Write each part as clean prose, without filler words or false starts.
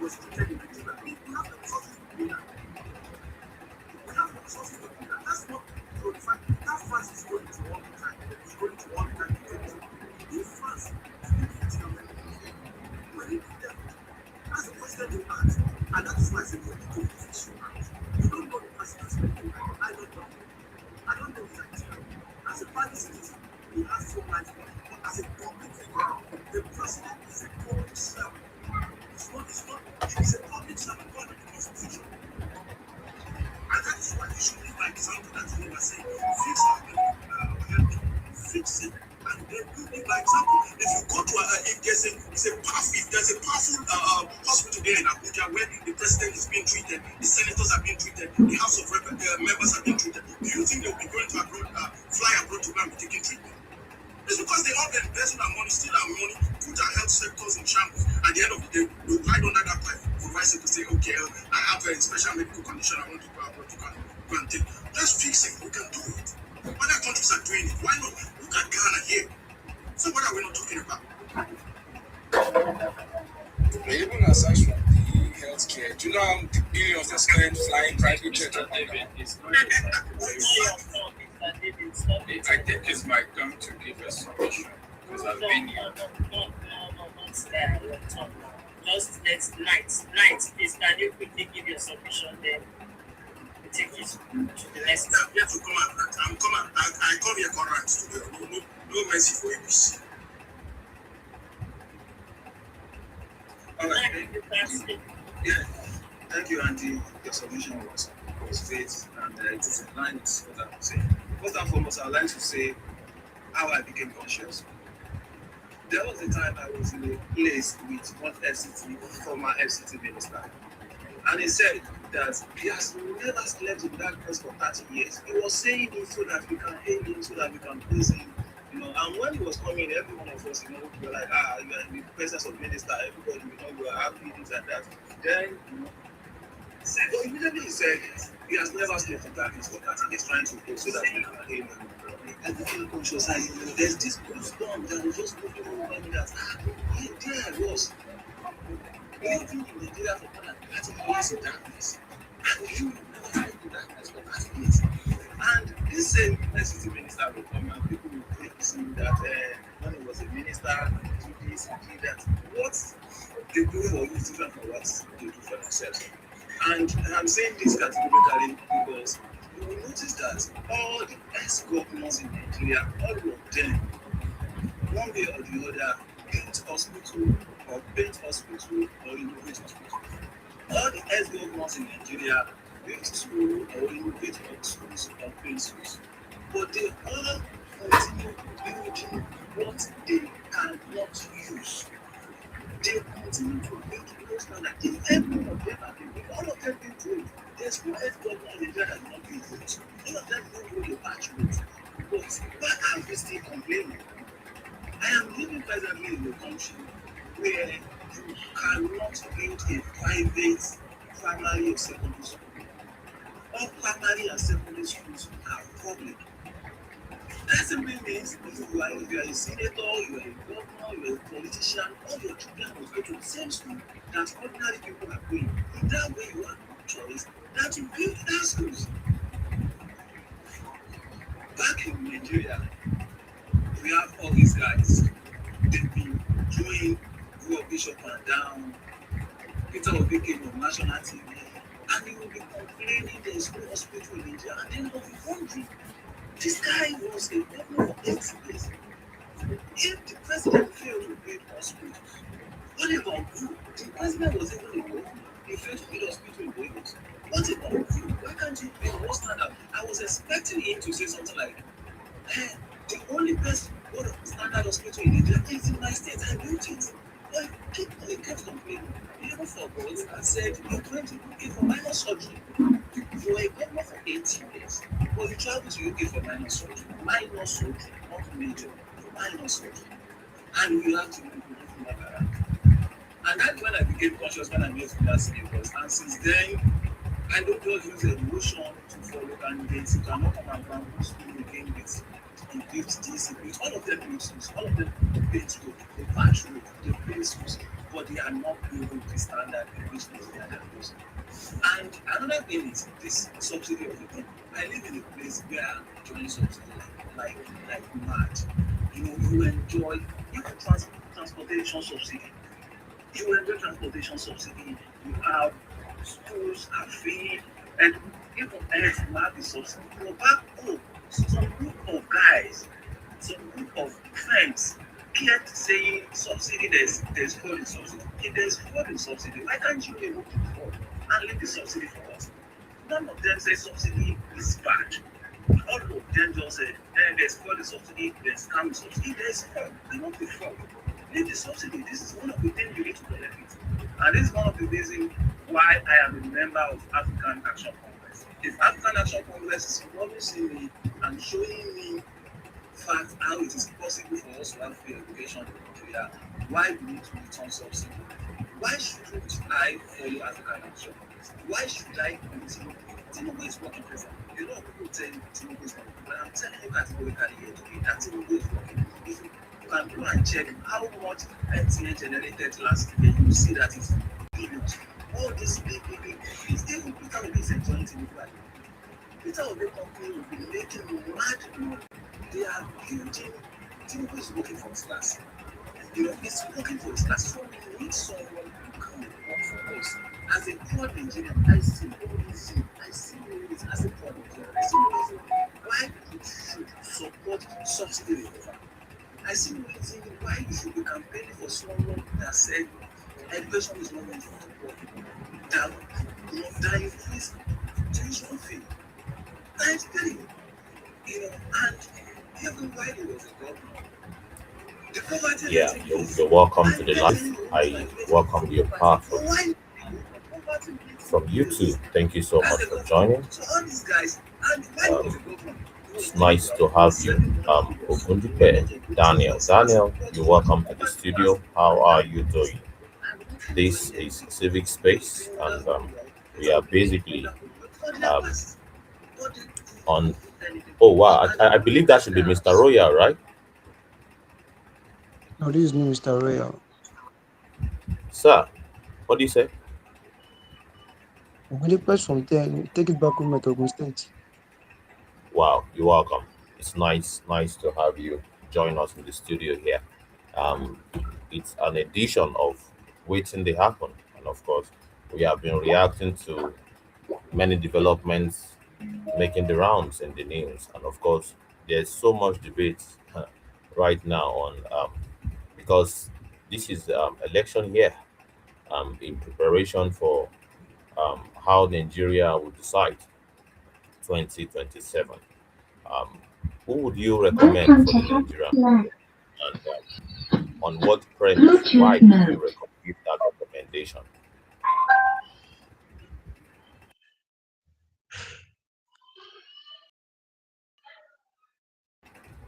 was treated in Nigeria. We have the resources to do that. We have the resources to do that. That's not glorified. That France is going to all the time. It's going to all the time to get to. In France, people eating American when they did that. That's the president who acts. And that is why I say you need to fix your hands. You don't know the president's making. I don't know. I don't know his idea. As a private citizen, he has so much money. But as a public figure, the president is a public servant. He's a public servant under the Constitution. And that is why you should leave by example that you never say, fix our health, fix it. And then you lead by example. If you go to if there's a powerful hospital there in Abuja where the president is being treated, the senators are being treated, the House of members are being treated, do you think they'll be going to abroad, fly abroad to go and be taking treatment? It's because they all invest our money, steal our money, put our health sectors in shambles. At the end of the day, we ride under that pipe, provide to say, okay, I have a special medical condition, I want to go abroad to go and take. Just fix it, we can do it. Other countries are doing it. Why not? Look at Ghana here. So what are we not talking about? Even aside from the healthcare, do you know how the billions they spend flying private jet? I think it's my turn to give a submission because I've been here. Just let's night. Please, can you quickly give your submission then? We take it to the next. You have to come and I come here current studio. No mercy for ABC. All right. Yeah. Thank you, Auntie. Your submission was great, and it is in line with what I'm saying. First and foremost, I'd like to say how I became conscious. There was a time I was in a place with one FCT, former FCT minister, and he said that he has never slept in that place for 30 years. He was saying it so that we can hail him, so that we can praise him. And when he was coming, every one of us, we were like, you are in the presence of minister, everybody, we are happy, this and that. Then, so immediately he said, he has never slept in darkness for 30 years, trying to go so that we can hail him. I became conscious, there's this goosebump that was just moving over me that, there I was, living in Nigeria for more than 30 years in darkness. And you never slept in darkness for 30 years. And this same FCT minister will come and people will praise him that when he was a minister, he did this, he did that. What they do for you is different from what they do for themselves. And I'm saying this categorically because you will notice that all the ex-governors in Nigeria, all of them, one way or the other, built hospital or innovate hospital. All the ex-governors in Nigeria built school or innovate schools or build schools. But they all continue building what they cannot use. They continue to build those standards. If every one of them are building, all of them build roads. There's no ex-governor in Nigeria that not build roads. All of them don't build a patch roads. But why are we still complaining? I am living presently in a country where you cannot build a private primary or secondary school. All primary and secondary schools are public. That simply means you are a senator, you are a governor, you are a politician, all your children will go to the same school that ordinary people are going. In that way, you have no choice than to build that schools. Back in Nigeria, we have all these guys. They've been doing rubbish up and down. Peter Obi came on national TV, and he will be complaining there is no hospital in India, and then they'll be wondering. This guy was a governor for 8 years. If the president failed to build hospitals, what about you? The president was even a governor. He failed to build hospital in Lagos. What about you? Why can't you build more standard? I was expecting him to say something like, the only best standard hospital in India is in my state. I built it. But people kept complaining. He even forgot and said, you're going to UK for minor surgery. You were a governor for 18 years. But you travel to UK for minor surgery. Minor surgery, not major. Minor surgery. And you have to move from around. And that's when I became conscious when I made that syllabus. And since then, I don't just use emotion to follow candidates. You cannot come and run school again with he built this, he built all of them built schools, all of them built road, they patch road, they build schools. But but they are not below the standard in which they are diagnosed. And another thing is this subsidy of the thing. I live in a place where I'm enjoying subsidy like mad. You enjoy even transportation subsidy. You enjoy transportation subsidy. You have schools are free, and even else you have the subsidy. But back home, some group of guys, some group of friends kept saying subsidy, there's fraud in subsidy. If there's fraud in subsidy, why can't you remove the fraud and leave the subsidy for us? None of them say subsidy is bad. All of them just say, there's fraud in subsidy, there's scam in subsidy. There's fraud, we want the fraud. Leave the subsidy. This is one of the things you need to benefit. And this is one of the reasons why I am a member of African Action Congress. If African Action Congress is promising me and showing me fact how it is possible for us to have free education in Nigeria, why we need to return subsidy? Why shouldn't I follow African Action Congress? Why should I continue? Tinubu is working for me. A lot of people tell you Tinubu is not working, but I'm telling you categorically here today that Tinubu is working. If you can go and check how much MTN generated last year, you will see that it's billions. All these big companies, even Peter Obi is enjoying Tinubu. Peter Obi company will be making mad money. They are building. Tinubu is working for his class. He's working for his class. So we need someone who can work for us. As a poor Nigerian, I see no reason. I see no reason as a poor Nigerian. I see no reason why you should support subsidy removal. I see no reason why you should be campaigning for someone that said education is not meant for poor people. That increase tuition fee. Times three. And even while he was a governor, the poverty Yeah, rate you're welcome to the live. I welcome your part from YouTube. Thank you so much for joining. so all these guys, and while he was Um, a governor, he was it's giving nice to have you, seven hundred Ogundipe Daniel. Daniel, you're welcome to the studio. How are you doing? This is Civic Space, and we are basically um, on. Oh wow, I believe that should be Mr. Royal, right? No, this is me, Mr. Royal. Sir, what do you say? I'm going to press from there and take it back home at Ogun State. Wow, you're welcome. It's nice to have you join us in the studio here. Um, it's an edition of Waiting Dey Happen, and of course, we have been reacting to many developments making the rounds in the news, and of course, there's so much debate right now on because this is election year, in preparation for how Nigeria will decide 2027. Um, who would you recommend Welcome for to the Happy Nigerian Life. people, and on what premise? Why Bluetooth do you mode. give that recommendation?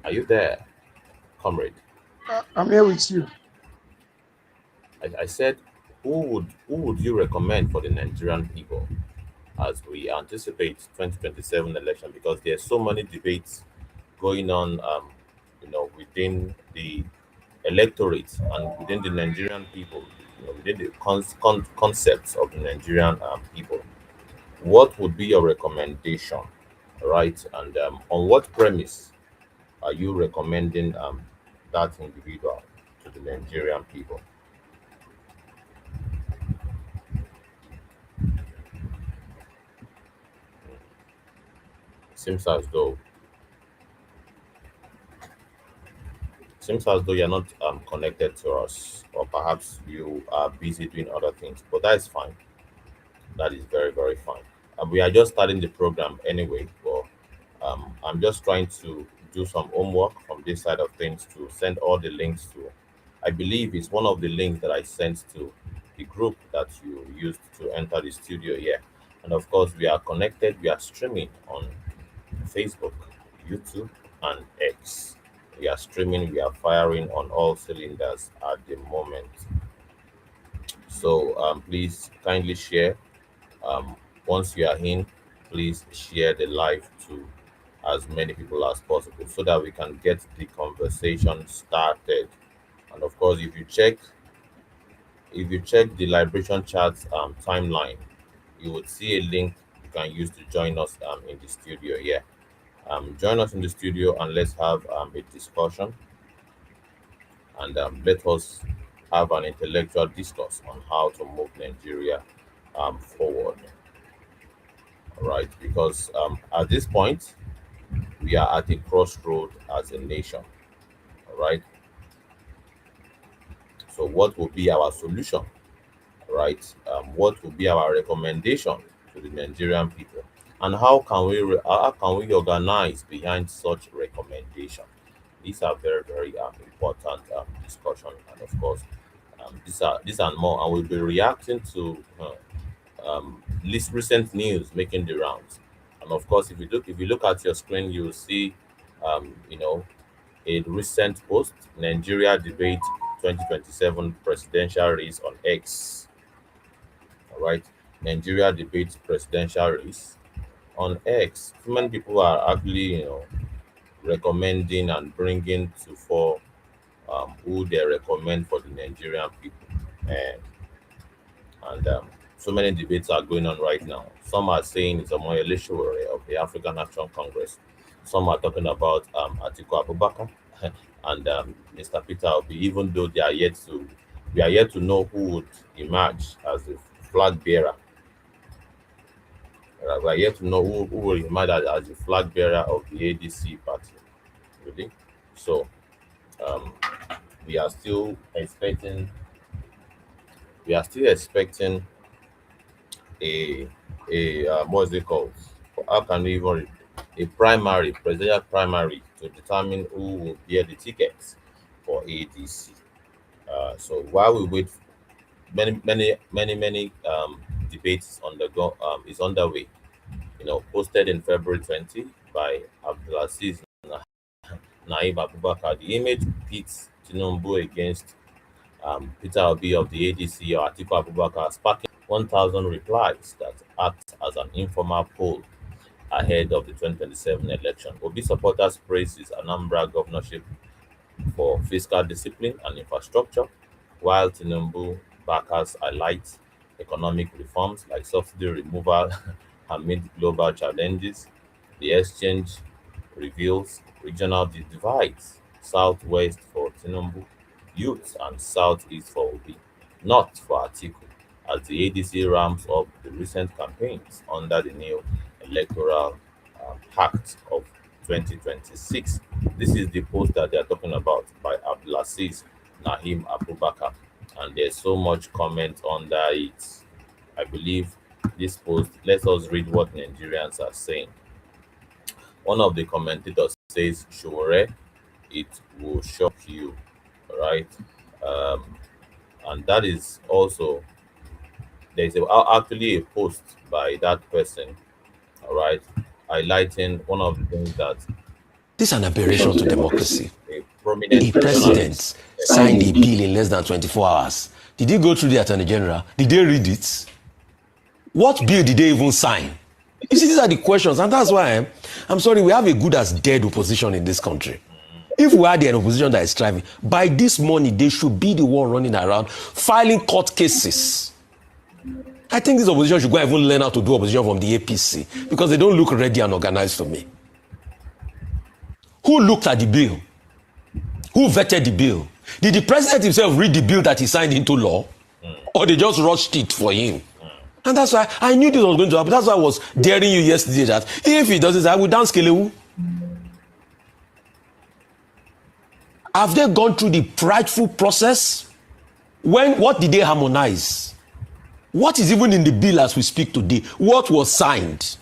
Are you there, comrade? I'm here with you. I said, who would you recommend for the Nigerian people as we anticipate 2027 election? Because there's so many debates going on, within the electorate and within the Nigerian people, within the concepts of the Nigerian people. What would be your recommendation, right? And on what premise are you recommending that individual to the Nigerian people? Seems as though you're not connected to us, or perhaps you are busy doing other things. But that is fine. That is very very fine. We are just starting the program anyway, but I'm just trying to do some homework from this side of things to send all the links to. I believe it's one of the links that I sent to the group that you used to enter the studio here. And of course, we are connected. We are streaming on Facebook, YouTube, and X. We are streaming. We are firing on all cylinders at the moment. So please kindly share. Um, Once you are in, please share the live to as many people as possible so that we can get the conversation started. And of course, if you check If you check the Liberation Chat timeline, you would see a link you can use to join us in the studio here. Join us in the studio and let's have a discussion, and let us have an intellectual discourse on how to move Nigeria forward. All right, because at this point we are at a crossroad as a nation. All right, so what will be our solution? Right? What will be our recommendation to the Nigerian people, and how can we organize behind such recommendation? These are very very important discussion, and of course, these and more, and we'll be reacting to this recent news making the rounds. And of course, if you look at your screen, you will see, you know, a recent post: Nigeria debate 2027 presidential race on X. All right, Nigeria debates presidential race on X. Too many people are actually, recommending and bringing to fore who they recommend for the Nigerian people, and so many debates are going on right now. Some are saying it's Omoyele Sowore of the African Action Congress. Some are talking about Atiku Abubakar and Mr. Peter Obi, even though we are yet to know who would emerge as the flag bearer. We are yet to know who will emerge as the flag bearer of the ADC party. Really? So um, we are still expecting a what's it called? How can we even a primary presidential primary to determine who will bear the tickets for ADC. So while we wait, many debates on the go is underway. Posted in February 20 by Abdulaziz Naib Abubakar. The image pits Tinubu against Peter Obi of the ADC or Atiku Abubakar, sparking 1,000 replies that act as an informal poll ahead of the 2027 election. Obi supporters praise his Anambra governorship for fiscal discipline and infrastructure, while Tinubu backers highlight economic reforms like subsidy removal amid global challenges. The exchange reveals regional divides: southwest for Tinubu, youth, and southeast for Obi, not for Atiku, as the ADC ramps up the recent campaigns under the new electoral act of 2026. This is the post that they are talking about by Abdulaziz Nahim Abubakar, and there's so much comment under it. I believe this post, let us read what Nigerians are saying. One of the commentators says, Sure, it will shock you, right? Um, and that is also, actually a post by that person, all right, highlighting one of the things that This is an aberration to democracy. a prominent A president signed a bill in less than 24 hours. Did he go through the Attorney General? Did they read it? What bill did they even sign? You see, these are the questions, and that's why I'm sorry, we have a good as dead opposition in this country. If we had an opposition that is striving, by this morning, they should be the one running around filing court cases. I think this opposition should go and even learn how to do opposition from the APC, because they don't look ready and organized to me. Who looked at the bill? Who vetted the bill? Did the president himself read the bill that he signed into law? Or they just rushed it for him? And that's why I knew this was going to happen. That's why I was daring you yesterday that if he does this, I will dance Kelewu. Have they gone through the prideful process? What did they harmonize? What is even in the bill as we speak today? What was signed?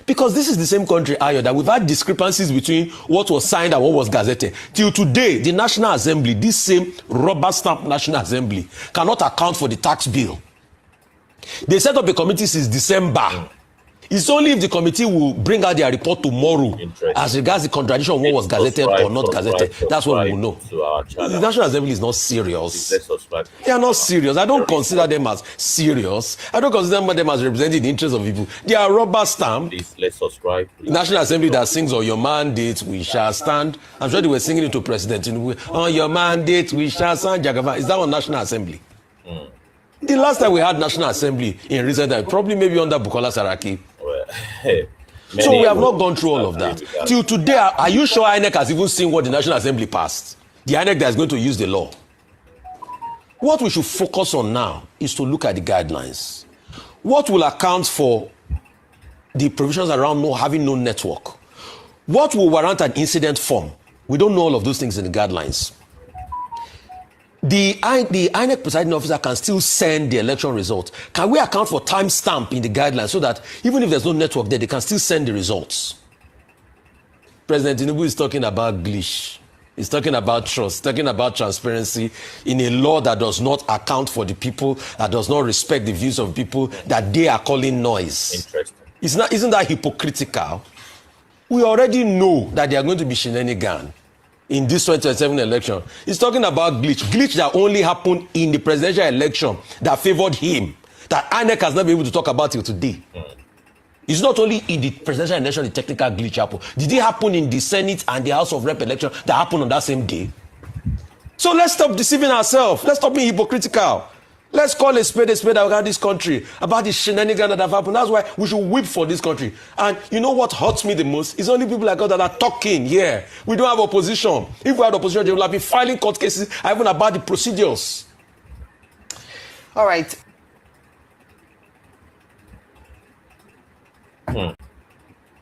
Because this is the same country, Ayo, that we've had discrepancies between what was signed and what was gazetted. Till today, the National Assembly, this same rubber stamp National Assembly, cannot account for the tax bill. They set up a committee since December. It's only if the committee will bring out their report tomorrow as regards the contradiction of what was gazetted or not gazetted. That's what we will know. The National Assembly is not serious. They are not serious. I don't consider them as serious. I don't consider them as representing the interests of people. They are rubber stamp. Please, let's subscribe. The National Assembly that sings on your mandate we shall stand. I'm sure they were singing it to President Tinubu. On your mandate we shall stand. Jagava. Is that on National Assembly? The last time we had National Assembly in recent time, probably maybe under Bukola Saraki. Well, So we have not would gone through all of agree that. with that. Till today, are you sure INEC has even seen what the National Assembly passed? The INEC that is going to use the law. What we should focus on now is to look at the guidelines. What will account for the provisions around having no network? What will warrant an incident form? We don't know all of those things in the guidelines. The INEC presiding officer can still send the election results. Can we account for timestamp in the guidelines so that even if there's no network there, they can still send the results? President Tinubu is talking about glitch. He's talking about trust, talking about transparency in a law that does not account for the people, that does not respect the views of people, that they are calling noise. Interesting. Isn't that hypocritical? We already know that they are going to be shenanigans in this 2027 election. He's talking about glitch that only happened in the presidential election that favored him, that INEC has not been able to talk about till today. It's not only in the presidential election the technical glitch happened. Did it happen in the Senate and the House of Rep election that happened on that same day? So let's stop deceiving ourselves. Let's stop being hypocritical. Let's call a spade about this country, about the shenanigans that have happened. That's why we should weep for this country. And you know what hurts me the most? It's only people like us that are talking here. We don't have opposition. If we had opposition, they would have been filing court cases even about the procedures. All right.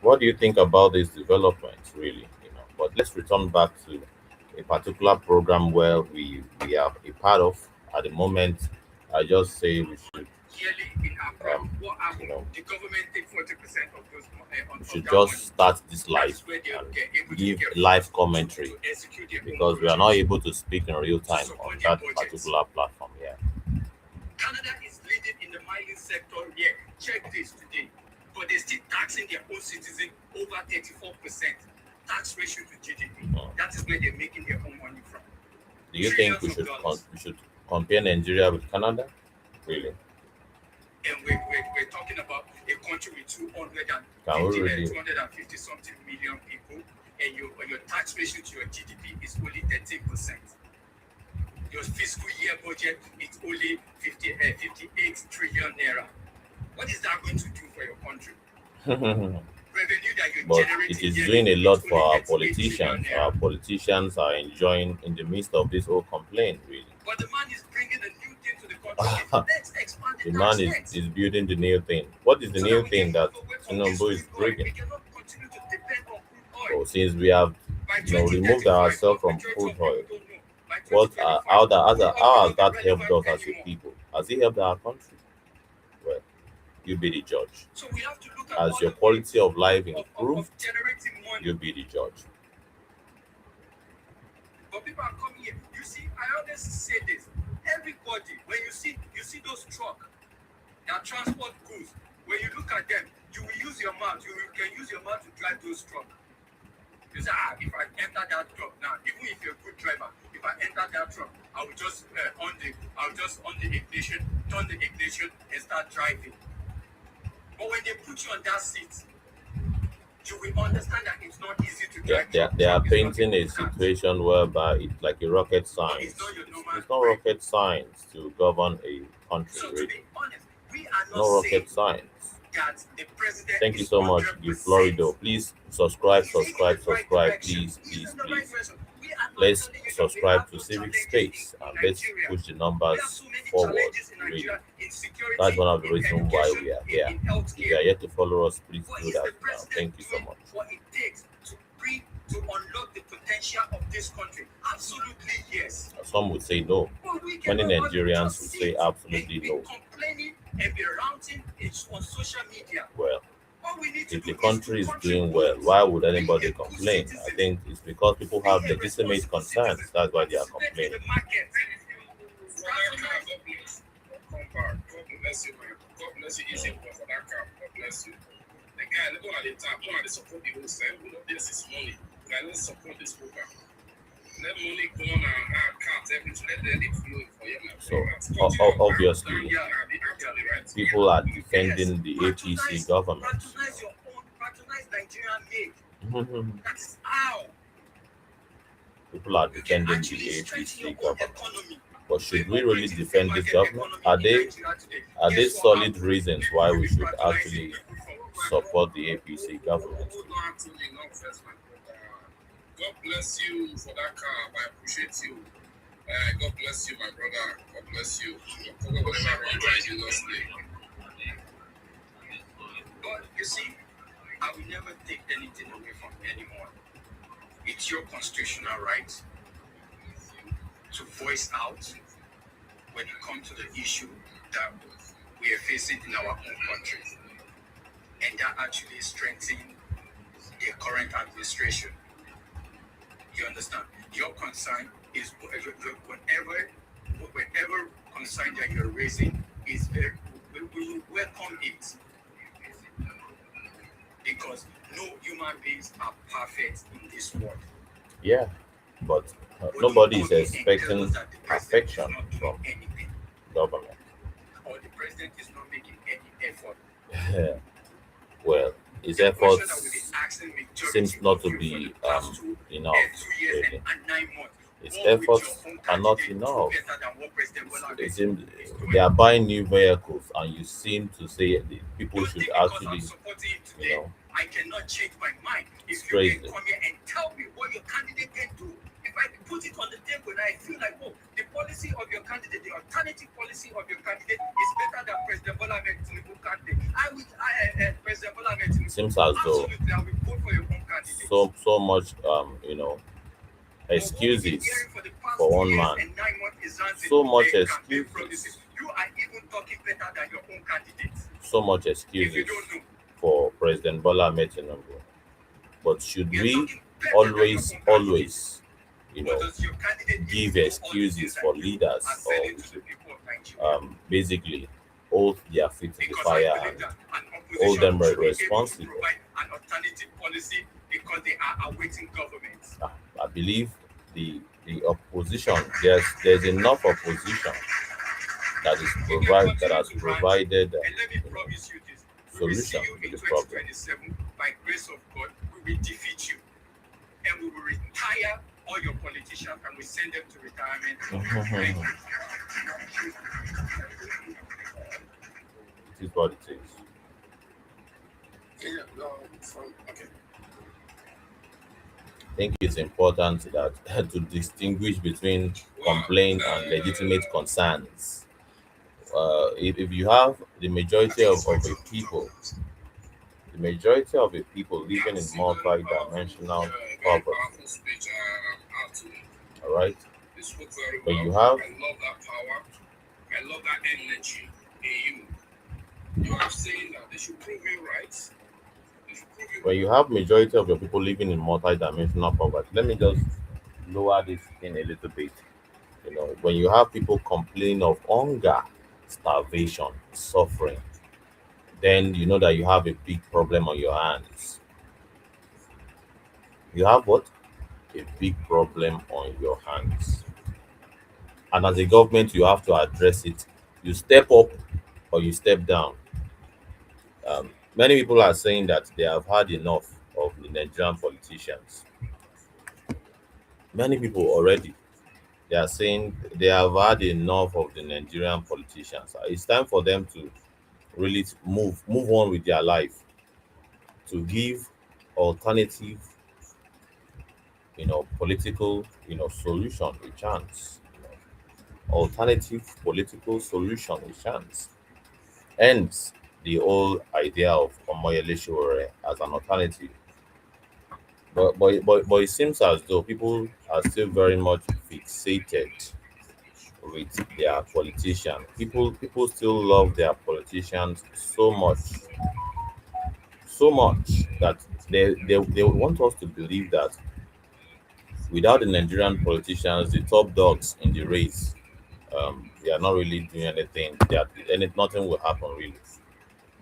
What do you think about these developments, really? But let's return back to a particular program where we are a part of at the moment. I just say we should, Yearly in Accra, what happened? The government take 40% of those we should just start this live and give live commentary because we are not able to speak in real time on that particular platform here. Canada is leading in the mining sector here. Check this today. But they're still taxing their own citizens over 34% tax ratio to GDP. That is where they're making their own money from. Do you think we should compare Nigeria with Canada? Really? And we're talking about a country with 250 something million people, and your tax ratio to your GDP is only 13%. Your fiscal year budget is only 58 trillion naira. What is that going to do for your country? Revenue that you're But generating it is yearly doing a lot for our 38 trillion politicians. naira. Our politicians are enjoying in the midst of this whole complaint, really. But the man is bringing a new thing to the country. Let's expand The the man tax is building the new thing. What is the so new that we thing can that move away from this Tinubu is crude oil. bringing? We cannot continue to depend on crude oil. So since we have By removed 2035, ourselves from majority crude of oil, people don't know. By how 2035, has that oil helped will us not as be a relevant people? Has it helped our country? Well, you be the judge. So we have to look at As all your the quality of life ways improved, of generating money. you be the judge. But people are coming here. You see, I always say this. Everybody, when you see those trucks that transport goods, when you look at them, you will use your mouth. You can use your mouth to drive those trucks. You say, if I enter that truck now, even if you're a good driver, if I enter that truck, I will just on the ignition, turn the ignition, and start driving. But when they put you on that seat, you will understand that it's not easy to drive. They are painting a situation whereby it's like a rocket science. It's not rocket science to govern a country, So to really. be honest, we are No not saying rocket science. that the president Thank you is so much, 100%. you Florido. Please subscribe, He's in the subscribe, right subscribe, direction. please, He's please, in the right please. direction. We are not Let's telling you that we subscribe have to no Civic challenges Space in and let's Nigeria. push the We numbers have so many forward. challenges in Really. Nigeria, in security, That's one of the in reasons why education, we are here. in If you are healthcare. yet to follow us, please What do is that the now. president Thank you so doing much. what it takes to unlock the potential of this country? Absolutely yes. Some would say no. But we Many cannot Nigerians just would sit say absolutely and be no. complaining and be ranting on social media. Well, All we need to if do the country is is to doing well, contribute, why would be anybody a good complain? I citizen, think it's because people be have a legitimate responsible concerns. citizen, That's why they are participate in complaining. the market. Come back. God bless you, man. God bless you. Easy for that car. God bless you. The guy, look at the top. Look at the support the whole side. We know this is money. Guys, let's support this program. Let money go on our account. Everything let it flow for you, man. So, obviously, people are defending the APC government. Patronize your own, patronize Nigerian made. That is how People are you can defending actually the strengthen APC your own government. economy. But should we really operating free defend this market government? economy in Nigeria today. Are they Guess what solid happened? reasons People why we should liberalizing actually people from support the APC government? Hold on to me, not first, my brother. God bless you for that car. I appreciate you. God bless you, my brother. God bless you. God will never run dry in Jesus' name. But you see, I will never take anything away from anyone. It's your constitutional right to voice out when it comes to the issue that we are facing in our own country. And that actually strengthens the current administration. You understand? Your concern is whatever concern that you're raising is very, we will welcome it, because no human beings are perfect in this world. Yeah, but But don't nobody is come here and tell expecting us that the president is perfection not doing from anything, government. or the president is not making any effort. Well, his The question that efforts we've been asking majority seems not of to you for the be past enough, 2 years really. and 9 months. His What would your efforts own are not candidate do enough. better than what President Bola It Ahmed seems is they doing? are buying new vehicles, and you seem to say the people Don't should think because I'm actually, supporting him you today, know, I cannot change my mind. it's If you can crazy. come here and tell me what your candidate can do, if I put it on the table and I feel like, oh, the policy of your candidate, the alternative policy of your candidate is better than President Bola Ahmed Tinubu candidate, President Bola Ahmed It Tinubu, seems as though absolutely, I will vote for your own candidate. so much But what we've been excuses hearing for the past for 2 one years man. and 9 months is answering So much their campaign excuses. promises. You are even talking better than your own candidate. So much If you excuses don't know, for President Bola Ahmed Tinubu. But should you're we talking better than your own candidate. always, But does your candidate give do all the things excuses that for you leaders, are or selling we to the should people of Nigeria? basically hold their feet to the Because I fire believe and that an hold opposition them should be able to responsible? provide an alternative policy because they are awaiting government. I believe the opposition, there's enough opposition that is You can provide that continue has to rant, provided and let me promise you this: we will see solution you to in the problem. 2027 by grace of God. We will defeat you, and we will retire all your politicians and we send them to retirement. Thank you. It is what it is. Yeah, no, okay. I think it's important that to distinguish between complaint and legitimate concerns. If you have the majority of a people, the majority of a people living in multi-dimensional Very poverty, powerful speech. Absolutely. all right. You spoke very When well. you have I love that power. I love that energy in you. You are saying that they should prove you right. They should prove you when you have majority of your people living in multi-dimensional poverty, let me just lower this in a little bit. When you have people complaining of hunger, starvation, suffering, then you know that you have a big problem on your hands. You have what? A big problem on your hands. And as a government, you have to address it. You step up or you step down. Many people are saying that they have had enough of the Nigerian politicians. Many people already, they are saying they have had enough of the Nigerian politicians. It's time for them to really move on with their life, to give alternative, political, solution a chance. Alternative political solution a chance. Hence the whole idea of Omoyele Sowore as an alternative. But it seems as though people are still very much fixated with their politician. People still love their politicians so much that they want us to believe that without the Nigerian politicians, the top dogs in the race, they are not really doing anything. Nothing will happen really.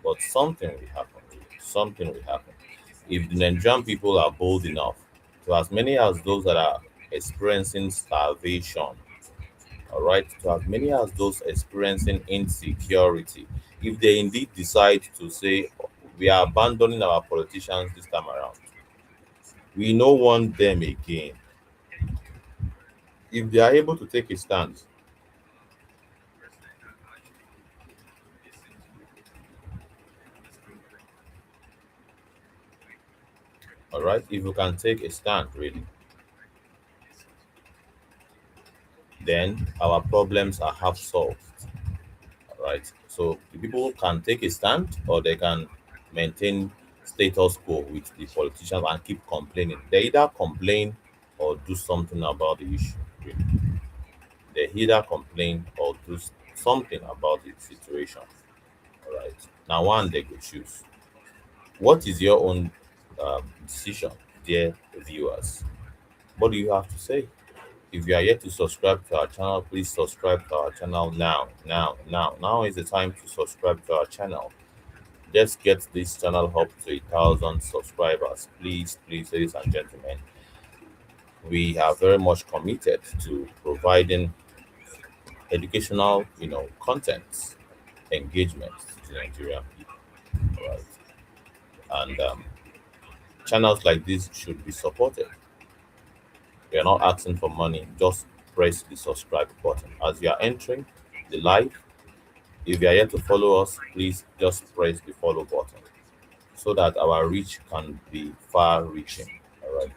But something will happen. Really. Something will happen if the Nigerian people are bold enough to, as many as those that are experiencing starvation, all right, to as many as those experiencing insecurity, if they indeed decide to say we are abandoning our politicians this time around, we no want them again. If they are able to take a stand, All right, if you can take a stand, really, then our problems are half solved. All right, so the people can take a stand, or they can maintain status quo with the politicians and keep complaining. They either complain or do something about the issue. Really. They either complain or do something about the situation. All right, now one they could choose. What is your own decision, dear viewers? What do you have to say? If you are yet to subscribe to our channel, please subscribe to our channel now. Now is the time to subscribe to our channel. Let's get this channel up to 1,000 subscribers. Please, ladies and gentlemen. We are very much committed to providing educational, content, engagement to Nigerian people. Right? And channels like this should be supported. We are not asking for money, just press the subscribe button. As you are entering the live, if you are yet to follow us, please just press the follow button so that our reach can be far reaching. All right.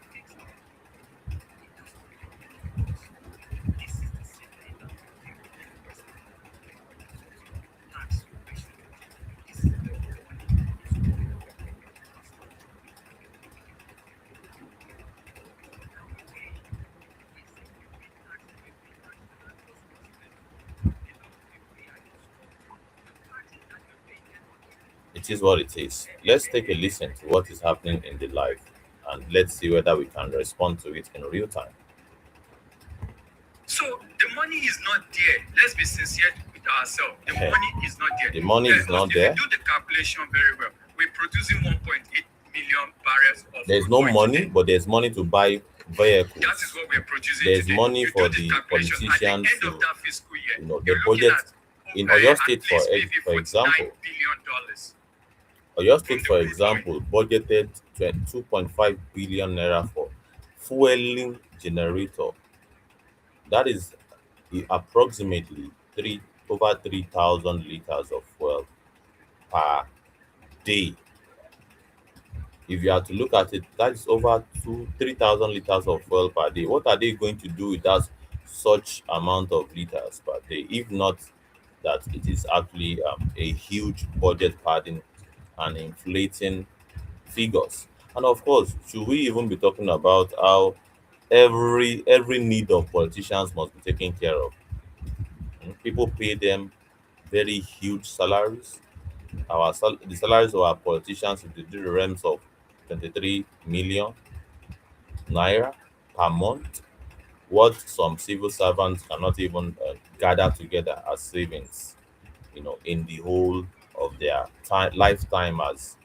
It is what it is. Let's take a listen to what is happening in the live, and let's see whether we can respond to it in real time. So the money is not there. Let's be sincere with ourselves. The money is not there. The money is not there. If you do the calculation very well, we're producing 1.8 million barrels of There's no oil money, today. but there's money to buy vehicles. That is what we're producing There's today. money You for do the calculation, politicians at the end to, of that fiscal year, the you're looking budget at, in Oyo at State, least maybe for example. $49 billion. Oyo State, for example, budgeted 2.5 billion naira for fueling generator. That is approximately over 3,000 liters of fuel per day. If you are to look at it, that is over 3,000 liters of fuel per day. What are they going to do with that such amount of liters per day? If not that it is actually a huge budget padding and inflating figures. And of course, should we even be talking about how every need of politicians must be taken care of? People pay them very huge salaries. The salaries of our politicians is in the realms of 23 million naira per month, what some civil servants cannot even gather together as savings, in the whole of their lifetime as,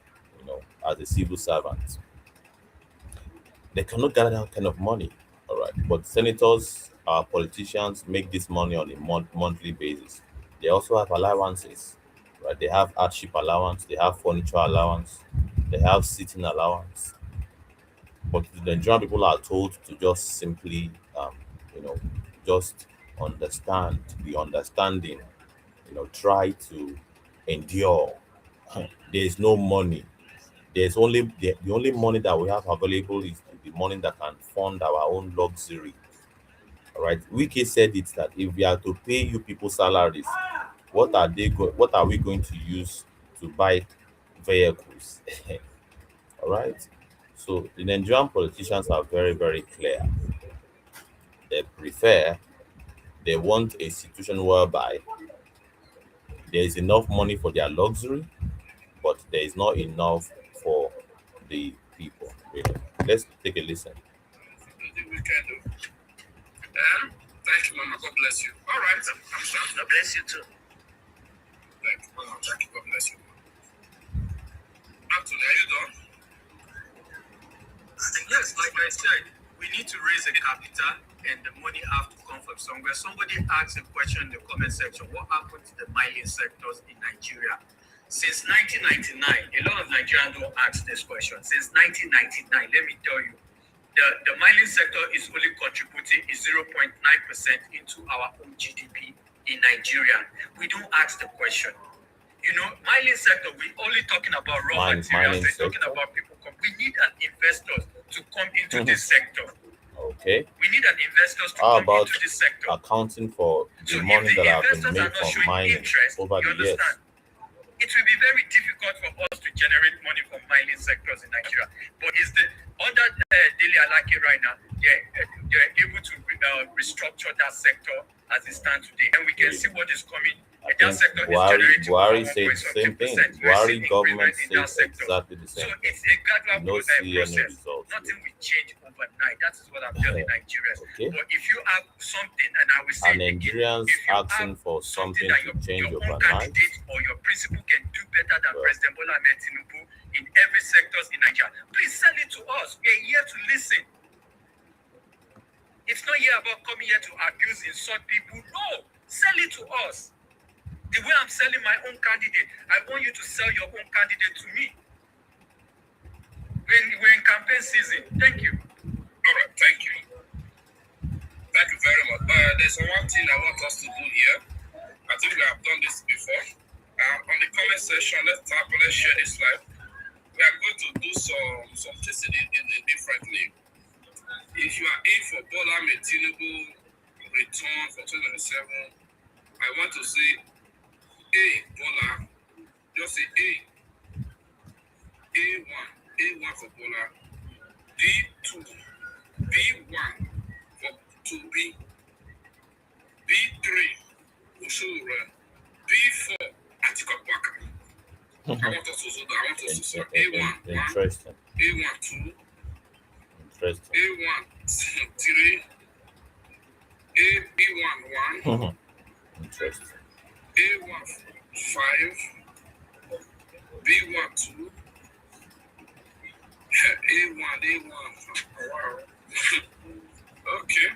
as a civil servant. They cannot gather that kind of money. All right. But senators, our politicians make this money on a monthly basis. They also have allowances, right? They have hardship allowance, they have furniture allowance, they have sitting allowance. But the Nigerian people are told to just simply, you know, just understand, be understanding, try to endure. There is no money. There's only the only money that we have available is the money that can fund our own luxury. All right. Wiki said it that if we are to pay you people salaries, what are we going to use to buy vehicles? All right. So the Nigerian politicians are very, very clear. They prefer, they want a situation whereby there is enough money for their luxury, but there is not enough for the people. Really. Let's take a listen. We can do. Thank you, Mama. God bless you. All right. I'm sorry. God bless you too. Thank you, Mama. Thank you. God bless you. Anthony, are you done? Yes, like I said, we need to raise a capital and the money have to come from somewhere. Somebody asked a question in the comment section, what happened to the mining sectors in Nigeria? Since 1999, a lot of Nigerians don't ask this question. Since 1999, let me tell you, the mining sector is only contributing 0.9% into our own GDP in Nigeria. We don't ask the question. Mining sector, we're only talking about raw materials. We're talking about people We need an investor to come into this sector. Okay. We need an investors to How come about into this sector. accounting for So the if money the that have been investors made are not from showing mining interest, over you the years? understand, it will be very difficult for us to generate money from mining sectors in Nigeria. But is the under Daily Alaki right now, they're able to restructure that sector as it stands today, and we can see what is coming. I That think sector is Buhari generating over said the same thing. 1.something%. We are Buhari seeing government improvement in that said sector. exactly the So same thing. it's a gradual No see any process. results. Nothing will change overnight. That is what I'm telling Nigerians. Okay. But if you have something, and I will say And it again, Nigerians if you asking have for something that to change your own overnight. candidate or your principal can do better than Well. President Bola Ahmed Tinubu in every sectors in Nigeria, please sell it to us. We are here to listen. It's not here about coming here to abuse, insult people. No, sell it to us. The way I'm selling my own candidate, I want you to sell your own candidate to me. We're in campaign season. Thank you. All right, thank you. Thank you very much. There's one thing I want us to do here. I think we have done this before. On the comment section, let's share this live. We are going to do some testing differently. If you are in for Bola Ahmed Tinubu return for 2027, I want to say A Bola. Just say A. A1 for Bola. B2. B1 for 2B. B3 Ushura. B4 Atikabaka. I want us to say A1 Interesting. A1 2. Interesting. A1 3. A B1 1. Interesting. A1 5. B1 2. A1. Wow. Okay.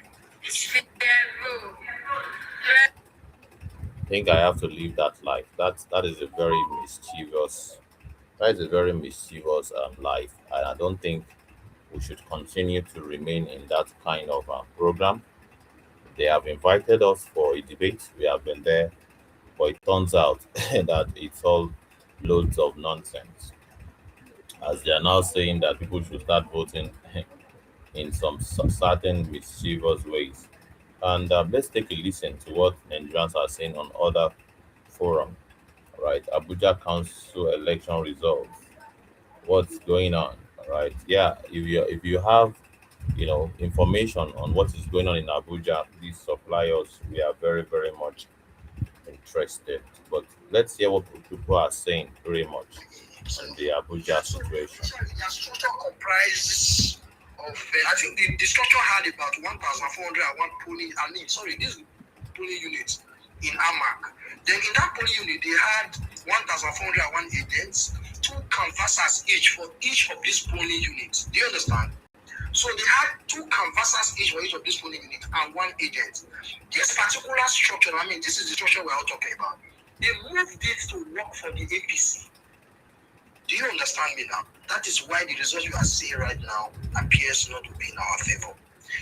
I think I have to leave that life. That is a very mischievous. That is a very mischievous life, and I don't think we should continue to remain in that kind of program. They have invited us for a debate. We have been there, but it turns out that it's all loads of nonsense. As they are now saying that people should start voting in some certain mischievous ways. And let's take a listen to what Nigerians are saying on other forum. Right, Abuja Council election results. What's going on? Right, yeah. If you have information on what is going on in Abuja, please supply us. We are very very much interested. But let's hear what people are saying very much on the Abuja situation. Their structure comprises of, I think the structure had about 1,401 polling, this polling unit in Amak. Then in that polling unit, they had 1,401 agents, 2 canvassers each for each of these polling units. Do you understand? So they had 2 canvassers each for each of these polling units and 1 agent. This particular structure, this is the structure we're all talking about. They moved it to work for the APC. Do you understand me now? That is why the results you are seeing right now appears not to be in our favor.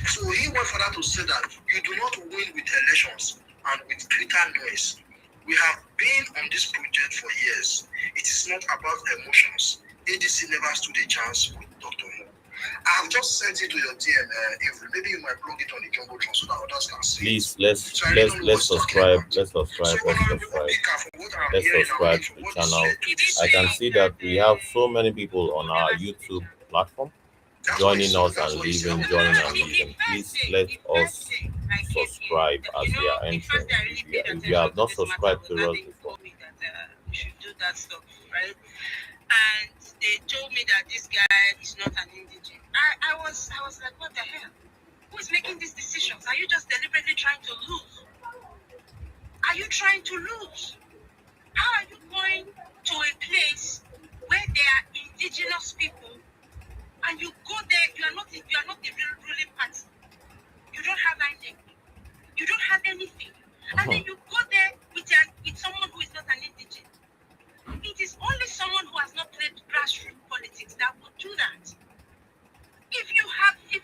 So he went further to say that you do not win with elections and with greater noise. We have been on this project for years. It is not about emotions. ADC never stood a chance with Dr. Mo. I have just sent it to your DM, Avery. Maybe you might plug it on the Jumbotron so that others can see. Please let's subscribe. Let's subscribe to the channel. I can see that we have so many people on our YouTube platform joining us and leaving. Please let us subscribe as we are entering. If you have not subscribed to us before. We should do that stuff, right? And they told me that this guy is not an indigent. I was like, what the hell? Who is making these decisions? Are you just deliberately trying to lose? Are you trying to lose? How are you going to a place where there are indigenous people and you go there, you are not the ruling party. You don't have anything. You don't have anything. And then you go there with someone who is not an indigent. It is only someone who has not played grassroots politics that would do that. If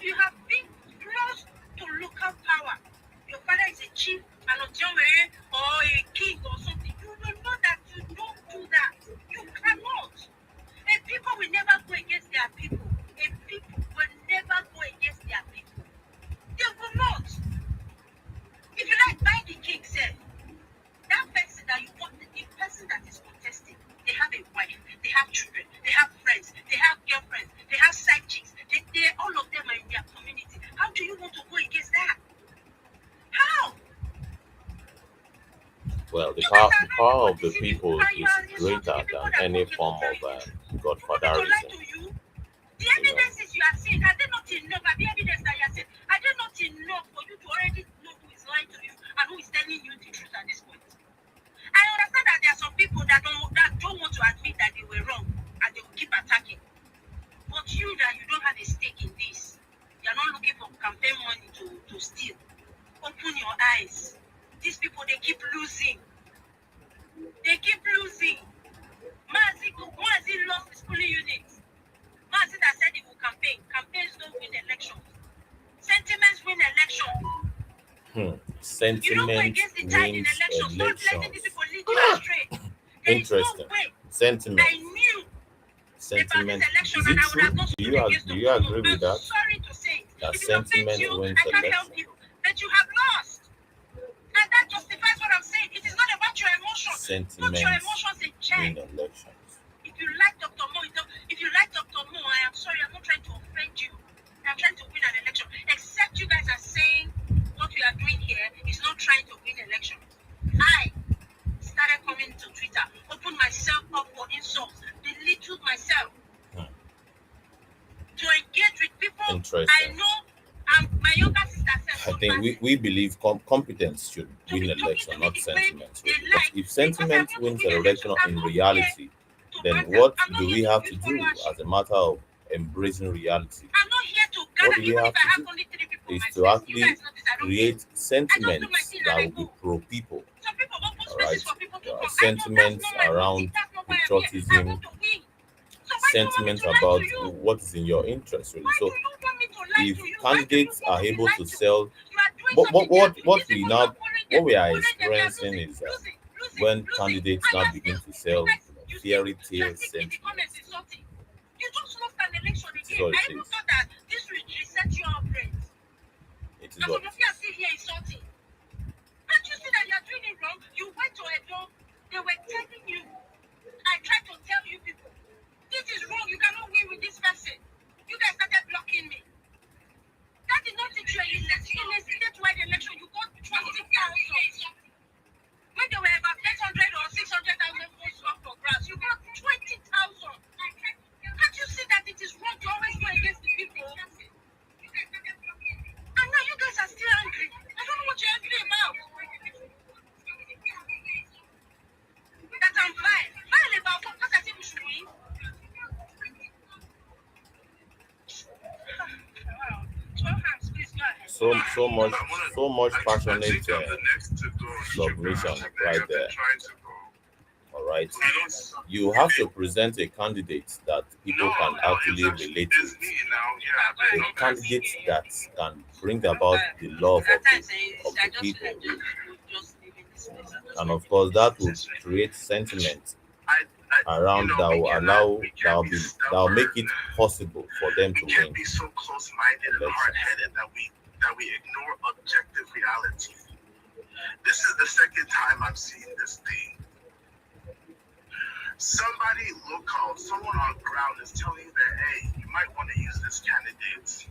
you have been close to local power, your father is a chief, an Otiomere, or a king or something, you will know that you don't do the people is greater than any form of People to lie godfatherism. to you. The You know, evidences you are seeing, are they not enough? Are the evidence that you are seeing, are they not enough for you to already know who is lying to you and who is telling you the truth at this point? I understand that there are some people that don't want to admit that they were wrong and they will keep attacking. But you that you don't have a stake in this, you are not looking for campaign money to steal. Open your eyes. These people, they keep losing. They keep losing. Mazi lost his polling unit. Mazi that said he will campaign. Campaigns don't win elections. Sentiments win elections. You don't go sentiment against the tide in wins elections. Stop letting these elections. people lead you astray. There is no Interesting. way. Sentiment. I knew about Sentiment. this election Is and it I would have true? not Do stood you against do the you agree with I'm that? sorry to say. That If it offends sentiment you, wins I can't election? help you. But you have lost. And that justifies what I'm saying. It is not about your emotions. Put your Sentiments emotions in win check. elections. If you like Dr. Mo, if you like Dr. Mo, I am sorry, I'm not trying to offend you. I'm trying to win an election. Except you guys are saying what we are doing here is not trying to win election. I started coming to Twitter, opened myself up for insults, belittled myself to engage with people. I Interesting. know my younger sister said I think we believe competence should to win be talking election, to me not the way sentiments. they Because like if because I sentiment want to wins win an election election. I'm in not here reality, to then banter. what I'm not do here we to have build to do followership. as a matter of embracing reality? I'm not here to What gather, do we even have if I to have do? only 3 people on Is my to space. You actually guys notice I don't care. create I just do my sentiments thing and that I will be go. pro people, Some people won't put all spaces right? for people to talk. I know that's Sentiments not my around motive. That's not why I'm here. I patriotism, want to win. So why do you want me sentiments to lie about to you? what is in your interest, really. Why do So you want me to lie if to you? Why do you candidates want are to be able lied to to? sell, You are doing what something there. what These we people, you now are following what them. we are Following them, they are experiencing losing, is losing, when losing. candidates And you now are begin still, to you sell guys, you still, fairy you are tale still in the comments sentiments. insulting. You just lost an election It is again. what I it even is. thought that this will reset your brains. It is Dr. what it Mofia is. still here insulting. Can't you see that you are doing it wrong? You went to a door, they were telling you. I tried to tell you people, this is wrong. You cannot win with this person. You guys started blocking me. That did not teach you a lesson. In a statewide election, you got 20,000. When there were about 800 or 600,000 votes up for grabs, you got 20,000. Can't you see that it is wrong to always go against the people? And now you guys are still angry. I don't know what you're angry about. That I'm fine. Fine about what? Because I think we should win. Wow. 12 hands, please go ahead. So much passionate submission right there. All right, you have to present a candidate that people can actually relate to, a candidate that can bring about the love of the people, and of course that will create sentiment around that will make it possible for them to We can't win be so close-minded and elections. hard-headed that we ignore objective reality. This is the second time I'm seeing this thing. Somebody local, someone on ground is telling you that, hey, you might want to use this candidate.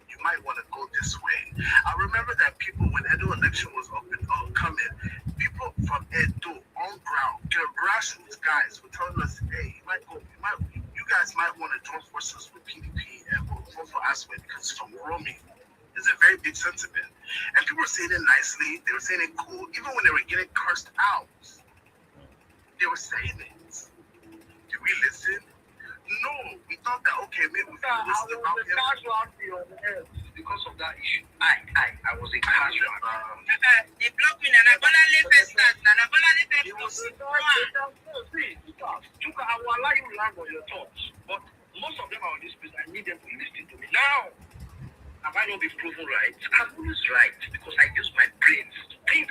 You might want to go this way. I remember that people, when Edo election was coming, people from Edo on ground, their grassroots guys were telling us, hey, you guys might want to join forces with PDP and vote for Aswad because from Romy is a very big sentiment. And people were saying it nicely, they were saying it cool, even when they were getting cursed out. They were saying it. Did we listen? No, we thought that okay, maybe we can listen about him. Because of that issue. I was a casual. They blocked me. Nanabola left first start. Nanabola It was left a I will allow you to land on your thoughts. But most of them are on this place. I need them to listen to me. Now, have I not been proven right? I'm always right because I use my brains to think.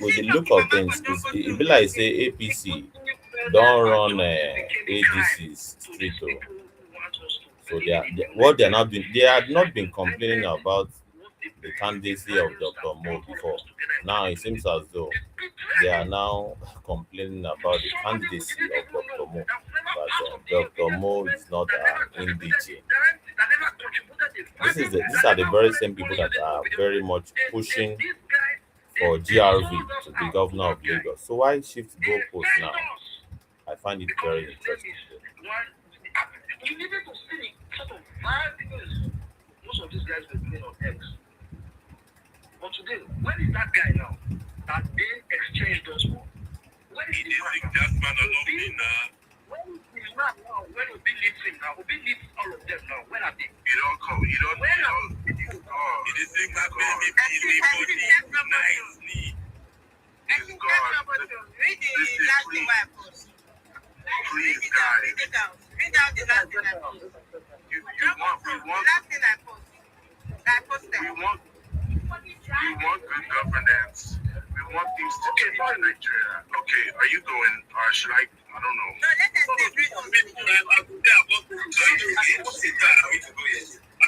With the look of things, it be like say APC don't run ADCs street. So they had not been complaining about the candidacy of Dr. Mo before. Now it seems as though they are now complaining about the candidacy of Dr. Mo. But Dr. Mo is not indigene. These are the very same people that are very much pushing or They GRV sold us to be out to governor that of guy. Lagos. So why shift They goalposts paid now? us I find it because very his name interesting. is one. You needed to see the sort of bad things most of these guys were doing on X. But today, where is that guy now that they exchanged us for? Where is the man now? That man alone Obi, in where is the man now? When Obi leads him now, Obi leads all of them now. Where are they? you don't come, you don't Where you are don't they? it is think that baby I think that's not nicely. I think that's not what to read the last thing I post. Read it out, read it out. Read out the last thing I post. You want we The want last thing I post. I posted. we want good governance. We want things to change in Nigeria. Okay, are you going or should I don't know. No, let us say read on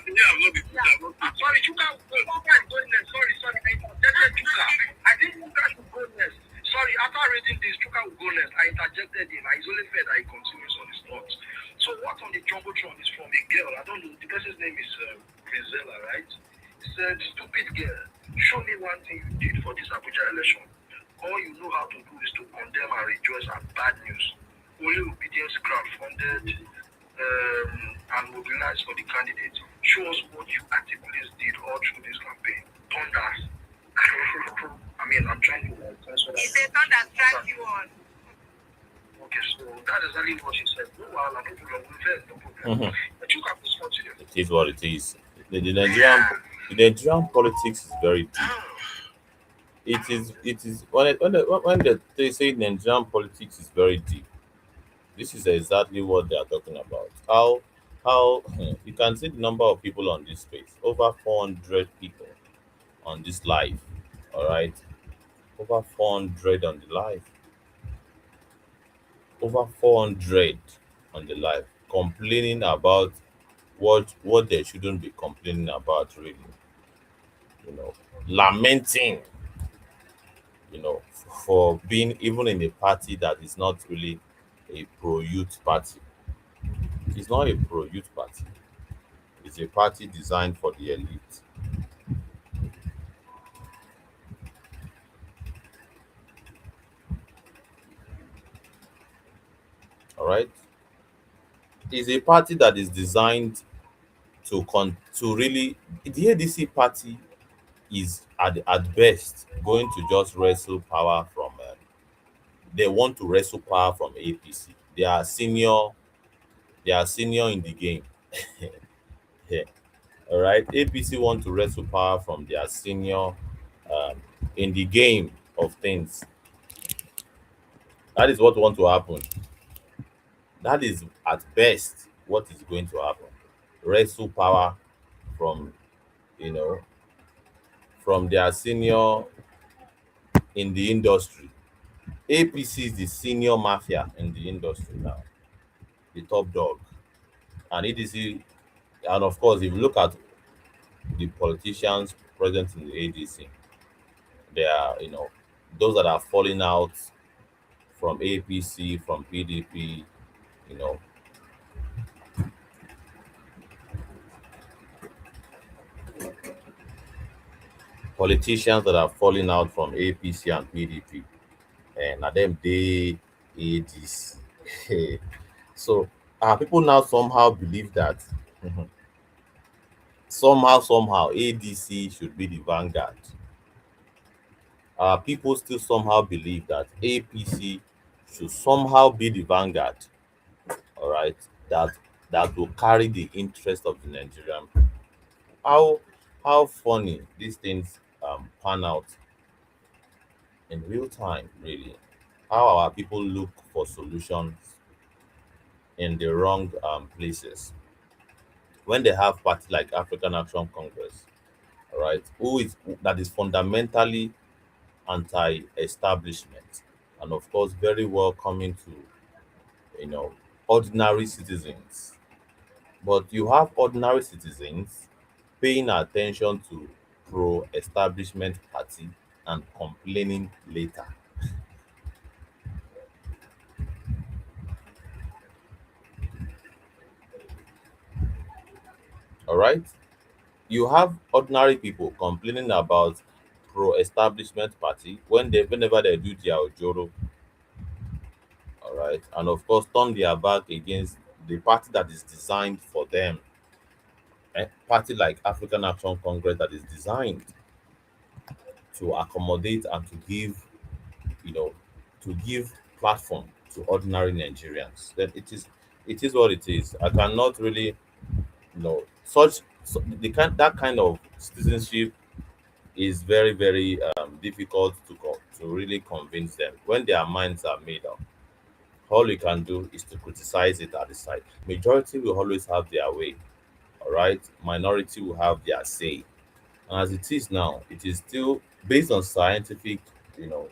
Sorry, Chuka, Chuka is going next. Sorry, I interjected Chuka. I think Chuka should go next. Sorry, after reading this, Chuka will go next. I interjected him. It's only fair that he continues on his thoughts. So what on the Jumbotron is from a girl. I don't know. The person's name is Grisella, right? He said, stupid girl, show me one thing you did for this Abuja election. All you know how to do is to condemn and rejoice at bad news. Only obedience crowd-funded and mobilized for the candidate. Show us what you activities did all through this campaign. Thunders. I mean, I'm trying to that's what He said, thunder strike you on. Okay, so that is exactly what she said. No, well, no problem. No problem. But you can please continue. It is what it is. The Nigerian politics is very deep. It is when they say Nigerian politics is very deep. This is exactly what they are talking about. How you can see the number of people on this space. Over 400 people on this live. All right, over 400 on the live. Over 400 on the live, complaining about what they shouldn't be complaining about. Really, lamenting. For being even in a party that is not really a pro youth party. It's not a pro youth party. It's a party designed for the elite. All right. It's a party that is designed to really the ADC party is at best going to just wrestle power from they want to wrestle power from APC. They are senior in the game. Yeah. All right. APC want to wrestle power from their senior um, in the game of things. That is what want to happen. That is at best what is going to happen. Wrestle power from you know from their senior in the industry. APC is the senior mafia in the industry now, the top dog. And EDC, and of course, if you look at the politicians present in the ADC, they are, those that are falling out from APC, from PDP, you know, politicians that are falling out from APC and PDP, and at them they ADC. So people now somehow believe that somehow ADC should be the vanguard. People still somehow believe that APC should somehow be the vanguard, all right, that will carry the interest of the Nigerian people. How funny these things pan out in real time, really. How our people look for solutions in the wrong places when they have party like African Action Congress, all right, that is fundamentally anti-establishment and of course very welcoming to you know ordinary citizens. But you have ordinary citizens paying attention to pro-establishment party and complaining later. All right, you have ordinary people complaining about pro-establishment party whenever they do their ojoro, all right, and of course turn their back against the party that is designed for them, a party like African Action Congress that is designed to accommodate and to give, you know, to give platform to ordinary Nigerians. Then it is what it is. I cannot really, the kind that kind of citizenship is very very difficult to really convince them when their minds are made up. All you can do is to criticize it at the side. Majority will always have their way, all right. Minority will have their say. And as it is now, it is still based on scientific, you know,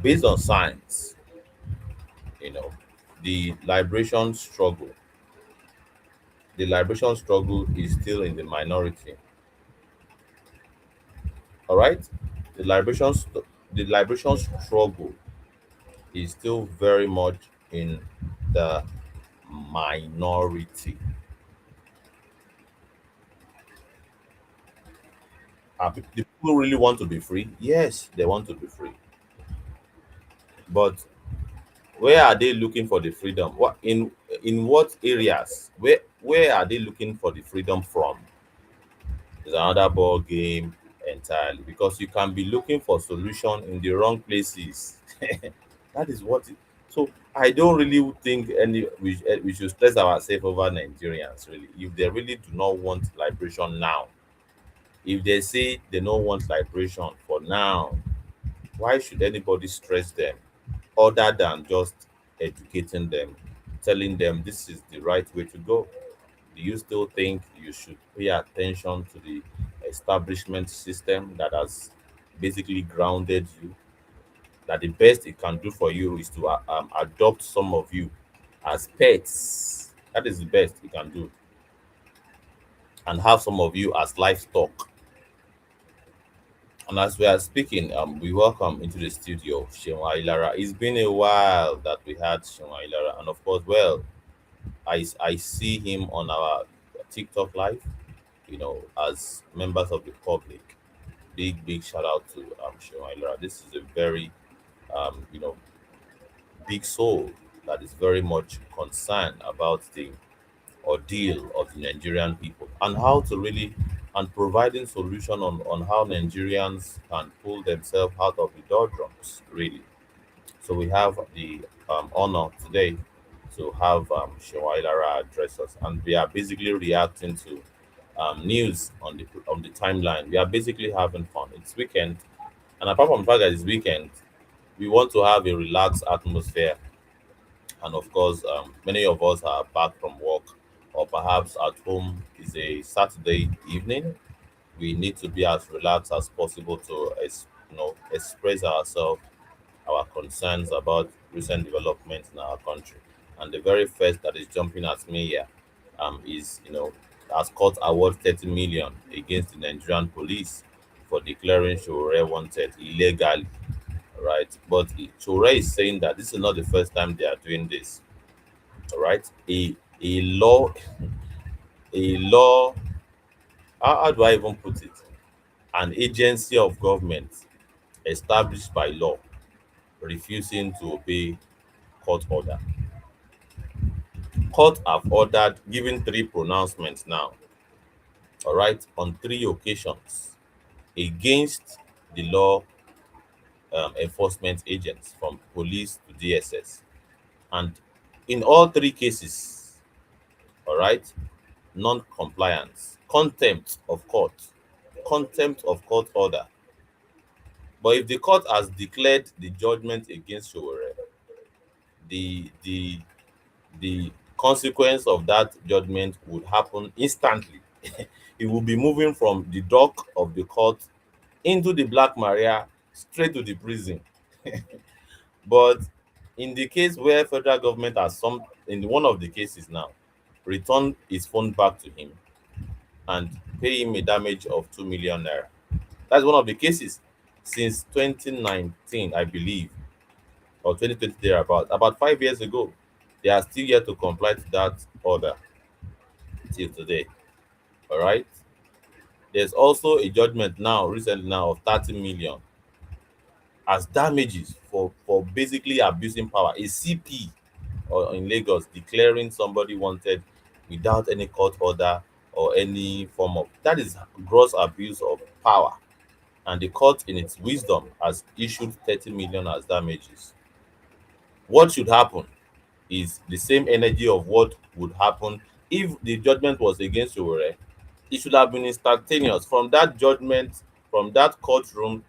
based on science, you know, the liberation struggle, the liberation struggle is still in the minority. All right, the the liberation struggle is still very much in the minority. The people really want to be free? Yes, they want to be free. But where are they looking for the freedom? What in what areas? Where are they looking for the freedom from? Is another ball game entirely, because you can be looking for solution in the wrong places. That is what it, so I don't really think we should stress ourselves over Nigerians really. If they really do not want liberation now, if they say they don't want liberation for now, why should anybody stress them other than just educating them, telling them this is the right way to go? Do you still think you should pay attention to the establishment system that has basically grounded you? That the best it can do for you is to adopt some of you as pets. That is the best it can do, and have some of you as livestock. And as we are speaking, we welcome into the studio Shenwa Ilara. It's been a while that we had Shenwa Ilara, and of course, well, I see him on our TikTok live, as members of the public. Big shout out to Shenwa Ilara. This is a very um, you know big soul that is very much concerned about the ordeal of the Nigerian people and how to really and providing solution on how Nigerians can pull themselves out of the doldrums, really. So we have the honor today to have Shawailara address us, and we are basically reacting to news on the timeline. We are basically having fun. It's weekend, and apart from the fact that it's weekend, we want to have a relaxed atmosphere. And of course, many of us are back from work, or perhaps at home is a Saturday evening. We need to be as relaxed as possible to express ourselves, our concerns about recent developments in our country. And the very first that is jumping at me here is, as court award 30 million against the Nigerian police for declaring Shore wanted illegally, right? But Shore is saying that this is not the first time they are doing this, all right? A law, a law, how do I even put it? An agency of government established by law refusing to obey court order. Court have ordered, given three pronouncements now, all right, on three occasions against the law enforcement agents from police to DSS. And in all three cases, all right, non-compliance, contempt of court order. But if the court has declared the judgment against Showore, the the consequence of that judgment would happen instantly. It will be moving from the dock of the court into the Black Maria straight to the prison. But in the case where federal government has in one of the cases now, returned his phone back to him and pay him a damage of 2 million naira. That's one of the cases since 2019, I believe, or 2020 thereabout, about 5 years ago. They are still yet to comply to that order till today. All right. There's also a judgment now, recently now, of 30 million as damages for basically abusing power. A CP or in Lagos declaring somebody wanted without any court order or any form of, that is gross abuse of power. And the court, in its wisdom, has issued 30 million as damages. What should happen is the same energy of what would happen if the judgment was against Owore. It should have been instantaneous from that judgment, from that courtroom,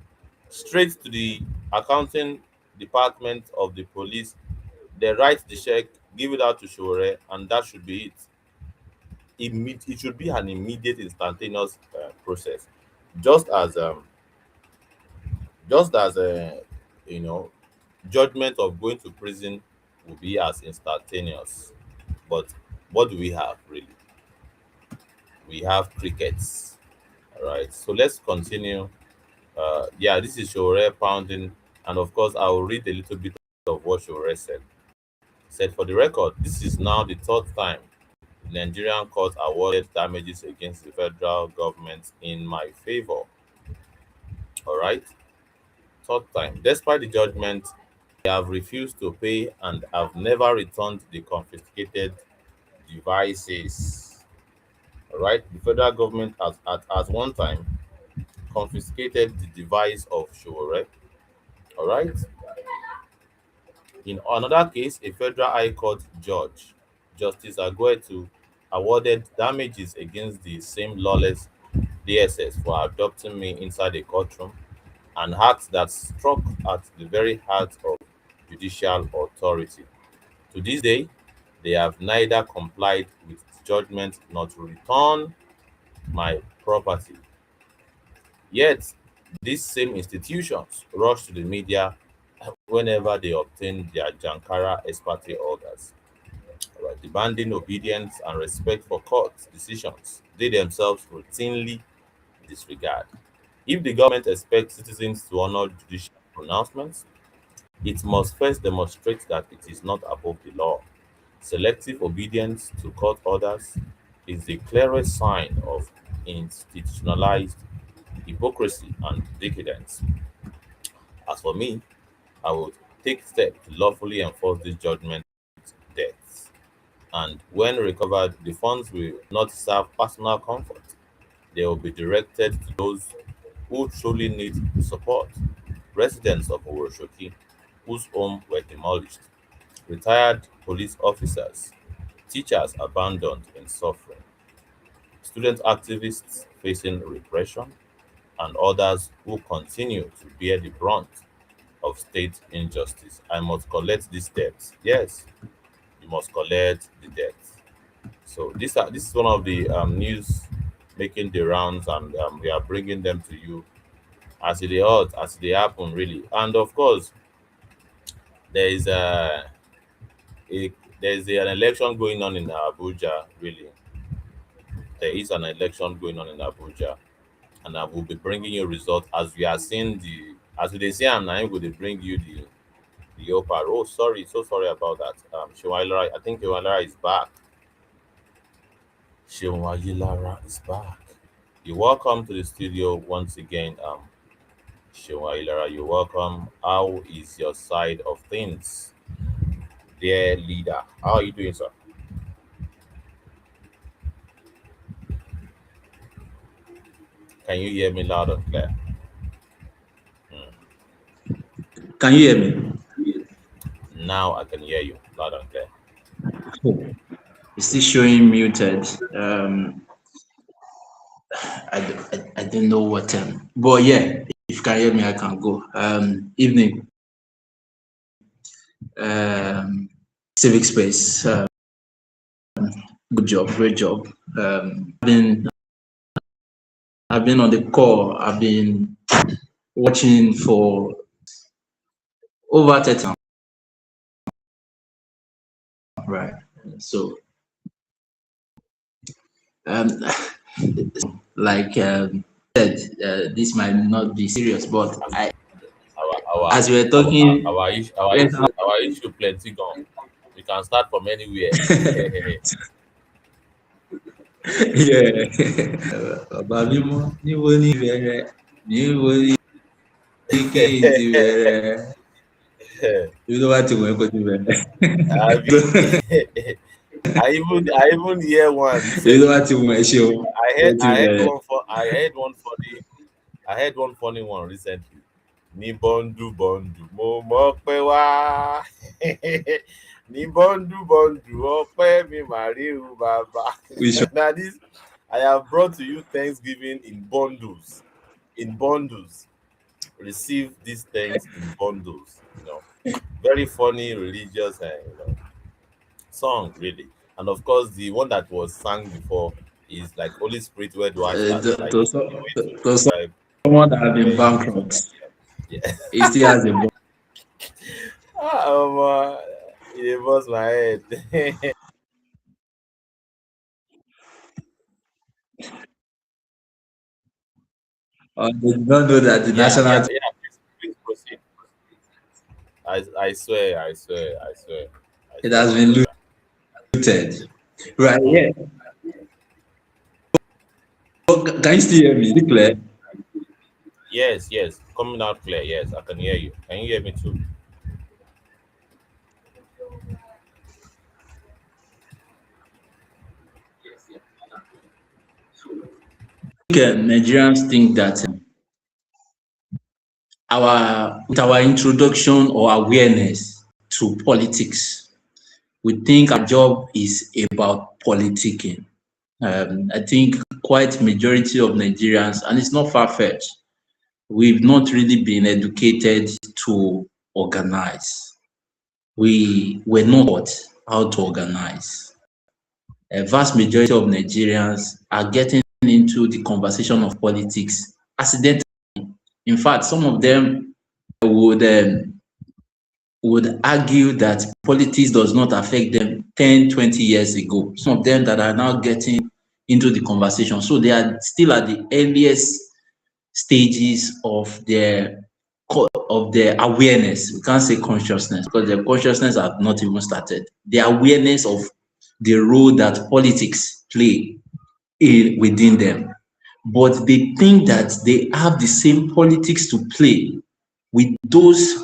straight to the accounting department of the police. They write the check, give it out to Shore, and that should be it. It should be an immediate, instantaneous process, just as you know, judgment of going to prison will be as instantaneous. But what do we have really? We have crickets. All right. So let's continue. Yeah, this is Shore pounding, and of course, I will read a little bit of what Shore said. Said, for the record, this is now the third time the Nigerian court awarded damages against the federal government in my favor. All right, third time. Despite the judgment, they have refused to pay and have never returned the confiscated devices. All right, the federal government has at one time confiscated the device of Shore. All right. In another case, a federal high court judge, Justice Agwetu, awarded damages against the same lawless DSS for adopting me inside a courtroom, an act that struck at the very heart of judicial authority. To this day, they have neither complied with the judgment nor to return my property. Yet, these same institutions rush to the media whenever they obtain their Jankara ex-parte orders, right, demanding obedience and respect for court decisions they themselves routinely disregard. If the government expects citizens to honor judicial pronouncements, it must first demonstrate that it is not above the law. Selective obedience to court orders is the clearest sign of institutionalized hypocrisy and decadence. As for me, I would take steps to lawfully enforce this judgment deaths. And when recovered, the funds will not serve personal comfort. They will be directed to those who truly need support. Residents of Oroshoki, whose homes were demolished, retired police officers, teachers abandoned in suffering, student activists facing repression, and others who continue to bear the brunt of state injustice. I must collect these debts. Yes, you must collect the debts. So this is one of the news making the rounds, and we are bringing them to you as they ought, as they happen, really. And of course, there is a an election going on in Abuja. Really, there is an election going on in Abuja, and I will be bringing you results as we are seeing the as we dey see am. I will bring you the OPAR. Oh, sorry, so sorry about that. Shewailara, I think Shewailara is back. Shewailara is back. You're welcome to the studio once again. Shewailara, you're welcome. How is your side of things, dear leader? How are you doing, sir? Can you hear me loud and clear? Can you hear me? Now I can hear you loud and clear. It's still showing muted. I don't know what but yeah, if you can hear me, I can go. Evening. Civic space. Good job, great job. I've been on the call. I've been watching for over 30 hours. Right. So like said, this might not be serious, but as we were talking, our issue plenty gone. We can start from anywhere. Yeah. Bàbá mímọ́, níbo ni ìbẹ̀rẹ̀? Níbo ni kí n ti bẹ̀rẹ̀? Ibi tó bá ti wọ̀ ẹ́ kó ti bẹ̀rẹ̀. I mean, I even hear one Ibi tó bá recently. ti wọ̀ ẹ́ ṣe o, kó ti bẹ̀rẹ̀. I heard one funny one recently. Ní bọ́ndù bọ́ndù mo mọ̀ pé wá. Ní bọ́ndù bọ́ndù ọpẹ́ mi màríù bàbá. We should. Now this I have brought to you Thanksgiving in bundles. In bundles. Receive these things in bundles. Very funny religious song really. And of course the one that was sung before is like Holy Spirit, where do I start? Like the way to To describe someone that has been where bankrupt, yeah. he still has a bond. It was my head. They did not know that the Yeah, national yeah, team, yeah. Please proceed. I swear, I it swear has to been God. looted. Right, Mm. yeah. Oh, can you still hear me? Is it clear? Yes, yes, coming out clear. Yes, I can hear you. Can you hear me too? Nigerians think that our with our introduction or awareness to politics, we think our job is about politicking. I think quite majority of Nigerians, and it's not far-fetched, we've not really been educated to organize. We were not taught how to organize. A vast majority of Nigerians are getting into the conversation of politics accidentally. In fact, some of them would argue that politics does not affect them 10, 20 years ago. Some of them that are now getting into the conversation. So they are still at the earliest stages of their awareness. We can't say consciousness because their consciousness have not even started. The awareness of the role that politics play within them. But they think that they have the same politics to play with those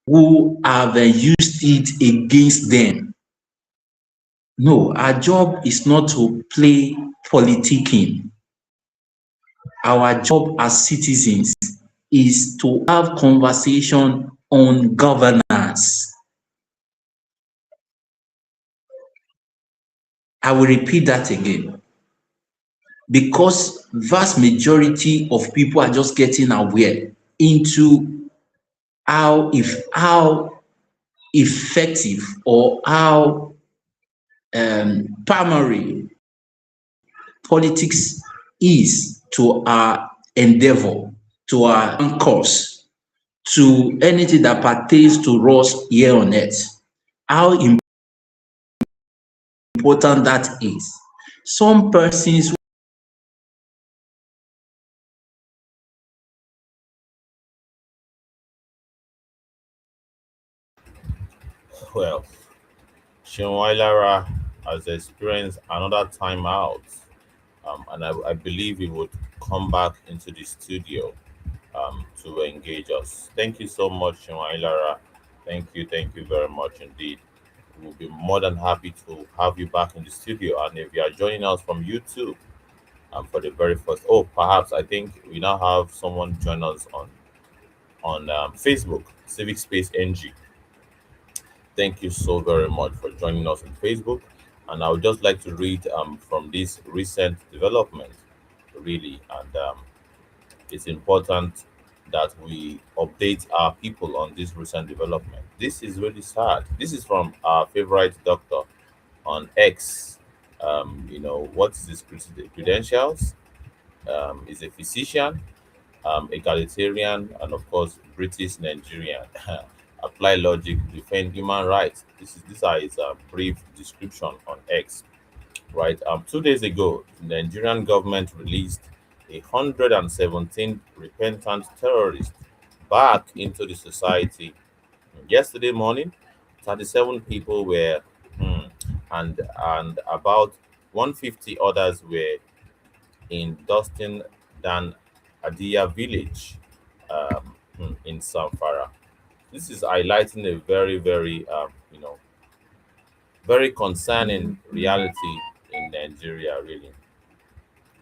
who have used it against them. No, our job is not to play politicking. Our job as citizens is to have conversation on governance. I will repeat that again. Because vast majority of people are just getting aware into how effective or how primary politics is to our endeavor, to our cause, to anything that pertains to us here on earth. How important that is. Some persons Well, Shinwailara has experienced another time out, and I believe he would come back into the studio to engage us. Thank you so much, Shinwailara. Thank you very much indeed. We'll be more than happy to have you back in the studio. And if you are joining us from YouTube, for the very first, oh, perhaps I think we now have someone join us on Facebook, Civic Space NG. Thank you so very much for joining us on Facebook. And I would just like to read from this recent development, really. And it's important that we update our people on this recent development. This is really sad. This is from our favorite doctor on X. What is his credentials? Is a physician, egalitarian, and of course, British Nigerian. Apply logic, defend human rights. These are his brief description on X. Right. 2 days ago, the Nigerian government released 117 repentant terrorists back into the society. Yesterday morning, 37 people were, and about 150 others were in Dustin Dan Adia village in Samfara. This is highlighting a very, very, very concerning reality in Nigeria, really.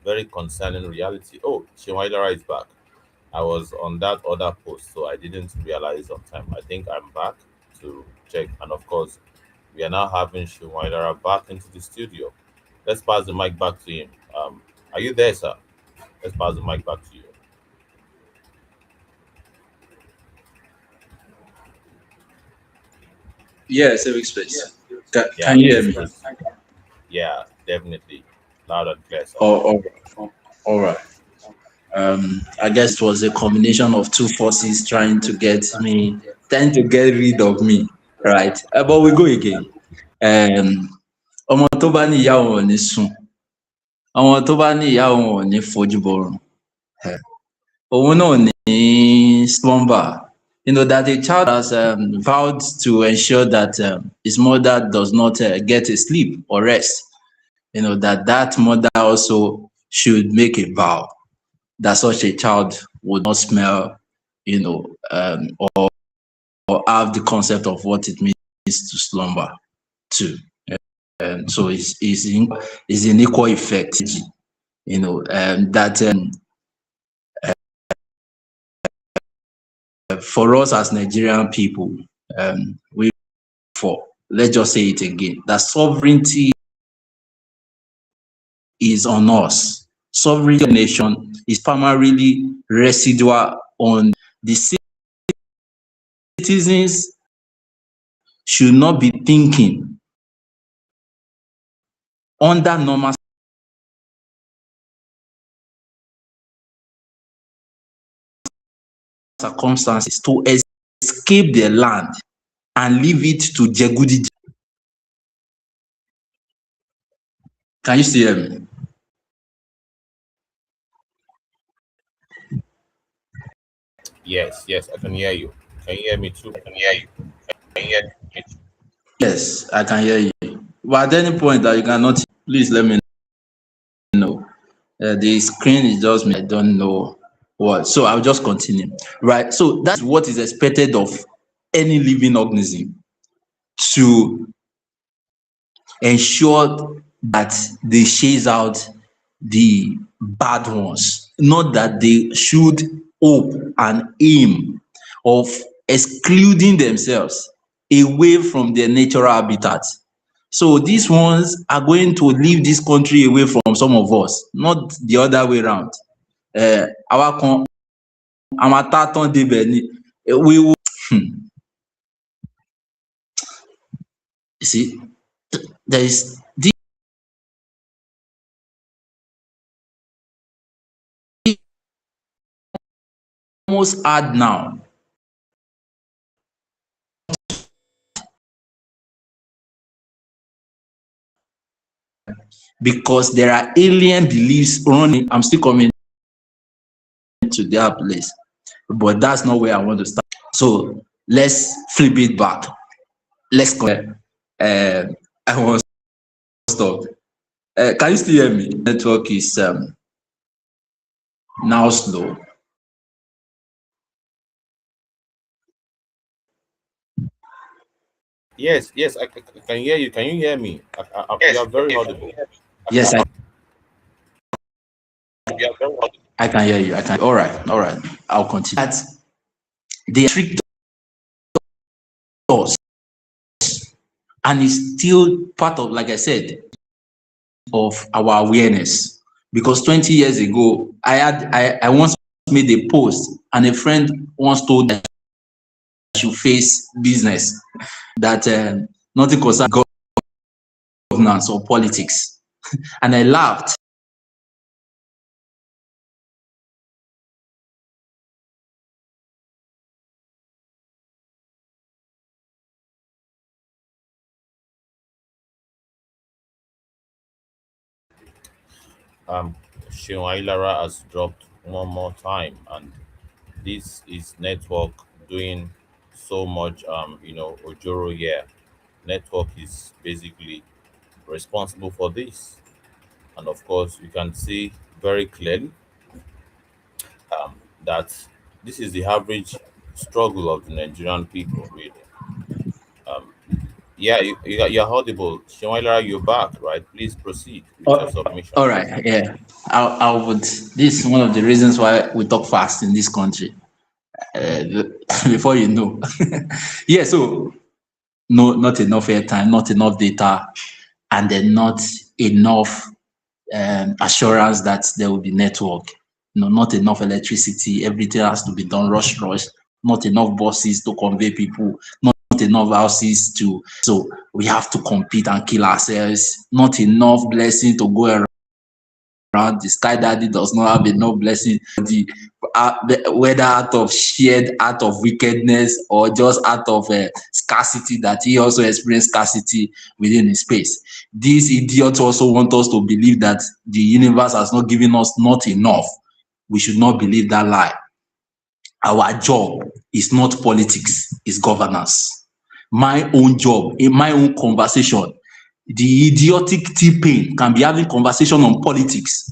Very concerning reality. Oh, Shimaidara is back. I was on that other post, so I didn't realize on time. I think I'm back to check. And of course, we are now having Shimaidara back into the studio. Let's pass the mic back to him. Are you there, sir? Let's pass the mic back to you. Yeah, civic space. Yeah, Can you hear please me? proceed. Yeah, definitely. Loud and clear, sir. Oh, all right. I guess it was a combination of two forces trying to get rid of me, right? But we go again. Um, ọmọ tó bá ní ìyá òun ò ní sùn, ọmọ tó bá ní ìyá òun ò ní fojú borùn, òun náà ò ní slumber. You know that a child has vowed to ensure that his mother does not get a sleep or rest. You know that mother also should make a vow that such a child would not smell, or have the concept of what it means to slumber too. So it's an equal effect, that for us as Nigerian people, we for let's just say it again, that sovereignty is on us. Sovereignty of the nation is primarily residual on the citizens should not be thinking under normal circumstances to escape their land and leave it to Jegudi. Can you still hear me? Yes, yes, I can hear you. Can you hear me too? I can hear you. Can you hear me? Yes, I can hear you. But at any point that you cannot, please let me know. The screen is just me. I don't know what. So I'll just continue. Right. So that's what is expected of any living organism, to ensure that they chase out the bad ones, not that they should hope and aim of excluding themselves away from their natural habitat. So these ones are going to leave this country away from some of us, not the other way around. Àwa kan a máa tá tán débẹ̀ ni. We will, you see, there is this almost hard now because there are alien beliefs running. I'm still coming to their place, but that's not where I want to start. So let's flip it back. Let's go. I want to stop. Can you still hear me? Network is now slow. Yes, yes, I can hear you. Can you hear me? You are very audible. Yes, I can hear you. I can. All right, all right. I'll continue. That they tricked us, and it's still part of, like I said, of our awareness. Because 20 years ago, I once made a post, and a friend once told me I should face business, that nothing concerns governance or politics, and I laughed. Shion Lara has dropped one more time, and this is network doing so much. Ojoro here. Network is basically responsible for this. And of course, you can see very clearly that this is the average struggle of the Nigerian people, really. Um, yeah, you're audible. Shemailara, you're back, right? Please proceed with your Oh, submission. all right, yeah. I would. This is one of the reasons why we talk fast in this country. Before you know, yeah. So no, not enough airtime, not enough data, and then not enough assurance that there will be network. Not enough electricity. Everything has to be done rush, rush. Not enough buses to convey people. Not enough houses to. So we have to compete and kill ourselves. Not enough blessing to go around. The sky daddy does not have enough blessing. Whether out of shared out of wickedness or just out of scarcity, that he also experienced scarcity within his space. These idiots also want us to believe that the universe has not given us not enough. We should not believe that lie. Our job is not politics, it's governance. My own job, in my own conversation, the idiotic T-Pain can be having conversation on politics.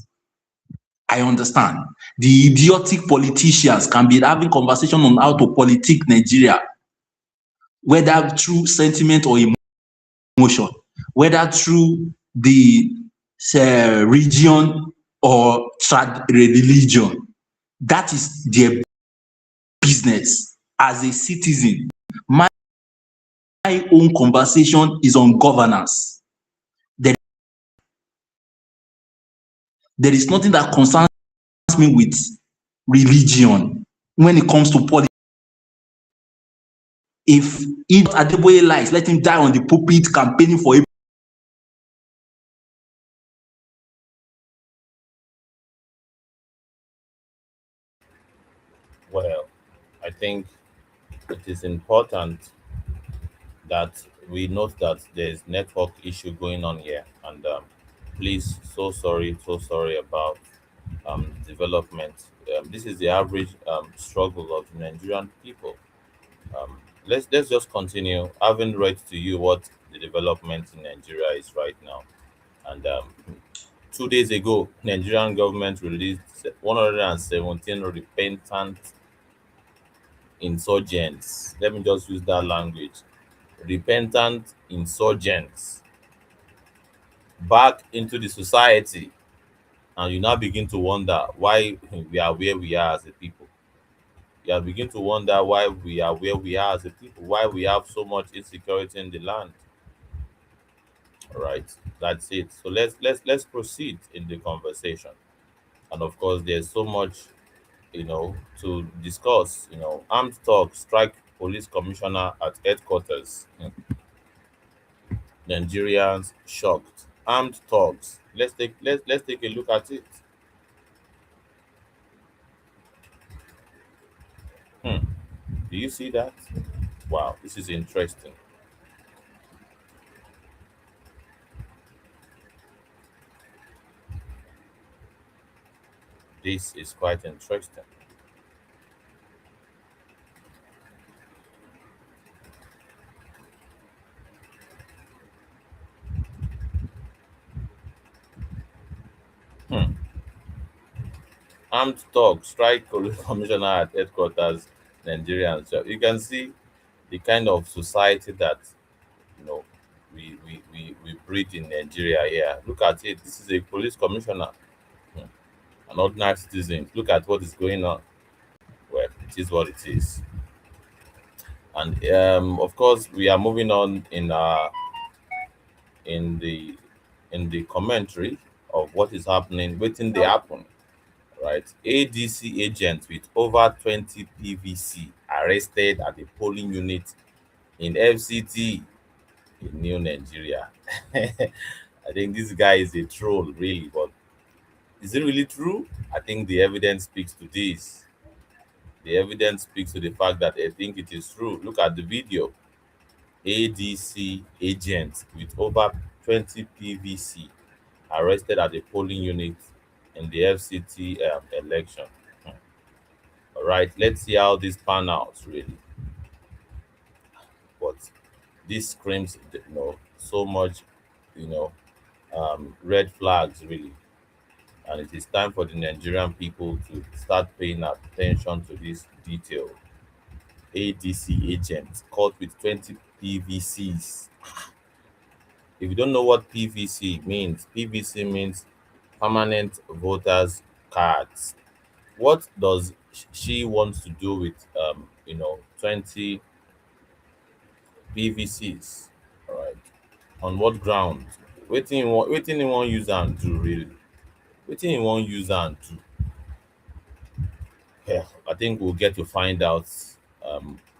I understand. The idiotic politicians can be having conversation on how to politic Nigeria, whether through sentiment or emotion, whether through the region or religion. That is their business as a citizen. My own conversation is on governance. There is nothing that concerns me with religion when it comes to politics. If Adeboye lies, let him die on the pulpit campaigning for Well, I think it is important that we note that there's network issue going on here, and please, so sorry about development. This is the average struggle of the Nigerian people. Um, let's just continue. I haven't read to you what the development in Nigeria is right now, and 2 days ago, Nigerian government released 117 repentant insurgents. Let me just use that language. Repentant insurgents back into the society, and you now begin to wonder why we are where we are as a people. You are begin to wonder why we are where we are as a people, why we have so much insecurity in the land. All right, that's it. So let's proceed in the conversation. And of course, there's so much to discuss. Armed talk strike police commissioner at headquarters. Nigerians shocked. Armed thugs. Let's take a look at it. Hmm. Do you see that? Wow, this is interesting. This is quite interesting. Hmm. Armed thugs strike police commissioner at headquarters. Nigerians. So you can see the kind of society that you know we breed in Nigeria here. Look at it. This is a police commissioner. Hmm. An ordinary citizen. Look at what is going on. Well, it is what it is. And of course, we are moving on in the in the commentary of what is happening. Wetin Dey Happen, right? ADC agents with over 20 PVC arrested at the polling unit in FCT in New Nigeria. I think this guy is a troll, really, but is it really true? I think the evidence speaks to this. The evidence speaks to the fact that I think it is true. Look at the video. ADC agents with over 20 PVC arrested at the polling unit in the FCT election. Hmm. All right, let's see how this pan out, really. But this screams, so much, you know, red flags, really. And it is time for the Nigerian people to start paying attention to this detail. ADC agent caught with 20 PVCs. If you don't know what PVC means, PVC means permanent voters cards. What does she want to do with 20 PVCs? All right. On what ground? Wetin you wan use am do, really? Wetin you wan use am do? Yeah, I think we'll get to find out.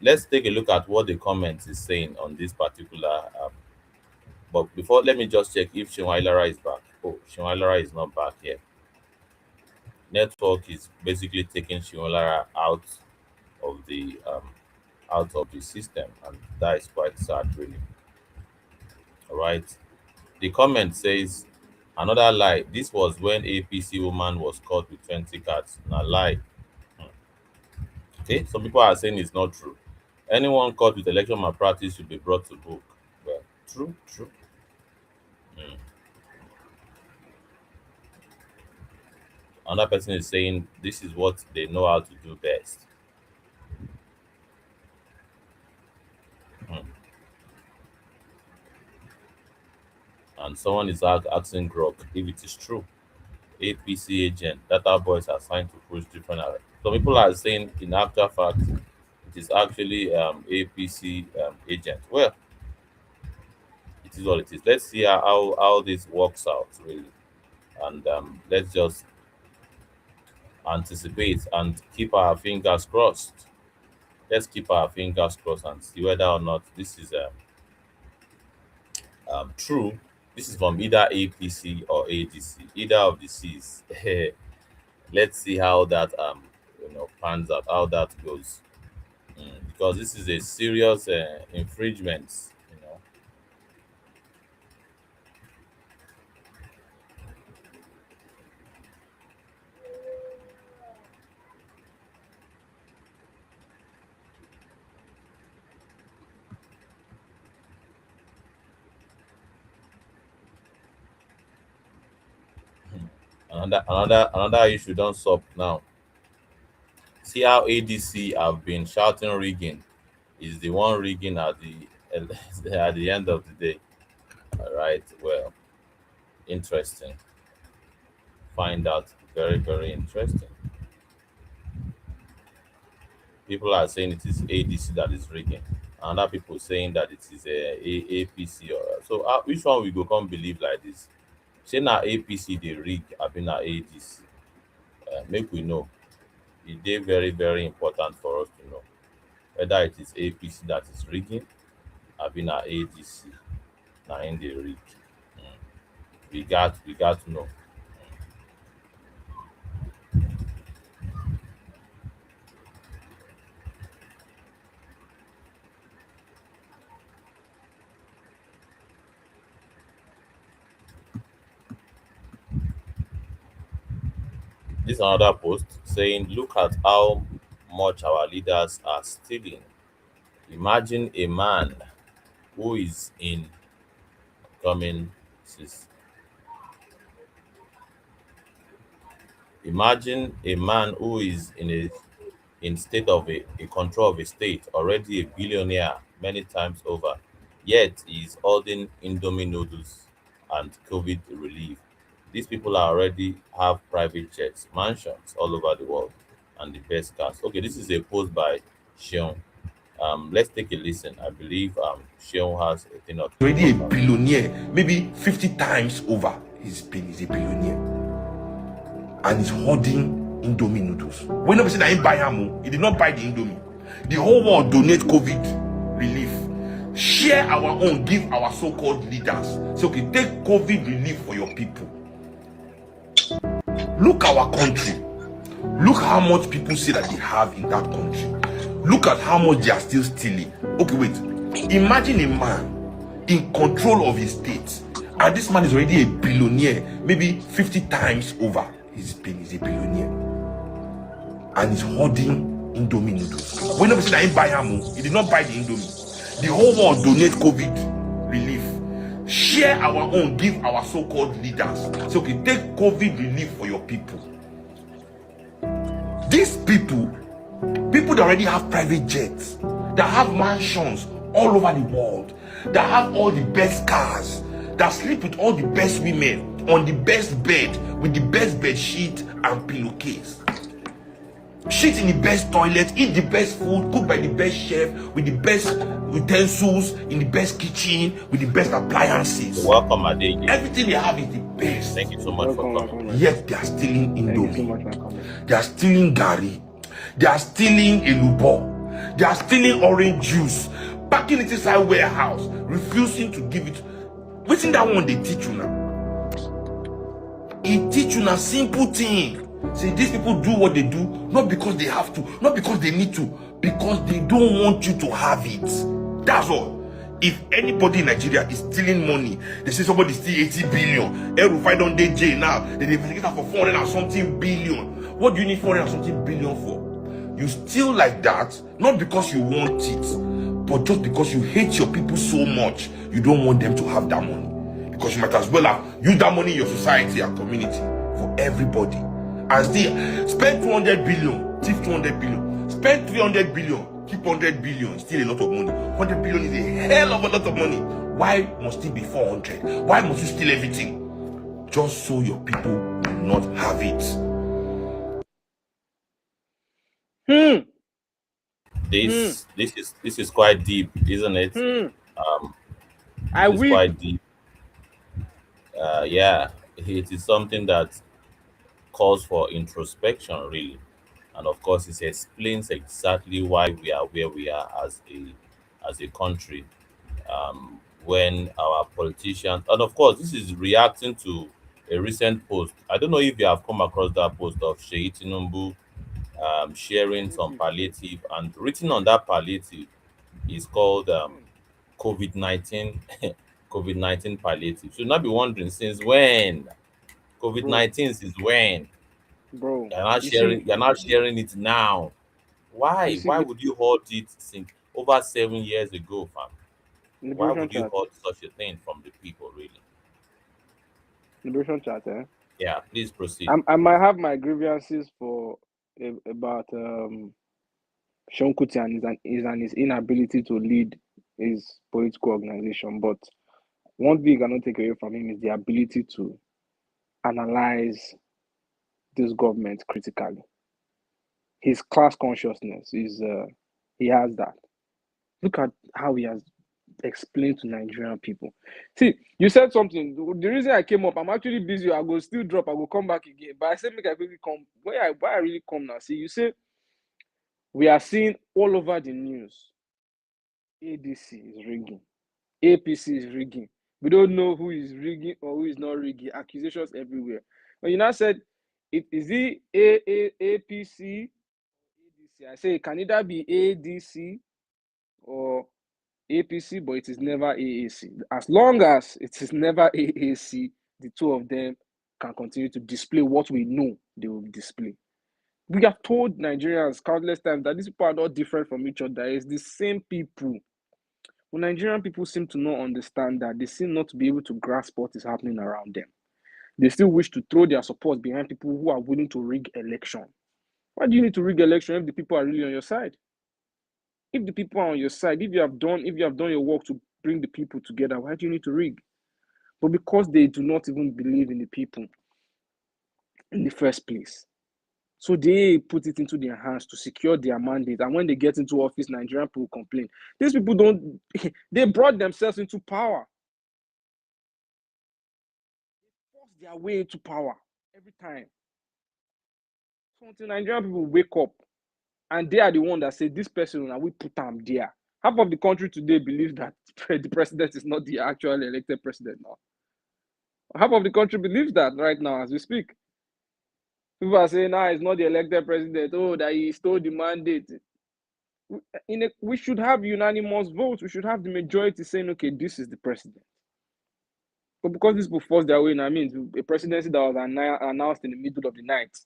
Let's take a look at what the comment is saying on this particular. But before, let me just check if Shinwailara is back. Oh, Shinwailara is not back yet. Network is basically taking Shinwailara out of the system, and that is quite sad, really. All right. The comment says another lie. This was when APC woman was caught with 20 cards. Now lie. Okay, some people are saying it's not true. Anyone caught with election malpractice should be brought to book. Well, true, true. Mm. Another person is saying this is what they know how to do best. Mm. And someone is asking Grok if it is true. APC agent, data boys are assigned to push different. Some people are saying, in actual fact, it is actually APC agent. Well, it is what it is. Let's see how this works out, really. And let's just anticipate and keep our fingers crossed. Let's keep our fingers crossed and see whether or not this is true. This is from either APC or ADC, either of the C's. Let's see how that pans out, how that goes. Because this is a serious infringement. Another issue don't stop now. See how ADC have been shouting rigging is the one rigging at the at the end of the day. All right. Well, interesting. Find out very, very interesting. People are saying it is ADC that is rigging. And other people saying that it is APC. So which one we go come believe like this? Say na APC they rig, I been na ADC. Make we know. It is very, very important for us to know whether it is APC that is rigging, I been na ADC, na in the rig. We got to know. This another post saying, look at how much our leaders are stealing. Imagine a man who is in coming sis- imagine a man who is in state of a control of a state, already a billionaire many times over, yet he is holding Indomie noodles and COVID relief. These people are already have private jets, mansions all over the world, and the best cars. Okay, this is a post by Sean. Let's take a listen. I believe Sean has a thing or two. Already a billionaire, maybe 50 times over. He's a billionaire, and he's hoarding Indomie noodles. When nobody said that he buy him, he did not buy the Indomie. The whole world donate COVID relief. Share our own, give our so-called leaders. So okay, take COVID relief for your people. Look our country. Look how much people say that they have in that country. Look at how much they are still stealing. Okay, wait. Imagine a man in control of his state, and this man is already a billionaire, maybe 50 times over. He's a billionaire, and he's hoarding Indomie noodles. When nobody said that he buy him, he did not buy the Indomie. The whole world donate COVID relief. Share our own, give our so-called leaders. So okay, take COVID relief for your people. These people that already have private jets, that have mansions all over the world, that have all the best cars, that sleep with all the best women on the best bed with the best bed sheet and pillowcase, shit in the best toilet, eat the best food, cook by the best chef with the best utensils in the best kitchen with the best appliances. Welcome, Adege. Everything they have is the best. Thank you so much for coming. Yet they are stealing Thank you so Indomie. much for coming. They are stealing Gary. They are stealing Elubo. They are stealing orange juice, packing it inside warehouse, refusing to give it. What's that one they teach you now? It teach you now simple thing. See, these people do what they do, not because they have to, not because they need to, because they don't want you to have it. That's all. If anybody in Nigeria is stealing money, they say somebody steal 80 billion. Every on day jail now, they investigate her for 400 and something billion. What do you need 400 and something billion for? You steal like that, not because you want it, but just because you hate your people so much, you don't want them to have that money. Because you might as well have used that money in your society and community for everybody. And still spend 200 billion, thief 200 billion, spend 300 billion, keep 100 billion, still a lot of money. 100 billion is a hell of a lot of money. Why must it be 400? Why must you steal everything? Just so your people will not have it. This is quite deep, isn't it? I This is will. quite deep. Yeah, it is something that calls for introspection, really, and of course, it explains exactly why we are where we are as a country. When our politicians, and of course, this is reacting to a recent post. I don't know if you have come across that post of Sheyi Tinubu sharing some palliative, and written on that palliative is called COVID 19 COVID 19 palliative. So now be wondering since when COVID 19 is when Bro, you're not sharing it now. you Why? see Why the would you hold it since over 7 years ago, fam? Why liberation would you chat. hold such a thing from the people, really? Liberation chat, Yeah, please proceed. I might have my grievances for about Sean Kuti and his inability to lead his political organization. But one thing I cannot take away from him is the ability to analyze this government critically. His class consciousness is he has that. Look at how he has explained to Nigerian people. See, you said something. The reason I came up, I'm actually busy. I go still drop. I will come back again. But I said make I quickly come. Why I really come now? See, you say we are seeing all over the news. ADC is rigging. APC is rigging. We don't know who is rigging or who is not rigging. Accusations everywhere. When you now said, is it APC? ADC? I say it can either be ADC or APC, but it is never AAC. As long as it is never AAC, the two of them can continue to display what we know they will display. We have told Nigerians countless times that these people are not different from each other. It's the same people. Well, Nigerian people seem to not understand that. They seem not to be able to grasp what is happening around them. They still wish to throw their support behind people who are willing to rig election. Why do you need to rig election if the people are really on your side? If the people are on your side, if you have done your work to bring the people together, why do you need to rig? But because they do not even believe in the people in the first place. So they put it into their hands to secure their mandate. And when they get into office, Nigerian people complain. These people don't, they brought themselves into power. They force their way into power every time. So until Nigerian people wake up, and they are the one that say, this person, and we put them there. Half of the country today believes that the president is not the actual elected president now. Half of the country believes that right now as we speak. People are saying, it's not the elected president. Oh, that he stole the mandate. We should have unanimous votes. We should have the majority saying, okay, this is the president. But because these people force their way in, I mean, a presidency that was announced in the middle of the night,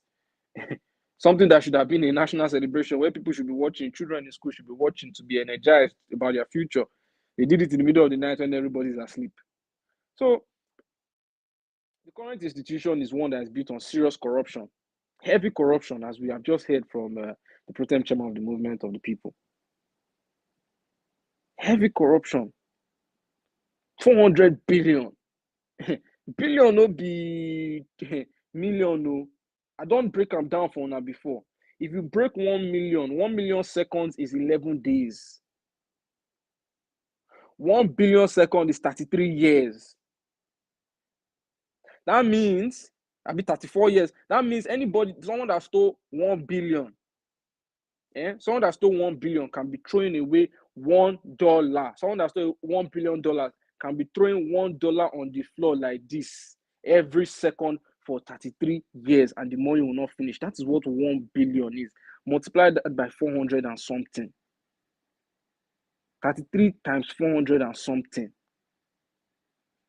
something that should have been a national celebration where people should be watching, children in school should be watching to be energized about their future. They did it in the middle of the night when everybody's asleep. So the current institution is one that is built on serious corruption, heavy corruption, as we have just heard from the pro tem chairman of the movement of the people. Heavy corruption, 400 billion. Billion no be million no. I don't break them down for now before. If you break 1 million seconds is 11 days. 1 billion second is 33 years. That means, I'll be 34 years. That means someone that stole 1 billion, someone that stole 1 billion can be throwing away $1. Someone that stole $1 billion can be throwing $1 on the floor like this every second for 33 years, and the money will not finish. That is what 1 billion is. Multiply that by 400 and something. 33 times 400 and something.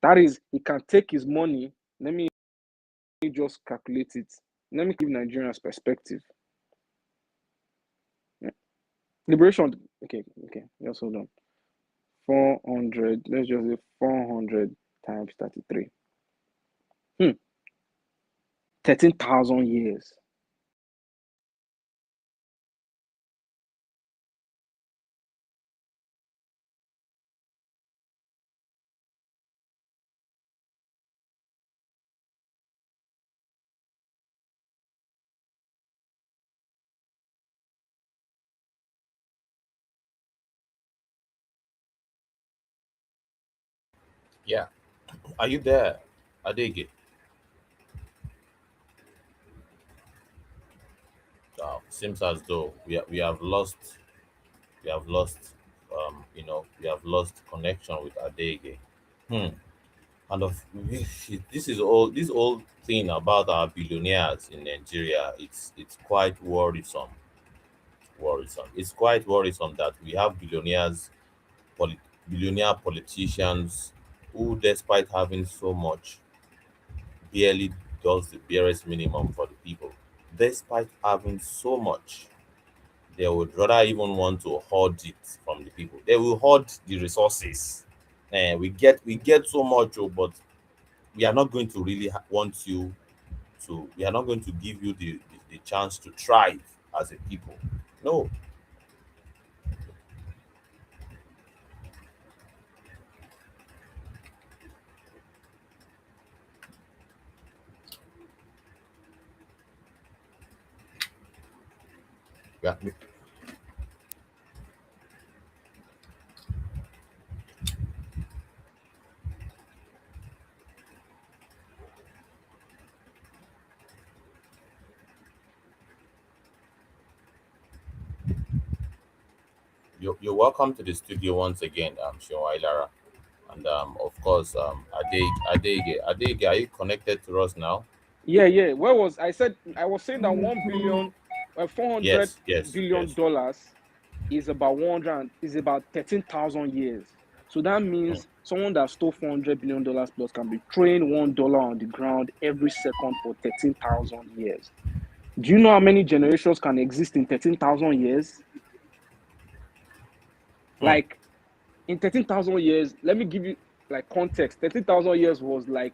That is, he can take his money. Let me just calculate it. Let me give Nigerians perspective. Liberation. Okay. Just hold on. 400. Let's just say 400 times 33. 13,000 years. Yeah. Are you there? Adege? Seems as though we have lost we have lost connection with Adege. Hmm. And this whole thing about our billionaires in Nigeria, it's quite worrisome. It's quite worrisome that we have billionaire politicians who, despite having so much, barely does the barest minimum for the people. Despite having so much, they would rather even want to hoard it from the people. They will hoard the resources. And we get so much, but we are not going to really want you to. We are not going to give you the chance to thrive as a people. No. Yeah. You're welcome to the studio once again, Shawailara. And of course, Adege, are you connected to us now? Yeah. Where was I said I was saying that 1 billion, 400 Yes, yes, billion yes. dollars is about 13,000 years. So that Hmm. means someone that stole $400 billion plus can be throwing $1 on the ground every second for 13,000 years. Do you know how many generations can exist in 13,000 years? Hmm. Like in 13,000 years, let me give you like context. 13,000 years was like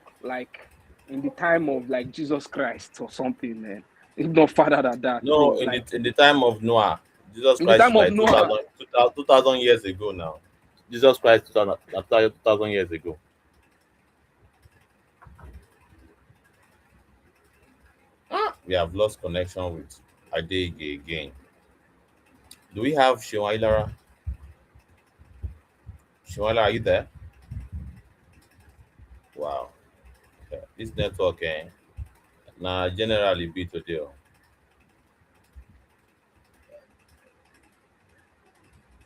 in the time of like Jesus Christ or something, man. If not farther than that, No, bro. Like in the time of Noah, Jesus in the Christ is time of like Noah. 2,000 years ago now. Jesus Christ 2,000 years ago. We have lost connection with Adege again. Do we have Shiwailara? Shiwailara, are you there? Wow. This network, generally be today. Oh.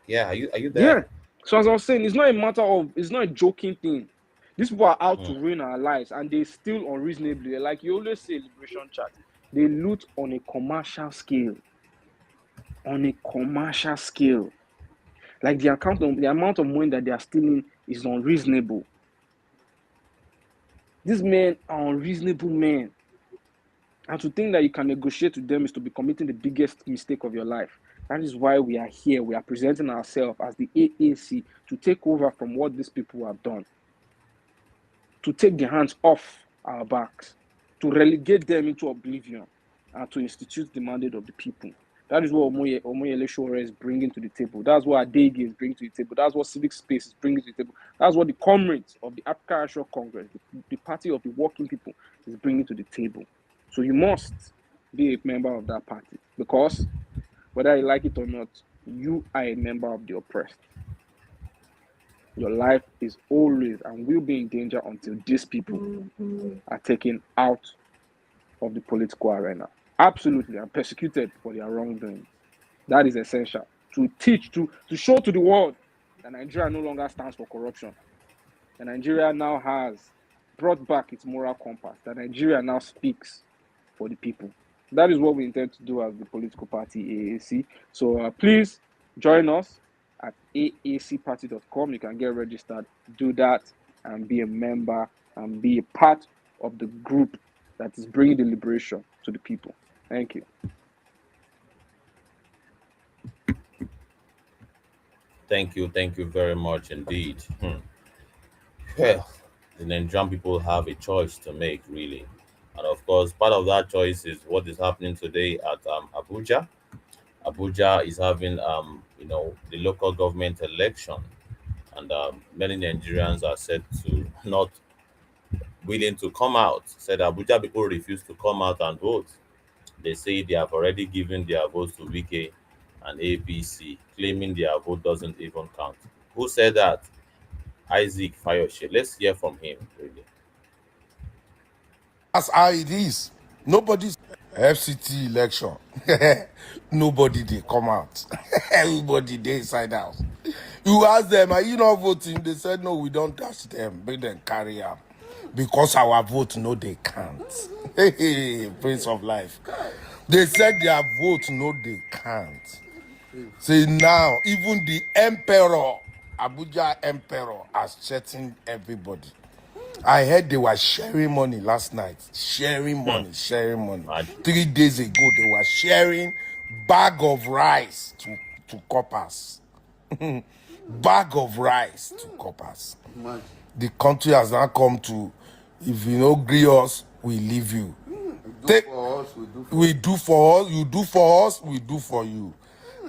Yeah, are you there? Yeah. So as I was saying, it's not a joking thing. These people are out to Hmm. ruin our lives and they steal unreasonably. Like you always say, liberation chat. They loot on a commercial scale. On a commercial scale. Like the amount of money that they are stealing is unreasonable. These men are unreasonable men. And to think that you can negotiate with them is to be committing the biggest mistake of your life. That is why we are here. We are presenting ourselves as the AAC to take over from what these people have done. to take their hands off our backs, to relegate them into oblivion, and to institute the mandate of the people. That is what Omoyele Sowore is bringing to the table. That's what Adegi is bringing to the table. That's what Civic Space is bringing to the table. That's what the comrades of the African National Congress, the party of the working people, is bringing to the table. So you must be a member of that party, because whether you like it or not, you are a member of the oppressed. Your life is always and will be in danger until these people are taken out of the political arena. Absolutely, and persecuted for their wrongdoing. That is essential to teach, to show to the world that Nigeria no longer stands for corruption. That Nigeria now has brought back its moral compass. That Nigeria now speaks for the people. That is what we intend to do as the political party AAC. So please join us at aacparty.com. You can get registered, do that, and be a member and be a part of the group that is bringing the liberation to the people. Thank you. Thank you very much indeed. Well, the Nigerian people have a choice to make, really. And of course, part of that choice is what is happening today at Abuja. Abuja is having, the local government election, and many Nigerians are said to not willing to come out. Said Abuja people refuse to come out and vote. They say they have already given their votes to Wike and APC, claiming their vote doesn't even count. Who said that? Isaac Fayoshe. Let's hear from him, really. That's how it is. Nobody's FCT election. Nobody they come out. Everybody they inside house. You ask them, are you not voting? They said no, we don't touch them. Make them carry out. Because our vote, no, they can't. Hey, Prince of Life. They said their vote, no, they can't. See now, even the emperor, Abuja emperor, has threatened everybody. I heard they were sharing money last night. Sharing money. 3 days ago, they were sharing bag of rice to coppers. Bag of rice to coppers. The country has now come to, if you no agree us, we leave you. We do for us, you do for us, we do for you.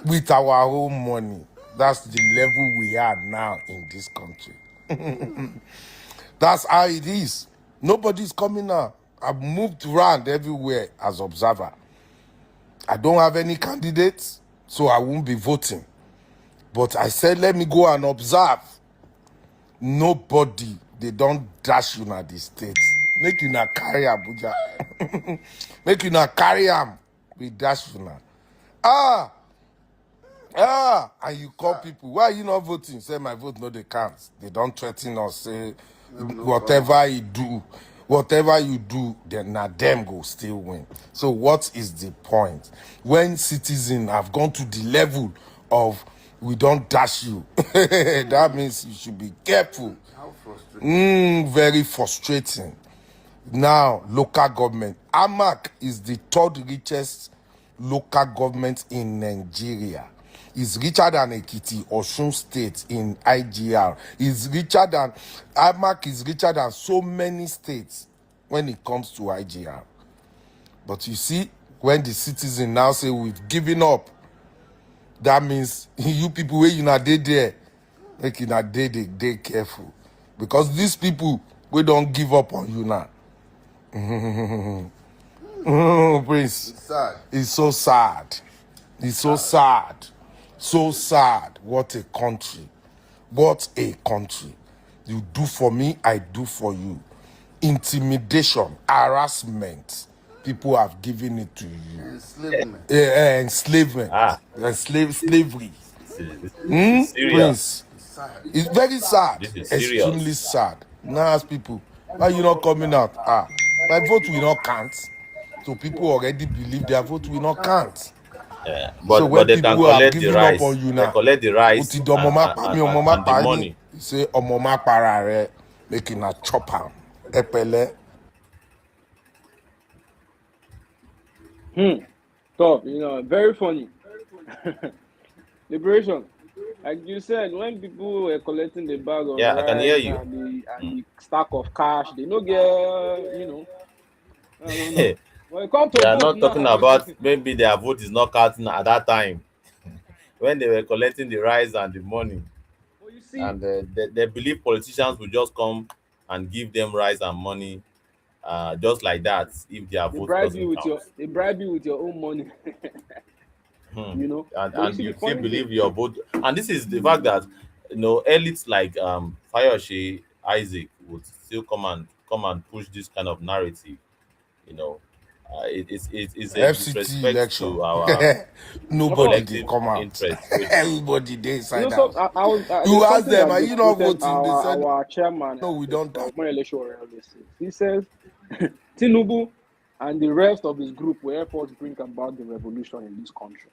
With our own money. That's the level we are now in this country. That's how it is. Nobody's coming out. I've moved around everywhere as observer. I don't have any candidates, so I won't be voting. But I said, let me go and observe. Nobody, they don't dash you at the states. Make you not carry Abuja. Make you not carry am. We dash you now. And you call people, why are you not voting? Say my vote no they can't. They don't threaten us, say whatever you do, then na them go still win. So what is the point? When citizens have gone to the level of we don't dash you, that means you should be careful. How frustrating. Very frustrating. Now, local government. Amak is the third richest local government in Nigeria. Is richer than Ekiti, Osun State in IGR. Amak is richer than so many states when it comes to IGR. But you see, when the citizens now say we've given up, that means you people where you not there, make you not they careful. Because these people, we don't give up on you now. Prince, It's sad. it's so sad. It's so sad. So sad. What a country. What a country. You do for me, I do for you. Intimidation, harassment. People have given it to you. Enslavement. Enslavement. Slavery. This is serious. Prince. It's sad. It's very sad. This is Extremely serious. sad. Now ask people, why you not coming out? My vote will not count. So people already believe their vote will not count. Yeah. So But when they can people have collect the given rice. up on you They now, collect the rice Uti domoma pa mi omoma and the pa money. ni. You say omoma para re, making a chopper. Epele. So, very funny. Liberation. Like you said, when people were collecting the bag of Yeah, I can hear rice you. and Mm. the stack of cash, they no get, I don't know. When it come They to are vote not talking now, about maybe their vote is not counting at that time when they were collecting the rice and the money, but you see, and they believe politicians will just come and give them rice and money just like that if their vote doesn't count. they bribe you with your own money, Hmm. you know. and But you and see, the you still funny thing, believe your vote, and this is the fact that elites like Fayoshe Isaac would still come and push this kind of narrative. you know it's a FCT disrespect election. to our of Nobody course, they collective come out. interest wey dey. Everybody they you know. inside So house. I was You there's ask something them, that are they you not quoted voting? They said, our chairman, no, we don't. Moyele always says. He says, Tinubu and the rest of his group will help us bring about the revolution in this country.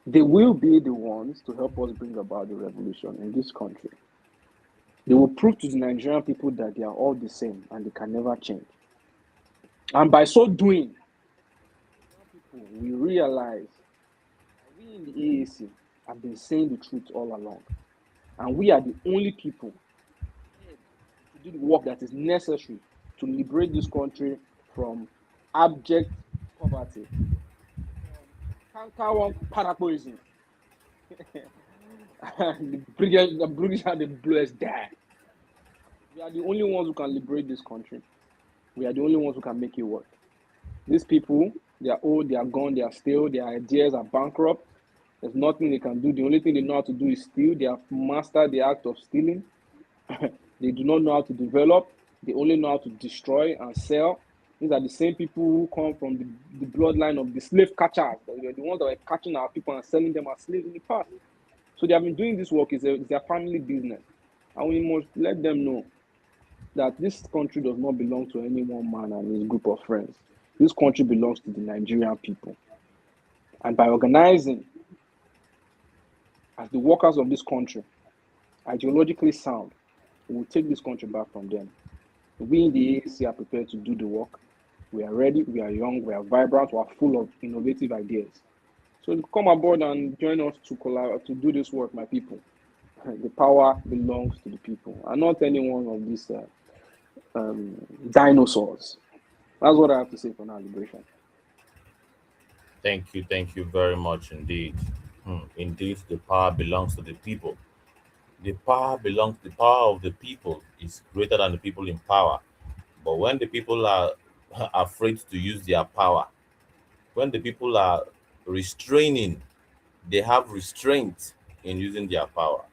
They will be the ones to help us bring about the revolution in this country. They will prove to the Nigerian people that they are all the same and they can never change. And by so doing, people will realize that we in the AAC have been saying the truth all along. And we are the only people to do the work that is necessary to liberate this country from abject poverty, from canker parabolism, and the British and the Blues die. We are the only ones who can liberate this country. We are the only ones who can make it work. These people, they are old, they are gone, they are stale, their ideas are bankrupt. There's nothing they can do. The only thing they know how to do is steal. They have mastered the act of stealing. They do not know how to develop. They only know how to destroy and sell. These are the same people who come from the bloodline of the slave catchers. They're the ones that were catching our people and selling them as slaves in the past. So they have been doing this work. It's their family business. And we must let them know that this country does not belong to any one man and his group of friends. This country belongs to the Nigerian people. And by organizing as the workers of this country, ideologically sound, we will take this country back from them. We in the AAC are prepared to do the work. We are ready, we are young, we are vibrant, we are full of innovative ideas. So come aboard and join us to do this work, my people. The power belongs to the people and not any one of these dinosaurs. That's what I have to say for now, Liberation. Thank you very much indeed. Indeed, the power belongs to the people. The power of the people is greater than the people in power. But when the people are afraid to use their power, when the people are restraining, they have restraint in using their power,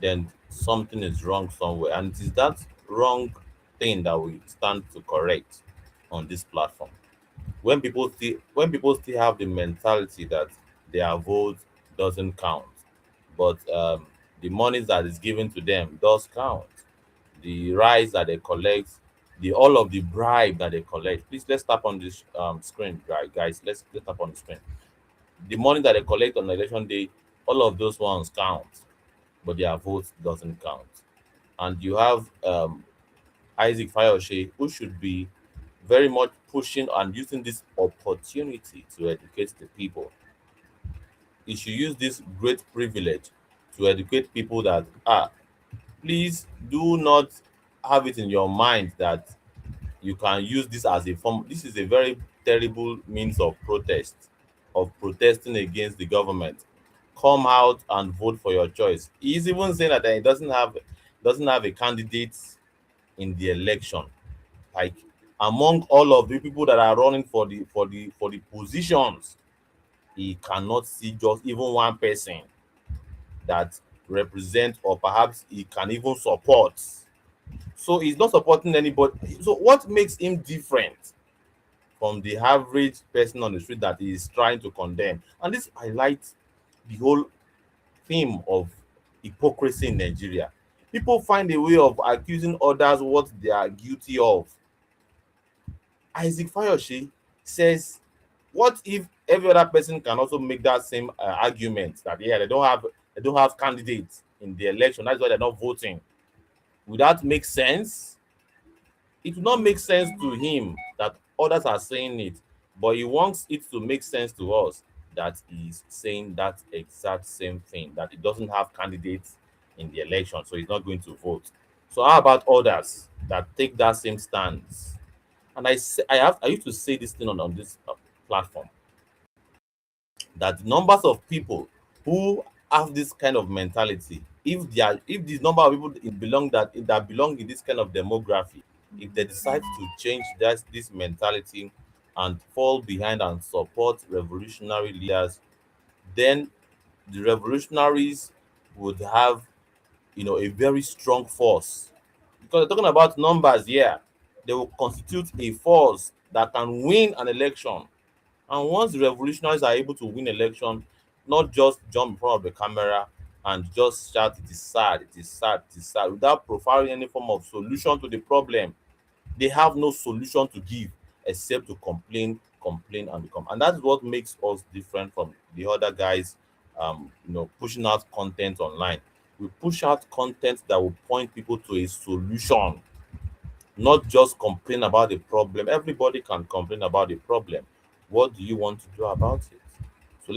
then something is wrong somewhere. And it is that wrong thing that we stand to correct on this platform. When people still have the mentality that their vote doesn't count, but the monies that is given to them does count, the rights that they collect, the all of the bribe that they collect. Please let's tap on this screen, right, guys. Let's tap on the screen. The money that they collect on election day, all of those ones count, but their vote doesn't count. And you have Isaac Fayoshe, who should be very much pushing and using this opportunity to educate the people. He should use this great privilege to educate people that please do not have it in your mind that you can use this as a form. This is a very terrible means of protest, of protesting against the government. Come out and vote for your choice. He's even saying that he doesn't have a candidate in the election. Like, among all of the people that are running for the positions, he cannot see just even one person that represent, or perhaps he can even support. So he's not supporting anybody. So what makes him different from the average person on the street that he is trying to condemn? And this highlights the whole theme of hypocrisy in Nigeria. People find a way of accusing others what they are guilty of. Isaac Fayoshe says, what if every other person can also make that same argument that they don't have candidates in the election, that's why they're not voting? Would that make sense? It will not make sense to him that others are saying it, but he wants it to make sense to us that is saying that exact same thing, that it doesn't have candidates in the election, so he's not going to vote. So how about others that take that same stance? And I used to say this thing on this platform, that the numbers of people who have this kind of mentality, if the number of people that belong in this kind of demography, if they decide to change this mentality and fall behind and support revolutionary leaders, then the revolutionaries would have, a very strong force, because they're talking about numbers here. They will constitute a force that can win an election. And once the revolutionaries are able to win election, not just jump in front of the camera and just shout, "It is sad, it is sad, it is sad," without profiling any form of solution to the problem, they have no solution to give except to complain, complain, and become. And that's what makes us different from the other guys, pushing out content online. We push out content that will point people to a solution, not just complain about the problem. Everybody can complain about the problem. What do you want to do about it? So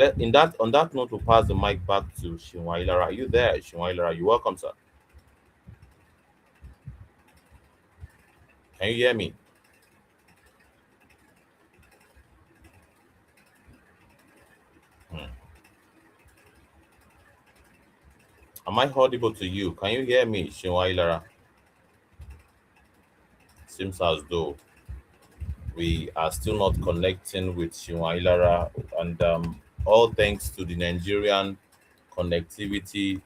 on that note, we'll pass the mic back to Shinwailara. Are you there, Shinwailara? You're welcome, sir. Can you hear me? Hmm. Am I audible to you? Can you hear me, Shinwailara? Seems as though we are still not connecting with Shinwailara, and all thanks to the Nigerian connectivity,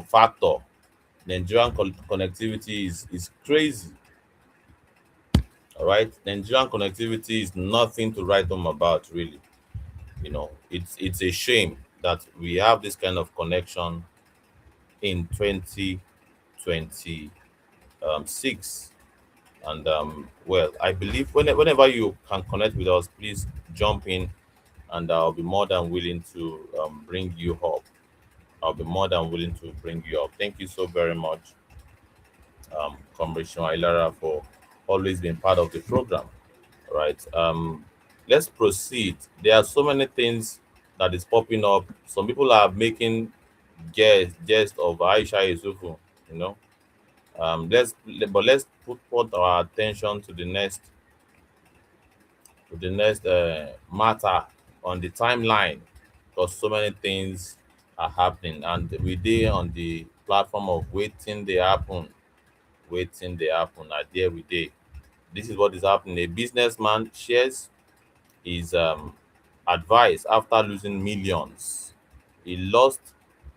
factor. Nigerian connectivity is crazy. All right, Nigerian connectivity is nothing to write home about, really. It's a shame that we have this kind of connection in 2026. And well, I believe whenever you can connect with us, please jump in, and I'll be more than willing to bring you up. I'll be more than willing to bring you up. Thank you so very much, Comrade Ilara, for always being part of the program. All right. Let's proceed. There are so many things that is popping up. Some people are making jest of Aisha Yusufu, you know. Let's put our attention to the next matter on the timeline, because so many things are happening, and we dey on the platform of waiting they happen. Waiting they happen. I there we dey. This is what is happening. A businessman shares his advice after losing millions. He lost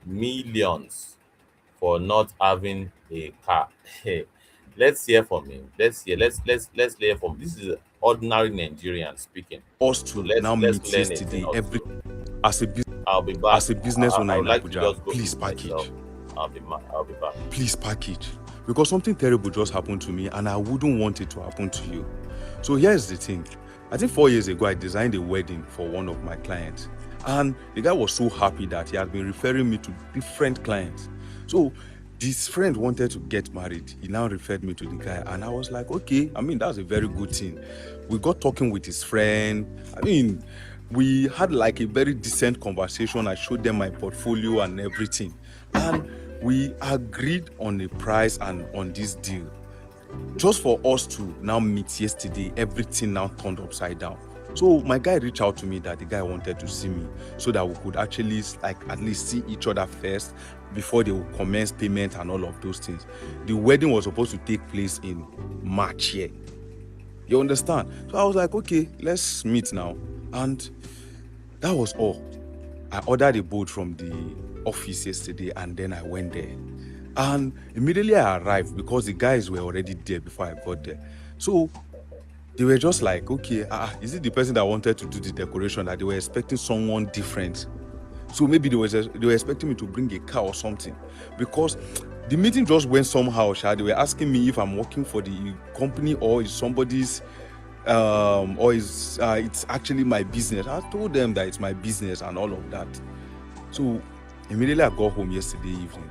millions for not having a car. Let's hear from him. Let's hear from him. This is ordinary Nigerian speaking. Us So to let's now let's meet learn a thing yesterday. or Every two. as a I'll be back. business I owner in would like to Abuja, just go please with myself. package. I'll be back. Please package. Because something terrible just happened to me and I wouldn't want it to happen to you. So here's the thing. I think 4 years ago, I designed a wedding for one of my clients. And the guy was so happy that he had been referring me to different clients. So this friend wanted to get married. He now referred me to the guy. And I was like, okay, I mean, that's a very good thing. We got talking with his friend. I mean, we had like a very decent conversation. I showed them my portfolio and everything. And we agreed on a price and on this deal. Just for us to now meet yesterday, everything now turned upside down. So my guy reached out to me that the guy wanted to see me so that we could actually at least see each other first before they would commence payment and all of those things. The wedding was supposed to take place in March here. You understand? So I was like, okay, let's meet now. And that was all. I ordered a boat from the office yesterday and then I went there. And immediately I arrived because the guys were already there before I got there. So they were just like, okay, is it the person that wanted to do the decoration that they were expecting someone different? So maybe they were expecting me to bring a car or something, because the meeting just went somehow. They were asking me if I'm working for the company or is somebody's, or is it's actually my business. I told them that it's my business and all of that. So immediately I got home yesterday evening.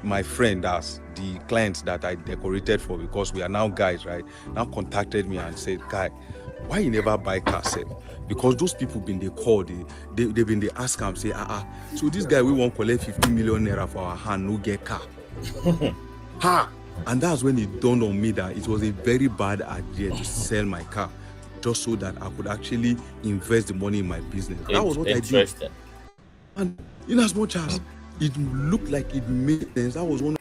My friend, that's the client that I decorated for, because we are now guys, right, now contacted me and said, "Guy, Why he never buy car sef? Because those people been they call, they been they ask him say, so this guy we want collect 50 million naira for our hand, no get car. Ha! And that's when it dawned on me that it was a very bad idea to sell my car just so that I could actually invest the money in my business. That was what I did. Interesting. And in as much as it looked like it made sense, that was one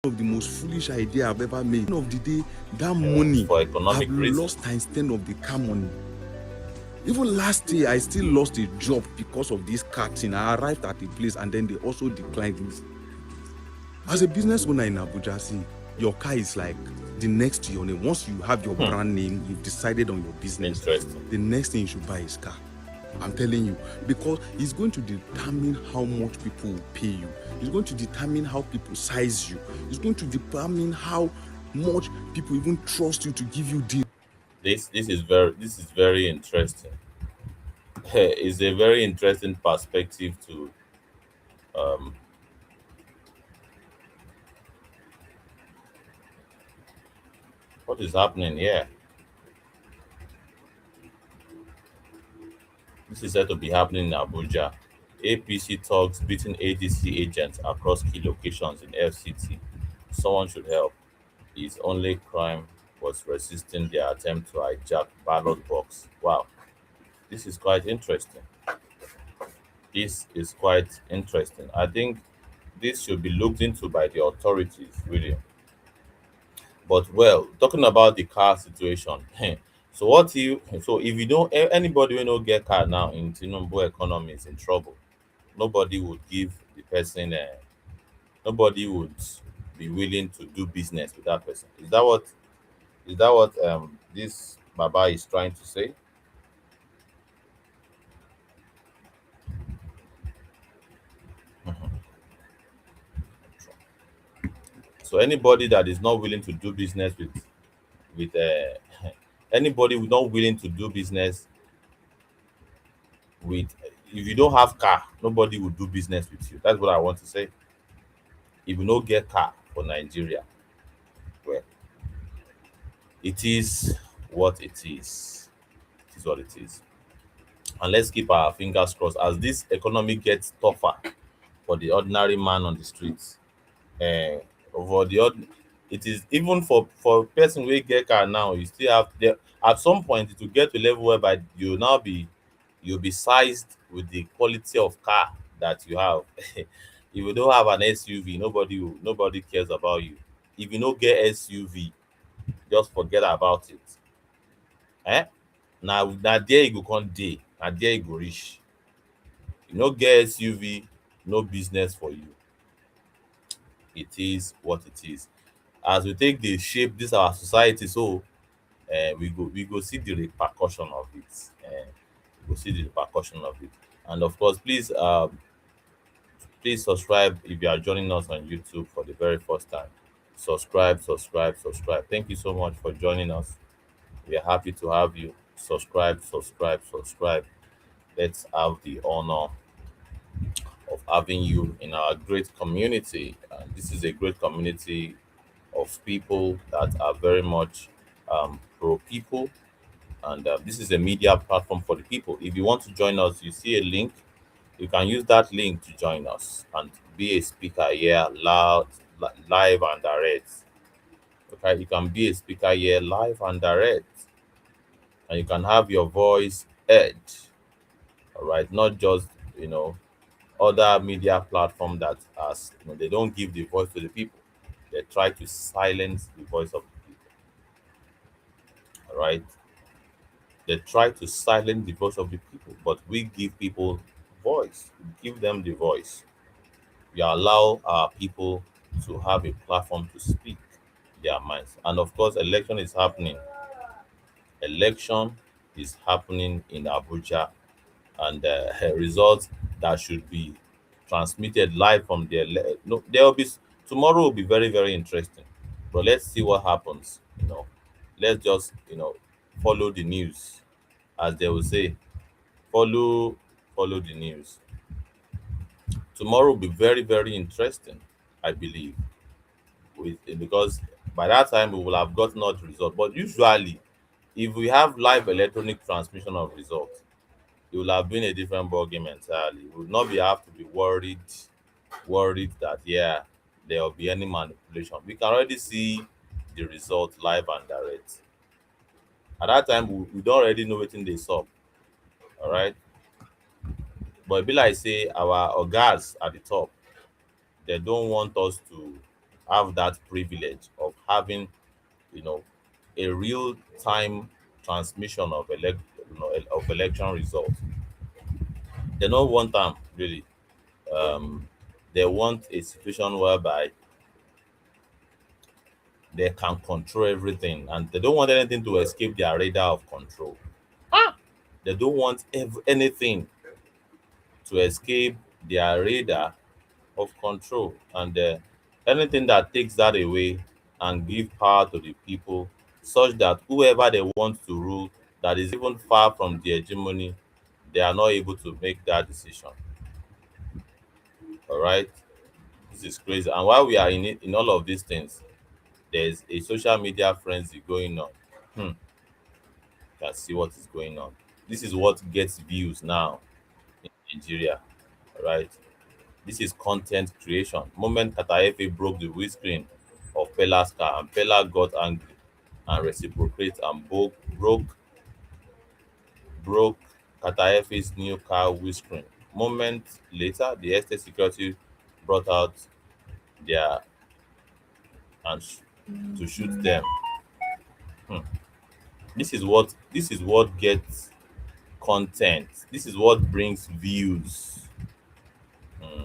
of the most foolish idea I've ever made. At the end of the day, that money For economic I've reasons. lost times 10 of the car money. Even last year, I still lost a job because of this car thing. I arrived at a place and then they also declined me. As a business owner in Abuja, see, your car is like the next to your name. Once you have your brand name, you've decided on your business. Interesting. The next thing you should buy is car. I'm telling you, because it's going to determine how much people will pay you. It's going to determine how people size you. It's going to determine how much people even trust you to give you deals. This is very interesting. It's a very interesting perspective to um what is happening here. This is said to be happening in Abuja. APC talks beating ADC agents across key locations in FCT. Someone should help. His only crime was resisting their attempt to hijack ballot box. Wow, this is quite interesting. This is quite interesting. I think this should be looked into by the authorities, really. But well, talking about the car situation, so if you don't anybody will not get car now in Tinubu economy is in trouble. Nobody would give the person nobody would be willing to do business with that person. Is that what this Baba is trying to say? So anybody that is not willing to do business with anybody who not willing to do business with if you don't have car, nobody will do business with you. That's what I want to say. If you don't get car for Nigeria, well, it is what it is. It is what it is. And let's keep our fingers crossed as this economy gets tougher for the ordinary man on the streets. Uh, for the ord- it is even for person wey get car now, you still have there at some point it will get to a level whereby you'll be sized with the quality of car that you have. If you don't have an SUV, nobody cares about you. If you no get SUV, just forget about it. Na there you go come dey, na there you go reach. You no get SUV, no business for you. It is what it is. As we take dey shape this our society, so we go see the repercussion of it. We go see the repercussion of it. And of course, please subscribe if you are joining us on YouTube for the very first time. Subscribe, subscribe, subscribe. Thank you so much for joining us. We are happy to have you. Subscribe, subscribe, subscribe. Let's have the honor of having you in our great community. And this is a great community of people that are very much pro people. And this is a media platform for the people. If you want to join us, you see a link. You can use that link to join us and be a speaker here, live and direct. Okay, you can be a speaker here, live and direct, and you can have your voice heard. All right, not just other media platform that they don't give the voice to the people. They try to silence the voice of the people. All right, they try to silence the voice of the people, but we give people voice. We give them the voice. We allow our people to have a platform to speak their minds. And of course, election is happening in Abuja, and results that should be transmitted live from there. No, there will be tomorrow will be very very interesting. But let's see what happens. Let's just follow the news, as they will say. Follow the news. Tomorrow will be very very interesting, I believe, because by that time we will have gotten all the result. But usually If we have live electronic transmission of results, it will have been a different ballgame entirely. We would not be have to be worried that yeah, there will be any manipulation. We can already see the result live and direct. At that time, we don't already know wetin dey sup. All right, but e be like say our ogas at the top, they don't want us to have that privilege of having, you know, a real time transmission of of election results. They don't want them really. Um, they want a situation whereby they can control everything, and they don't want anything to escape their radar of control. They don't want anything to escape their radar of control, and anything that takes that away and give power to the people, such that whoever they want to rule, that is even far from the hegemony, they are not able to make that decision. All right, this is crazy. And while we are in it, in all of these things, there's a social media frenzy going on. You can see what is going on. This is what gets views now in Nigeria. All right, this is content creation. Moment Kataefe broke the windscreen of Pella's car, and Pella got angry and reciprocated and broke Kataefe's new car windscreen. Moments later, the estate security brought out their and to shoot them. Hmm. This is what gets content. This is what brings views. Hmm.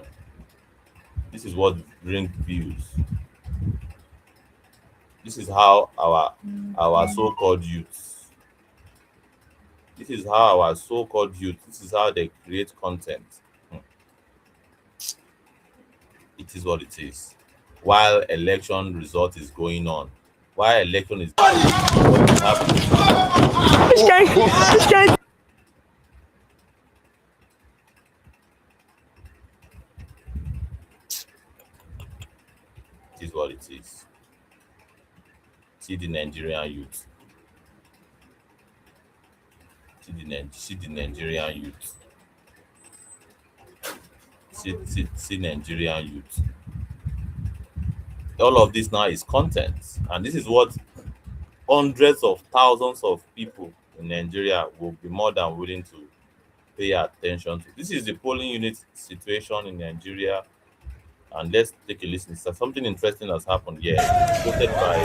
This is what brings views. This is how our so-called youths. This is how our so-called youth. This is how they create content. Hmm. It is what it is. While election result is going on, while election is what is happening. It is what it is. See the Nigerian youth. See the Nigerian youth. See Nigerian youth. All of this now is content, and this is what hundreds of thousands of people in Nigeria will be more than willing to pay attention to. This is the polling unit situation in Nigeria, and let's take a listen. So something interesting has happened here. Quoted by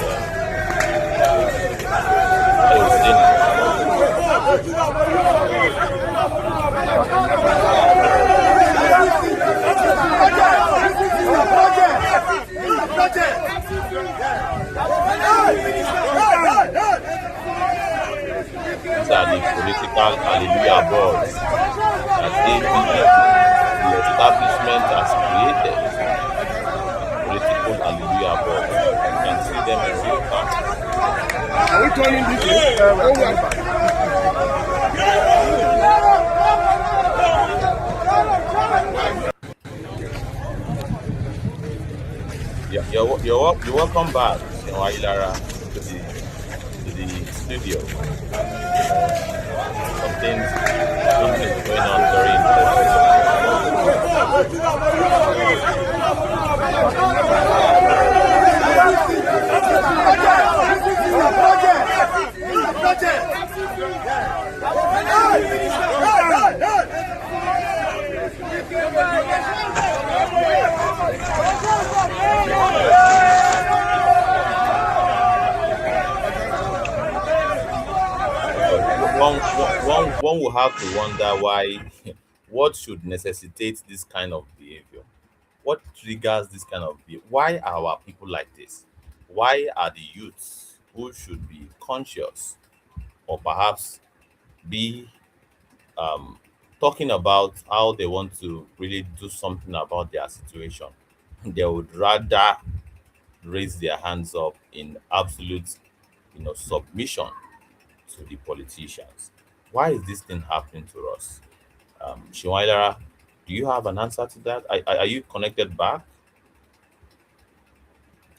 these are the political hallelujah boards that the establishment has created. Political hallelujah boards. You can see them in real time. Are we turning this You're welcome back, Wailara, to the studio. Something is going on very one will have to wonder why, what should necessitate this kind of behavior? What triggers this kind of behavior? Why are our people like this? Why are the youths who should be conscious or perhaps be talking about how they want to really do something about their situation? They would rather raise their hands up in absolute, submission to the politicians. Why is this thing happening to us? Shiwailara, do you have an answer to that? Are you connected back?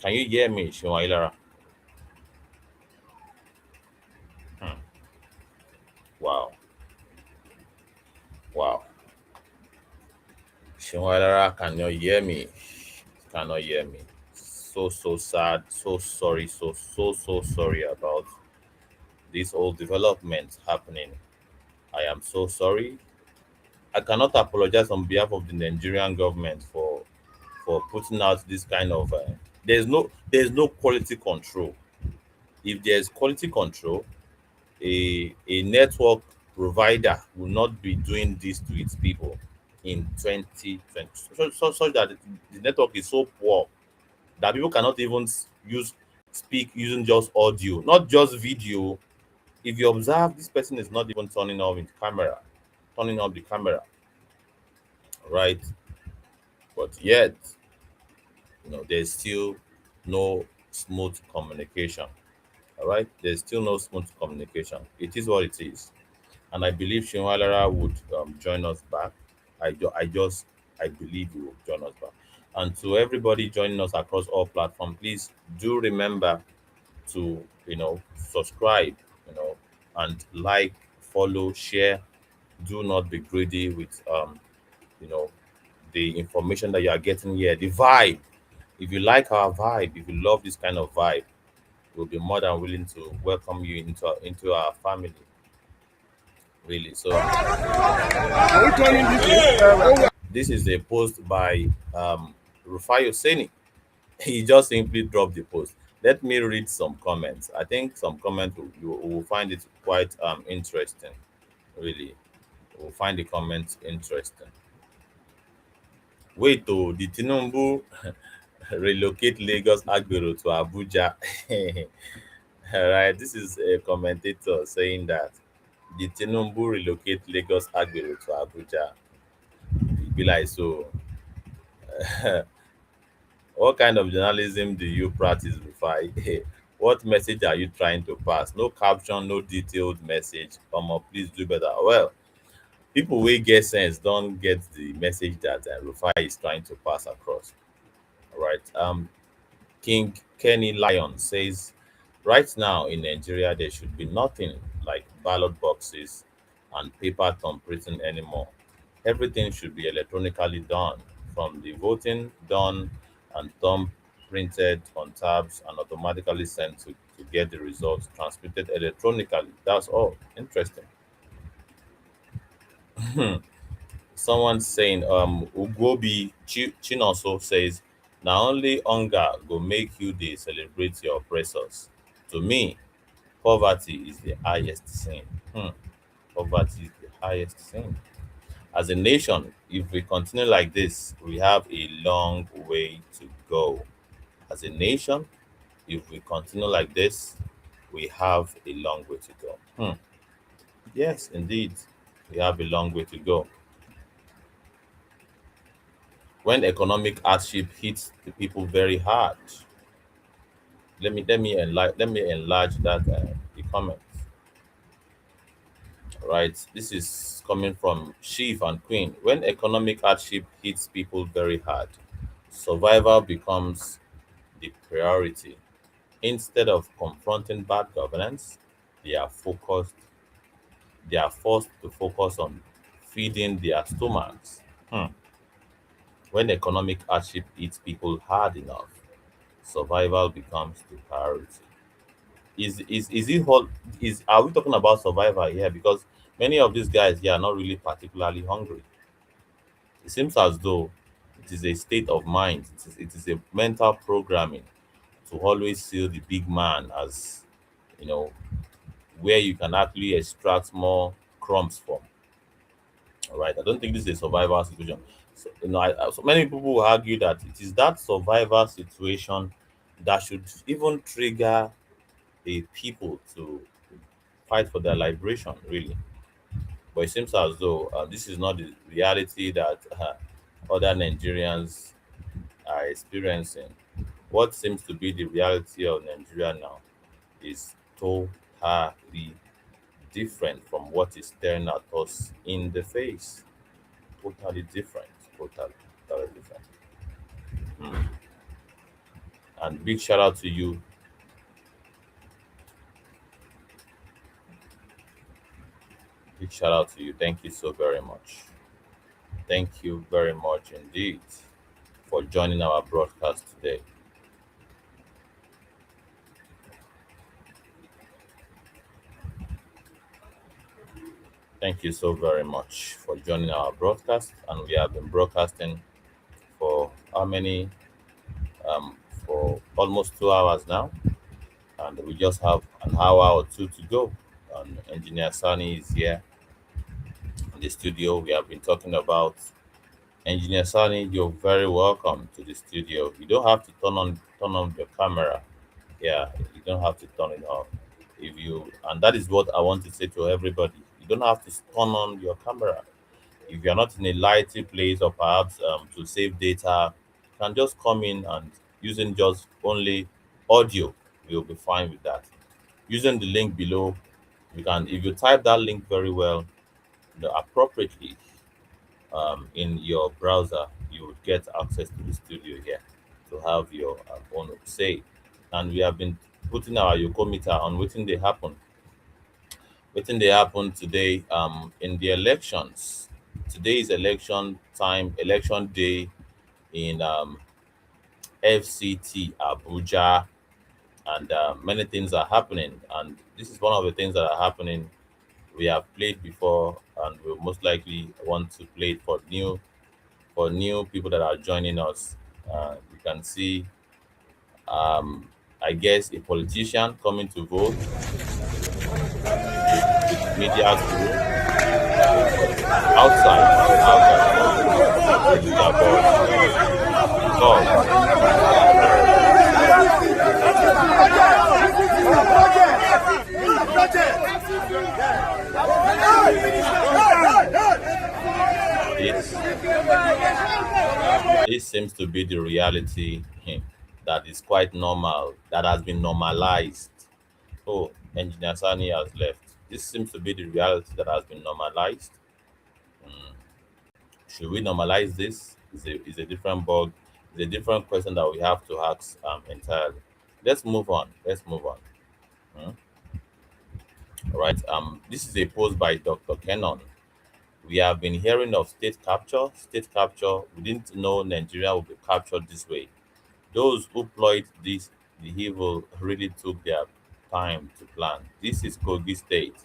Can you hear me, Shiwailara? cannot hear me. Cannot hear me. So sad. So sorry. So sorry about this whole development happening. I am so sorry. I cannot apologize on behalf of the Nigerian government for putting out this kind of. There's no quality control. If there's quality control, a network provider will not be doing this to its people in 2020, such that the network is so poor that people cannot even speak using just audio, not just video. If you observe, this person is not even turning off the camera, right? But yet, there's still no smooth communication. All right, there's still no smooth communication. It is what it is, and I believe Shinwalara would join us back. I believe he will join us back. And to everybody joining us across all platforms, please do remember to subscribe, and like, follow, share. Do not be greedy with you know the information that you are getting here, the vibe. If you like our vibe, if you love this kind of vibe, we'll be more than willing to welcome you into our family, really. So this is a post by Rufai Hosseini. He just simply dropped the post. Let me read some comments. I think some comments you will find it quite interesting, really. We'll find the comments interesting. Wait, oh, the Tinubu relocate Lagos Agbero to Abuja. All right, this is a commentator saying that the Tinubu relocate Lagos Agbero to Abuja. It be like so. What kind of journalism do you practice, Rufai? What message are you trying to pass? No caption, no detailed message. Please do better. Well, people wey get sense don't get the message that Rufai is trying to pass across. All right. King Kenny Lion says, right now in Nigeria, there should be nothing like ballot boxes and paper thumb printing anymore. Everything should be electronically done, from the voting done and thumb printed on tabs and automatically sent to get the results transmitted electronically. That's all. Interesting. Someone saying, Ugobi Chinoso says, now only hunger go make you dey celebrate your oppressors. To me, poverty is the highest sin. Hmm. Poverty is the highest sin. As a nation, if we continue like this, we have a long way to go. As a nation, if we continue like this, we have a long way to go. Yes, indeed, we have a long way to go. When economic hardship hits the people very hard, let me enlarge that the comment. Right, this is coming from Chief and Queen. When economic hardship hits people very hard, survival becomes the priority. Instead of confronting bad governance, they are focused. They are forced to focus on feeding their stomachs. Hmm. When economic hardship hits people hard enough, survival becomes the priority. Is it whole is Are we talking about survival here? Because many of these guys here are not really particularly hungry. It seems as though it is a state of mind. It is a mental programming to always see the big man as, you know where you can actually extract more crumbs from. All right, I don't think this is a survival situation. So, so many people will argue that it is that survival situation that should even trigger the people to fight for their liberation, really. But it seems as though this is not the reality that other Nigerians are experiencing. What seems to be the reality of Nigeria now is totally different from what is staring at us in the face. Totally different. Totally different. Mm. And big shout out to you. Big shout out to you. Thank you so very much. Thank you very much indeed. for joining our broadcast today. Thank you so very much for joining our broadcast. And we have been broadcasting for how many? Um, for almost 2 hours now. And we just have an hour or two to go. And Engineer Sani is here in the studio. We have been talking about Engineer Sani. You're very welcome to the studio. You don't have to turn on your camera. Yeah, you don't have to turn it off. If you and that is what I want to say to everybody. You don't have to turn on your camera. If you're not in a lighty place or perhaps to save data, you can just come in and using just only audio, you'll be fine with that. Using the link below, you can if you type that link very well, appropriately in your browser, you would get access to the studio here to have your own say. And we have been putting our Yokometer on Wetin Dey Happen. Wetin Dey Happen today in the elections. Today is election time, election day in FCT Abuja, and many things are happening. And this is one of the things that are happening. We have played before, and we'll most likely want to play it for new people that are joining us. You can see, um, I guess, a politician coming to vote with media crew, but outside we have the leader board, this this seems to be the reality that is quite normal, that has been normalized. Oh, Engineer Sani has left. This seems to be the reality that has been normalized. Mm, should we normalize this? Is a different bug. It's a different question that we have to ask entirely. Let's move on. Let's move on. Mm, all right. This is a post by Dr. Kennon. We have been hearing of state capture. State capture. We didn't know Nigeria would be captured this way. Those who ployed the evil really took their time to plan. This is Kogi State.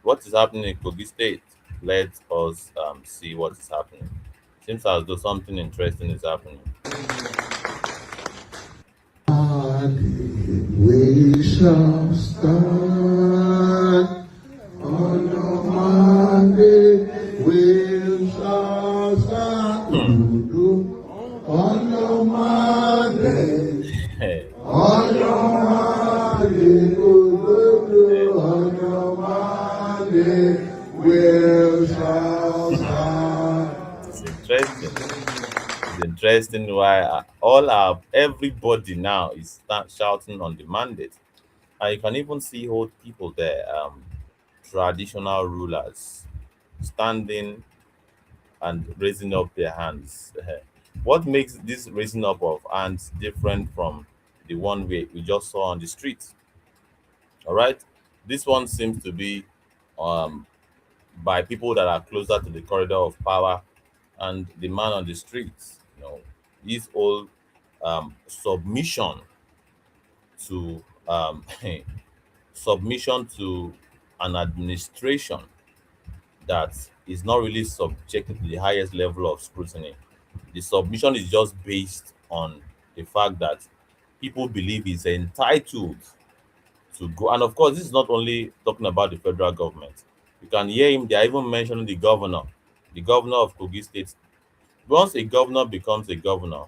What is happening in Kogi State? Let us see what is happening. Seems as though something interesting is happening. We shall stand on the Monday. We shall stand on the Monday. On the Monday. On the Monday. We shall stand. It's interesting. It's interesting why everybody now is shouting on the mandate. And you can even see old people there, traditional rulers, standing and raising up their hands. What makes this raising up of hands different from the one we just saw on the street? All right, this one seems to be um, by people that are closer to the corridor of power, and the man on the streets. His whole submission to submission to an administration that is not really subjected to the highest level of scrutiny. The submission is just based on the fact that people believe he's entitled to go. And of course, this is not only talking about the federal government. You can hear him, they are even mentioning the governor of Kogi State. Once a governor becomes a governor,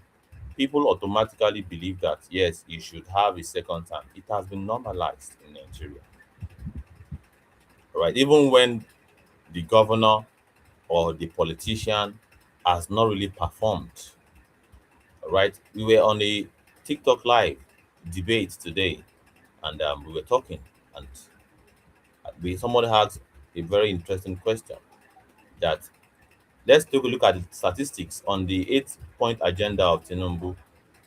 people automatically believe that yes, he should have a second term. It has been normalized in Nigeria. Right? Even when the governor or the politician has not really performed. Right? We were on a TikTok live debate today, and we were talking, and somebody asked a very interesting question that let's take a look at the statistics on the 8-point agenda of Tinubu,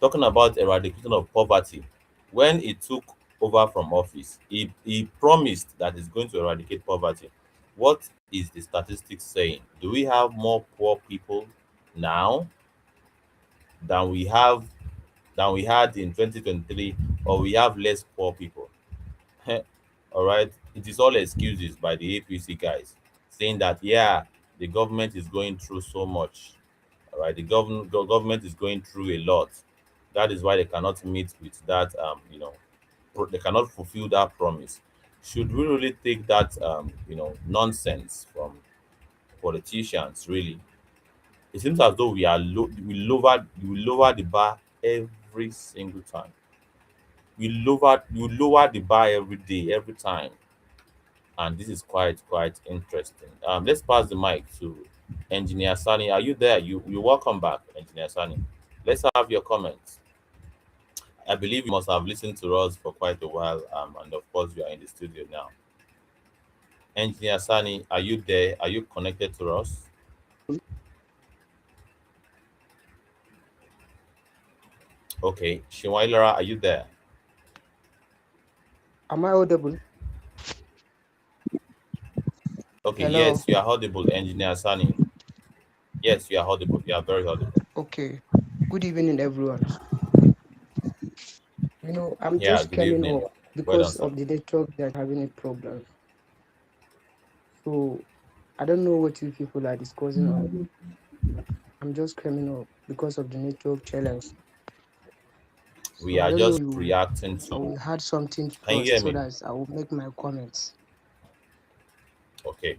talking about eradication of poverty. When he took over from office, he promised that he's going to eradicate poverty. What is the statistics saying? Do we have more poor people now? than we have than we had in 2023, or we have less poor people. All right, it is all excuses by the APC guys saying that, yeah, the government is going through so much. All right, the government is going through a lot. That is why they cannot meet with that. They cannot fulfill that promise. Should we really take that nonsense from politicians? Really, it seems as though we lower the bar every single time. We lower the bar every day, every time, and this is quite interesting. Let's pass the mic to Engineer Sani. Are you there? You welcome back, Engineer Sani. Let's have your comments. I believe you must have listened to us for quite a while, and of course you are in the studio now. Engineer Sani, are you there? Are you connected to us? Okay, Shiwailara, are you there? Am I audible? Okay, Hello. yes, you are audible, Engineer Sani. Yes, you are audible. You are very audible. Okay. Good evening, everyone. I'm Yeah, just good coming evening. up Well done, because sir. of the network that's having a problem. So I don't know what you people are discussing on. I'm just coming up because of the network challenge. We So I are don't know just you reacting or to. we had something Can you hear first so me? that I will make my comments. Okay,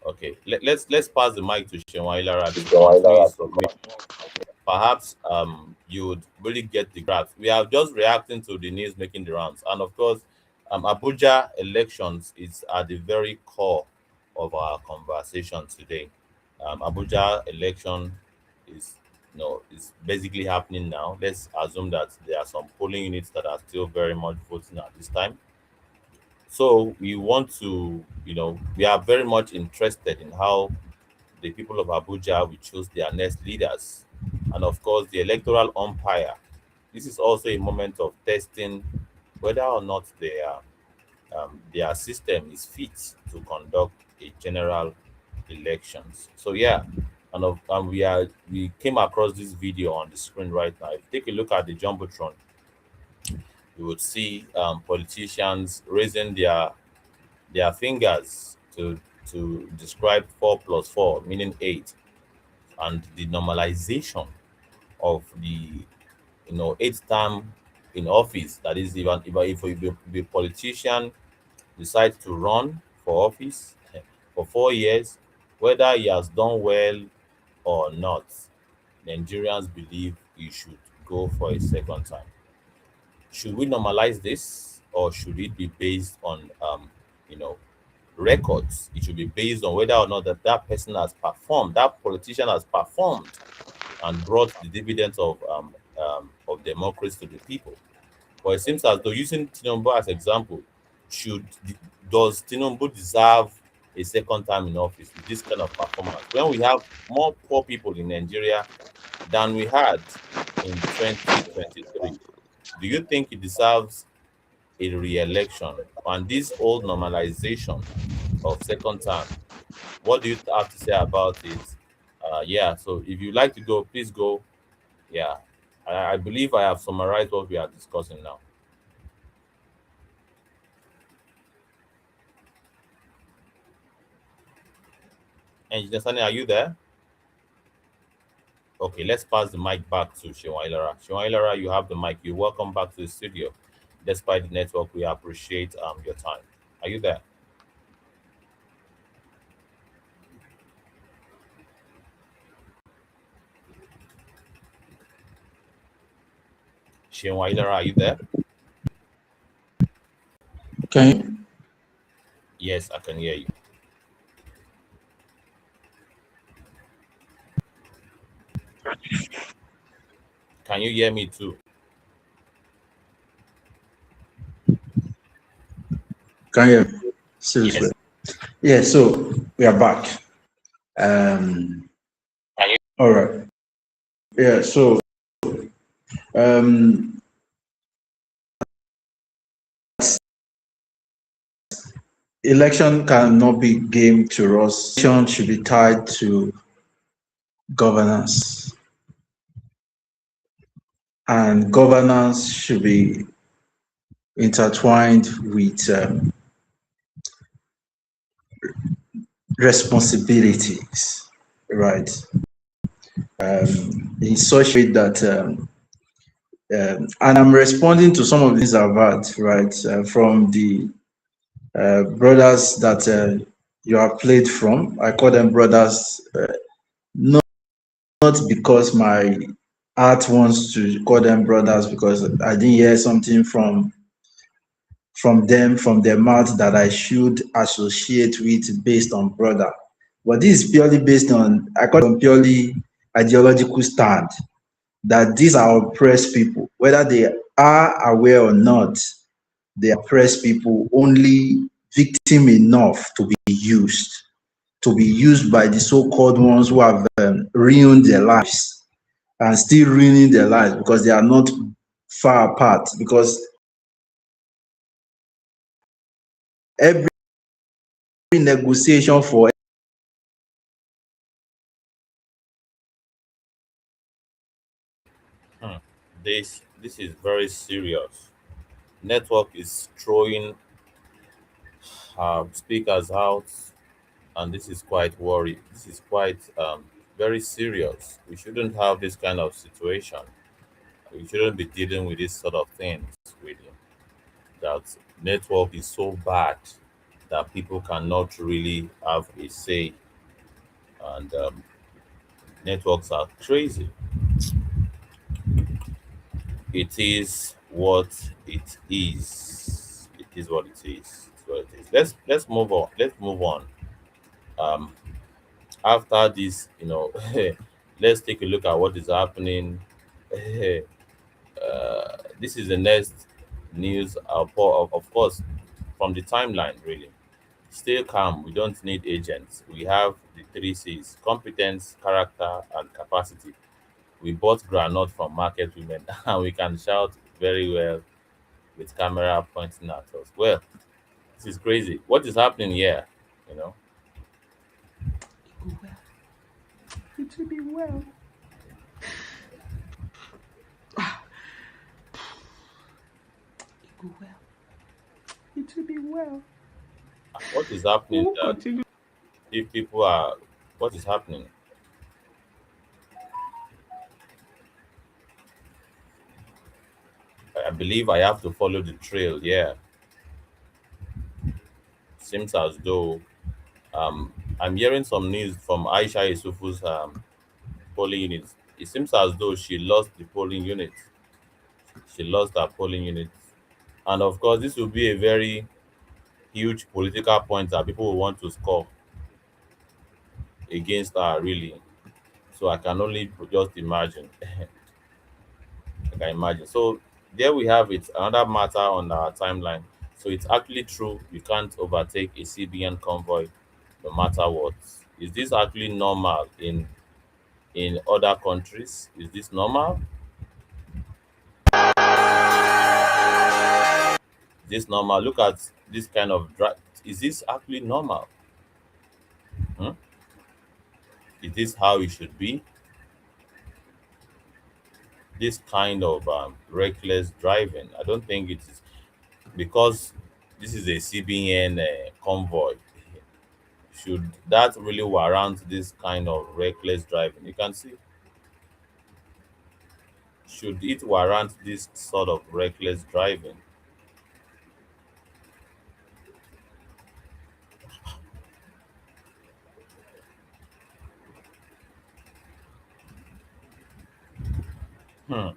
okay. Let's pass the mic to Shiwailara to continue his submission. Perhaps you would really get the graph. We are just reacting to the news making the rounds, and of course, Abuja elections is at the very core of our conversation today. Abuja election is is basically happening now. Let's assume that there are some polling units that are still very much voting at this time. So we want to, we are very much interested in how the people of Abuja will choose their next leaders. And of course, the electoral umpire. This is also a moment of testing whether or not their system is fit to conduct a general elections. So yeah, and we came across this video on the screen right now. If you take a look at the jumbotron, you would see politicians raising their fingers to describe 4+4, meaning 8, and the normalization of the eighth term in office. That is, even if a politician decides to run for office for 4 years, whether he has done well or not, Nigerians believe he should go for a second time. Should we normalize this, or should it be based on you know records? It should be based on whether or not that person has performed, that politician has performed and brought the dividends of democracy to the people. But it seems as though, using Tinubu as example, should does Tinubu deserve a second time in office with this kind of performance when we have more poor people in Nigeria than we had in 2023? Do you think he deserves a re-election? And this old normalization of second term, what do you have to say about it? Yeah, so if you'd like to go, please go. Yeah, I believe I have summarized what we are discussing now. Engineer Sani, are you there? Okay, let's pass the mic back to Shewailara. Shewailara, you have the mic. You're welcome back to the studio. Despite the network, we appreciate your time. Are you there? Shewailara, are you there? Can Yes, I can hear you. Can you hear me too? you hear me? Seriously. Yes. Yeah, so we are back. All right. Yeah, so um election cannot be game to us. Election should be tied to governance. and governance should be intertwined with responsibilities, right? In such a way that, and I'm responding to some of these I've had, right, from the brothers that you have played from. I call them brothers, not because my heart wants to call them brothers, because I didn't hear something from them, from their mouth, that I should associate with based on brother. But this is purely based on, I call it on purely ideological stand, that these are oppressed people, whether they are aware or not. They are oppressed people, only victim enough to be used by the so-called ones who have ruined their lives and still ruining their lives because they are not far apart. Because every negotiation for Hmm. This is very serious. Network is throwing speakers out, and this is quite worry. This is quite very serious. We shouldn't have this kind of situation. We shouldn't be dealing with this sort of things. Really, that network is so bad that people cannot really have a say, and networks are crazy. It is what it is. It is what it is. It's what it is. Let's move on. Let's move on. Um, After this, let's take a look at what is happening. This is the next news. Of course, from the timeline, really. Stay calm. We don't need agents. We have the three C's: competence, character, and capacity. We bought granite from market women and we can shout very well with camera pointing at us. Well, this is crazy. What is happening here? You know, It will be well. It go well. It will be well. what is happening We'll that continue. if people are, what is happening? I believe I have to follow the trail. Yeah, seems as though I'm hearing some news from Aisha Yusufu's polling unit. It seems as though she lost the polling unit. She lost her polling unit, and of course, this will be a very huge political point that people will want to score against her. Really, so I can only just imagine. I can imagine. So there we have it. Another matter on our timeline. So it's actually true. You can't overtake a CBN convoy, no matter what. Is this actually normal in other countries? Is this normal? Is this normal? Look at this kind of drive. Is this actually normal? Hmm? Is this how it should be? This kind of reckless driving. I don't think it is, because this is a CBN convoy. Should that really warrant this kind of reckless driving? You can see, should it warrant this sort of reckless driving? Hmm.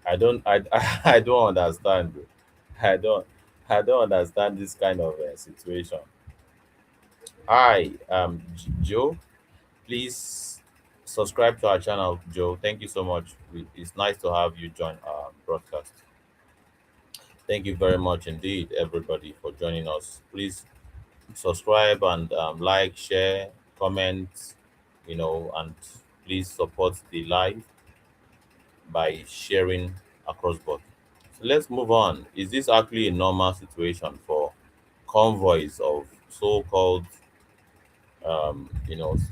I I don't understand. I don't I don't understand this kind of situation. Hi, Joe. Please subscribe to our channel, Joe. Thank you so much. It's nice to have you join our broadcast. Thank you very much indeed, everybody, for joining us. Please subscribe and like, share, comment, and please support the live by sharing across board. So let's move on. Is this actually a normal situation for convoys of so-called,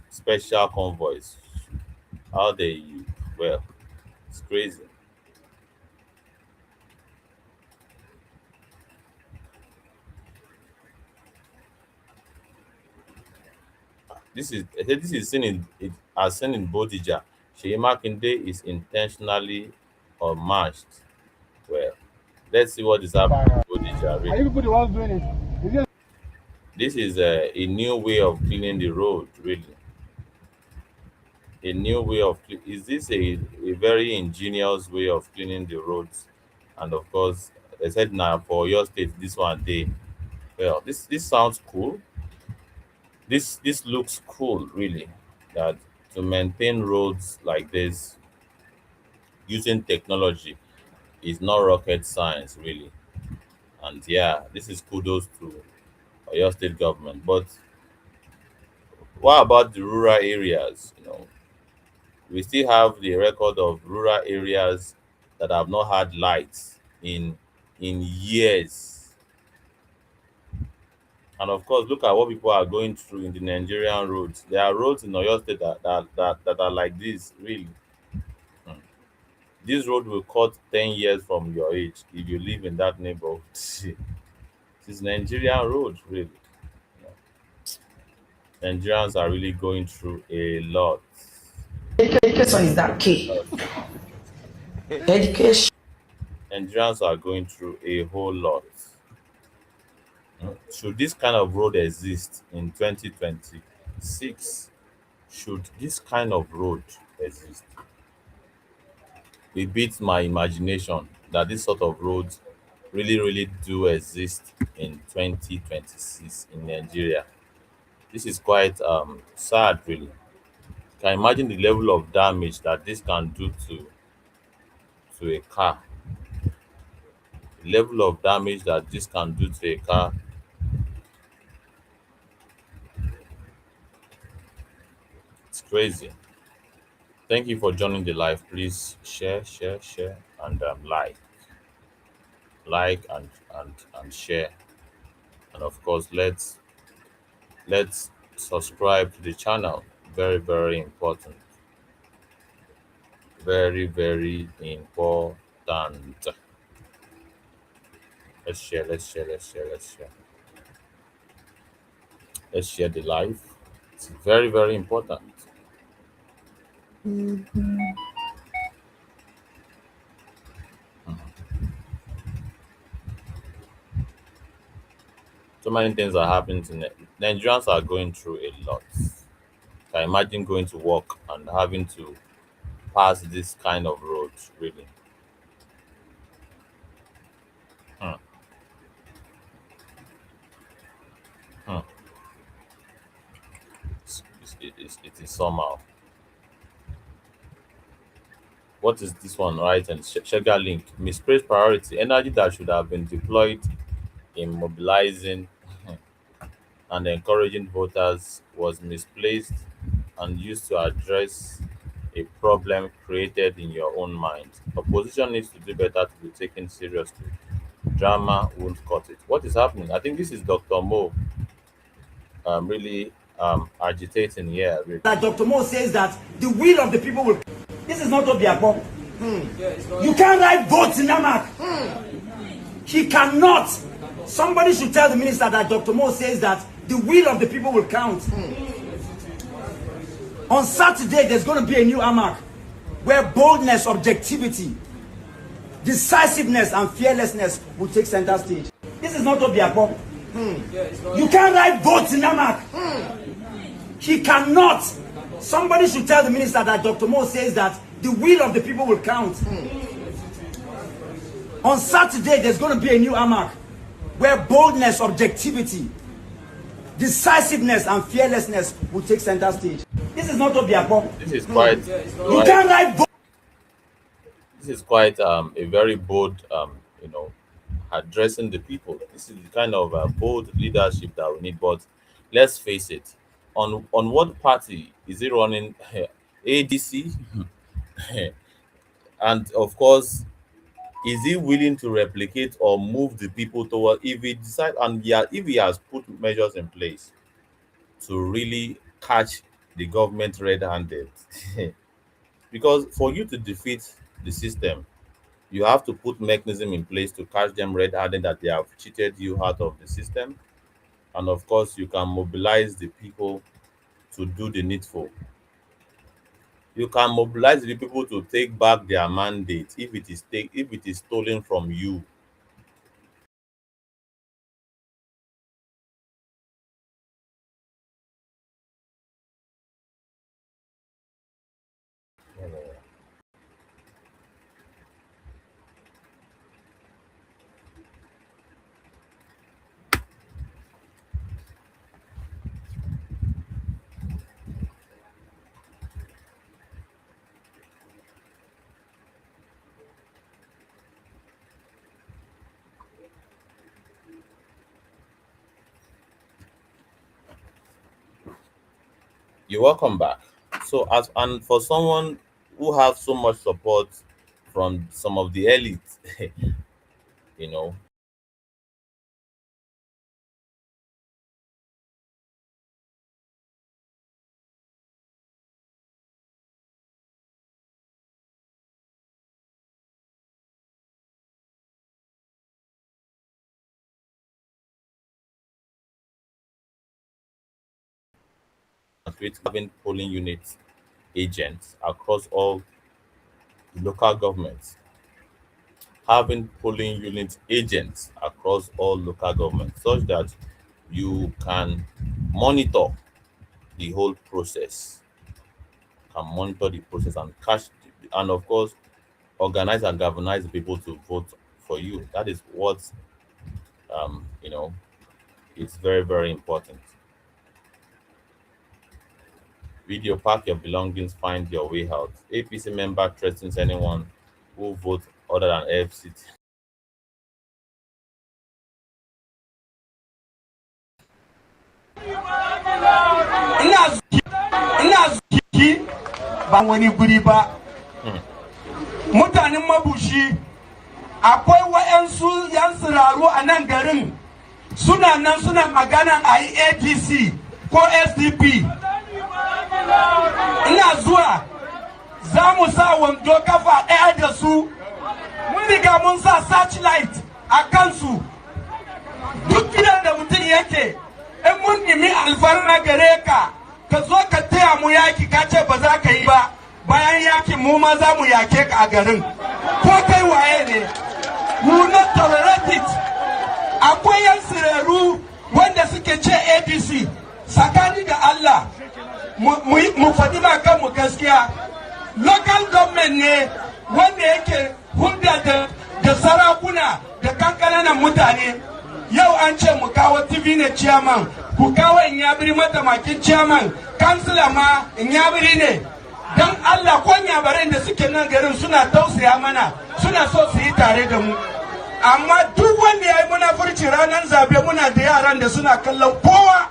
special convoys? How they, well, it's crazy. This is seen in it as seen in Bodija. Sheyi Makinde is intentionally unmatched. Well, let's see what is happening in Bodija. Are Really, you people the ones doing it? Is it this is a new way of cleaning the road. Really, a new way of is this a very ingenious way of cleaning the roads? And of course, they said now for your state, this one day. Well, this sounds cool. This looks cool, really. That to maintain roads like this using technology is not rocket science, really. And yeah, this is kudos to your state government. But what about the rural areas? We still have the record of rural areas that have not had lights in years. And of course, look at what people are going through in the Nigerian roads. There are roads in Oyo State that are like this, really. Hmm. This road will cut 10 years from your age if you live in that neighborhood. This is Nigerian road, really. You Nigerians are really going through a lot. Education is that key. Education. Nigerians are going through a whole lot. Should this kind of road exist in 2026? Should this kind of road exist? It beats my imagination that this sort of roads really do exist in 2026 in Nigeria. This is quite sad, really. Can you imagine the level of damage that this can do to a car? The level of damage that this can do to a car, it's crazy. Thank you for joining the live. Please share, and like and share. And of course, let's subscribe to the channel. Very important. Very important. Let's share the live. It's very important. So many things are happening to Nigerians are going through a lot. Can you imagine going to work and having to pass this kind of road, really? Hmm, hmm. It is somehow. What is this one, right? And Sugar Link, misplaced priority, energy that should have been deployed in mobilizing and encouraging voters was misplaced and used to address a problem created in your own mind. Opposition needs to do better to be taken seriously. Drama won't cut it. What is happening? I think this is Dr. Mo really agitating here. Really. That Dr. Mo says that the will of the people will. This is not Obiako. You can't write votes in Namak. He cannot. Somebody should tell the minister that Dr. Mo says that the will of the people will count. On Saturday, there's going to be a new AMAC where boldness, objectivity, decisiveness, and fearlessness will take center stage. This is not Obiako. You can't write votes in Namak. He cannot. Somebody should tell the minister that Dr. Mo says that the will of the people will count. On Saturday, there's going to be a new AMAC where boldness, objectivity, decisiveness, and fearlessness will take center stage. This is not Obiako. This is quite. You can't write votes. This is quite a very bold addressing the people. This is the kind of bold leadership that we need. But let's face it, on what party is he running? ADC, and of course, is he willing to replicate or move the people toward? If he decide and yeah, if he has put measures in place to really catch the government red-handed, because for you to defeat the system, you have to put mechanism in place to catch them red-handed that they have cheated you out of the system. And of course, you can mobilize the people to do the needful. You can mobilize the people to take back their mandate if it is stolen from you. You're welcome back. So as and for someone who have so much support from some of the elite, you know, with having polling unit agents across all the local governments, having polling unit agents across all local governments, such that you can monitor the whole process, can monitor the process and and of course organize and galvanize the people to vote for you. That is what you know it's very, very important. Video, pack your belongings, find your way out. APC member threatens anyone who votes other than FCT. ina zuki ba wani guri ba. Mutanen mabushi akwai wa'yansu yan siraru a nan garin suna nan suna magana a yi APC ko SDP. Ina zuwa za mu sa wando kafa ɗaya da su, mun riga mun sa searchlight a kansu. Duk gidan da mutum yake, in mun nemi alfarma gare ka, ka zo ka taya mu yaki ka ce ba za ka yi ba, bayan yaki mu ma za mu yake ka a garin. Ko kai waye ne, we will not tolerate it. Akwai yan sirarru wanda suke ce APC, tsakani da Allah, mu faɗi ma kanmu gaskiya. Local government ne wanda yake hulɗa da sarakuna da kankananan mutane. Yau an ce mu kawo TV ne chairman, ku kawo Inyabiri mataimakin chairman, kansila ma Inyabiri ne. Dan Allah ko Inyabaran da suke nan garin suna tausaya mana, suna so su yi tare da mu. Amma duk wanda ya yi munafurci ranar zabe muna da yaran da suna kallon kowa.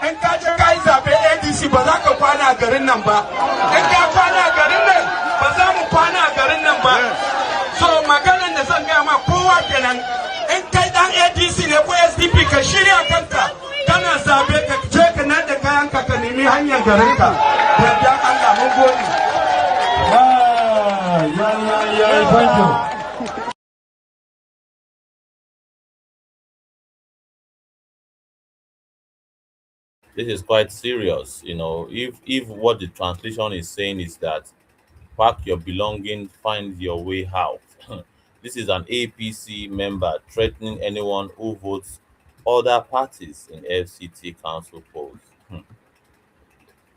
In ka je ka yi zabe ADC ba za ka kwana a garin nan ba. In ka kwana a garin nan ba za mu kwana a garin nan ba. So maganan da zan gaya ma kowa kenan. In kai dan ADC ne ko SDP ka shirya kanka kana zabe ka je ka nan da kayan ka ka nemi hanyar garin ka. Da Allah mun gode. Thank you. This is quite serious. If what the translation is saying is that pack your belongings, find your way out. This is an APC member threatening anyone who votes other parties in FCT council polls.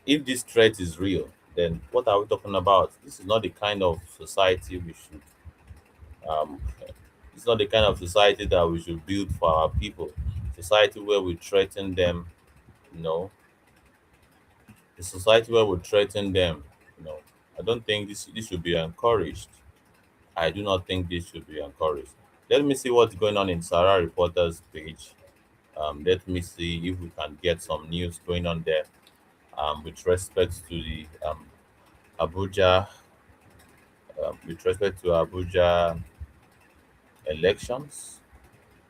If this threat is real, then what are we talking about? This is not the kind of society we should. Um, it's not the kind of society that we should build for our people. Society where we threaten them, you know, a society where we threaten them, you know. I don't think this should be encouraged. I do not think this should be encouraged. Let me see what's going on in Sarah Reporter's page. Let me see if we can get some news going on there with respect to the Abuja, elections.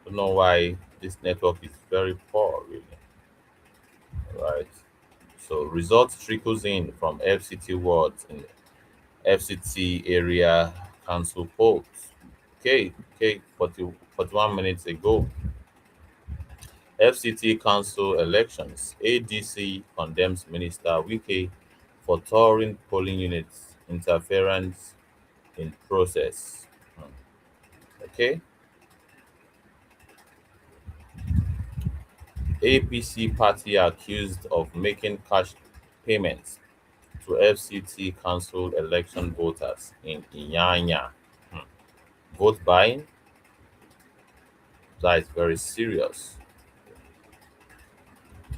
Don't know why this network is very poor, really. Right. So results trickles in from FCT wards in FCT area council polls. Okay, 41 minutes ago. FCT Council elections. ADC condemns Minister Wike for touring polling units, interference in process. Hmm. Okay. APC party accused of making cash payments to FCT Council election voters in Inyanya. Hmm. Vote buying? That is very serious.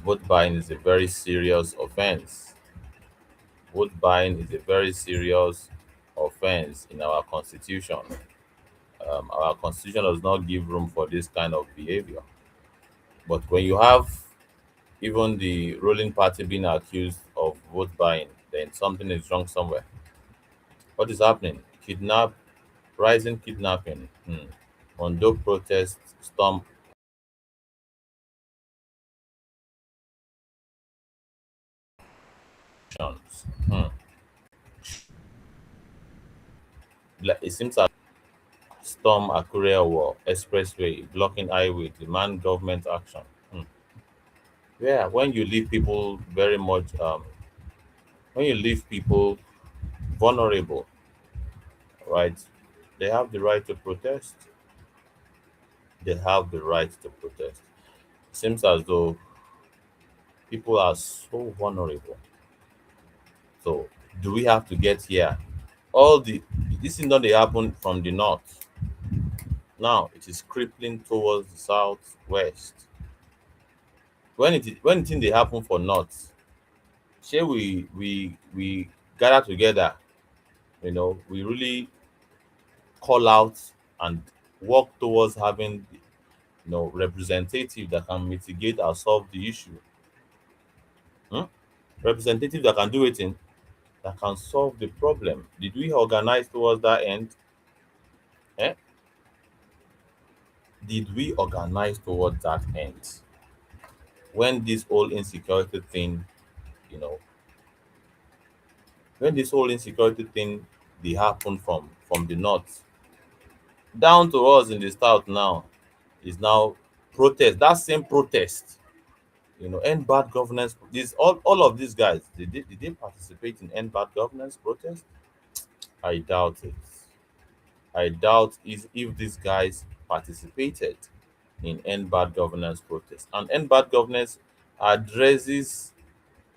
Vote buying is a very serious offense. Vote buying is a very serious offense in our constitution. Our constitution does not give room for this kind of behavior. But when you have even the ruling party being accused of vote buying, then something is wrong somewhere. What is happening? Rising kidnapping. Ondo protests storm actions. It seems that storm Akure War Expressway blocking highway demand government action. Hmm. Yeah, when you leave people vulnerable, right? They have the right to protest. They have the right to protest. Seems as though people are so vulnerable. So, do we have to get here? All the This is not they happen from the north. Now it is crippling towards the southwest. When it they happen for north, say we gather together, we really call out and work towards having representative that can mitigate or solve the issue. Hmm? Representative that can do it in that can solve the problem. Did we organize towards that end? Eh? Did we organize towards that end? When this whole insecurity thing, you know, when this whole insecurity thing they happen from the north down to us in the south now is now protest. That same protest, end bad governance. This all of these guys, did they participate in end bad governance protest? I doubt it. I doubt is if these guys participated in end bad governance protest. And end bad governance addresses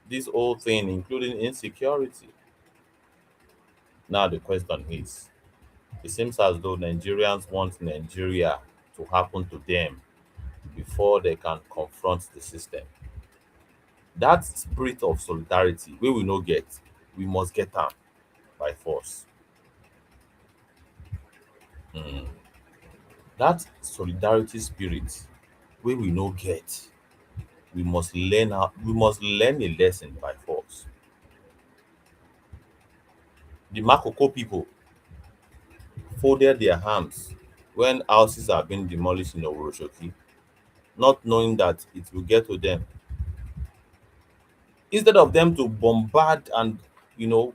this whole thing, including insecurity. Now the question is, it seems as though Nigerians want Nigeria to happen to them before they can confront the system. That spirit of solidarity we will not get, we must get am by force. Mm. That solidarity spirit we will not get, we must learn a lesson by force. The Makoko people folded their arms when houses are being demolished in Oworoshoki, not knowing that it will get to them. Instead of them to bombard and you know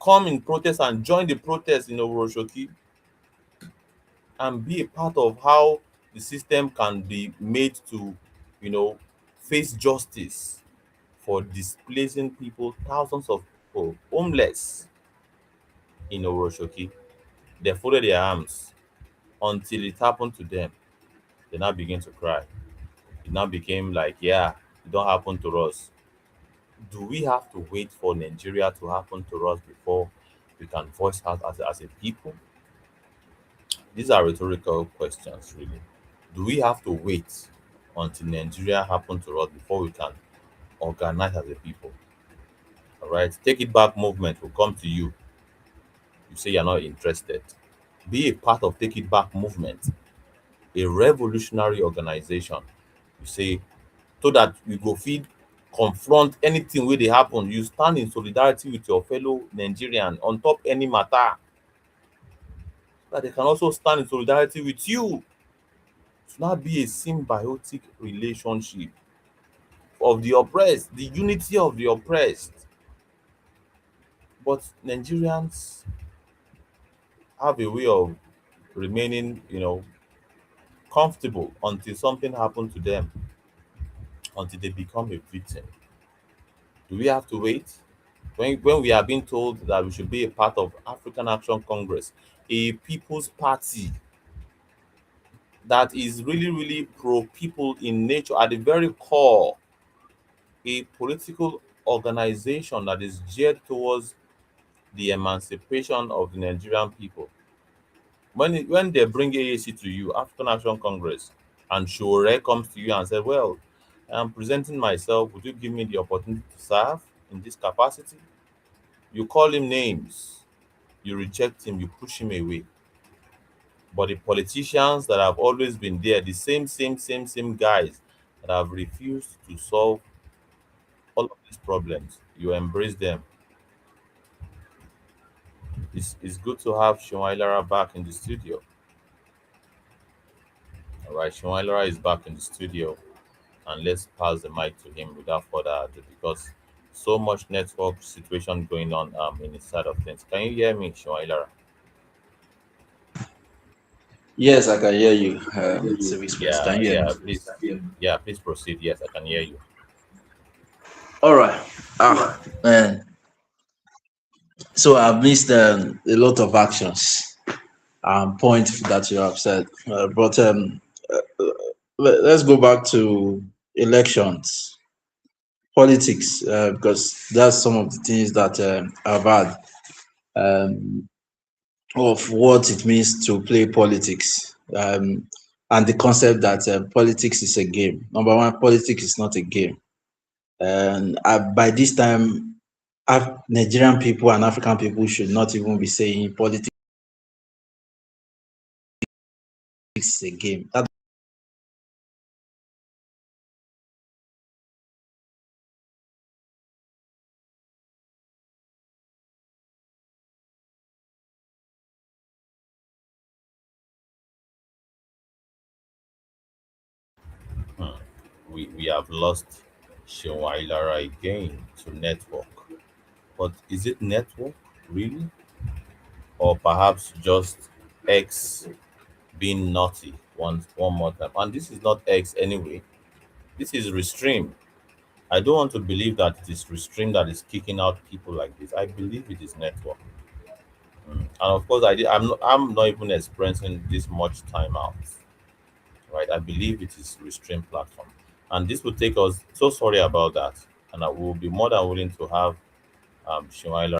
come in protest and join the protest in Oworoshoki and be a part of how the system can be made to you know face justice for displacing people, thousands of people homeless in Oworoshoki. They folded their arms until it happened to them. They now begin to cry. It now became like, yeah, it don't happen to us. Do we have to wait for Nigeria to happen to us before we can voice out as a people? These are rhetorical questions, really. Do we have to wait until Nigeria happen to us before we can organize as a people? All right, take it back movement will come to you. You say you're not interested. Be a part of Take It Back movement, a revolutionary organization. You say so that you go feed confront anything wey dey happen. You stand in solidarity with your fellow Nigerian on top any matter, so that they can also stand in solidarity with you. To now be a symbiotic relationship of the oppressed, the unity of the oppressed. But Nigerians have a way of remaining, comfortable until something happened to them, until they become a victim. Do we have to wait? When we are being told that we should be a part of African Action Congress, a people's party that is really, really pro people in nature at the very core, a political organization that is geared towards the emancipation of the Nigerian people. When they bring AAC to you, African Action Congress, and Shore comes to you and says, "Well, I'm presenting myself. Would you give me the opportunity to serve in this capacity?" You call him names, you reject him, you push him away. But the politicians that have always been there, the same guys that have refused to solve all of these problems, you embrace them. It's good to have Shomailara back in the studio. All right, Shomailara is back in the studio, and let's pass the mic to him without further ado because so much network situation going on in the side of things. Can you hear me, Shomailara? Yes, I can hear you, Civil Space. Yeah, Can you hear me? yeah, please. Yeah, please proceed. Yes, I can hear you. All right. Man. So I've missed a lot of actions and points that you have said. But let's go back to elections, politics, because that's some of the things that I've had um, of what it means to play politics. And the concept that politics is a game. Number one, politics is not a game. And by this time, Nigerian people and African people should not even be saying politics is a game. That Hmm. We have lost Shewailara again to network. But is it network really? Or perhaps just X being naughty one more time? And this is not X anyway. This is Restream. I don't want to believe that it is Restream that is kicking out people like this. I believe it is network. And of course, I'm not even experiencing this much time out. Right? I believe it is Restream platform. And this will take us, so sorry about that. And I will be more than willing to have Shimaila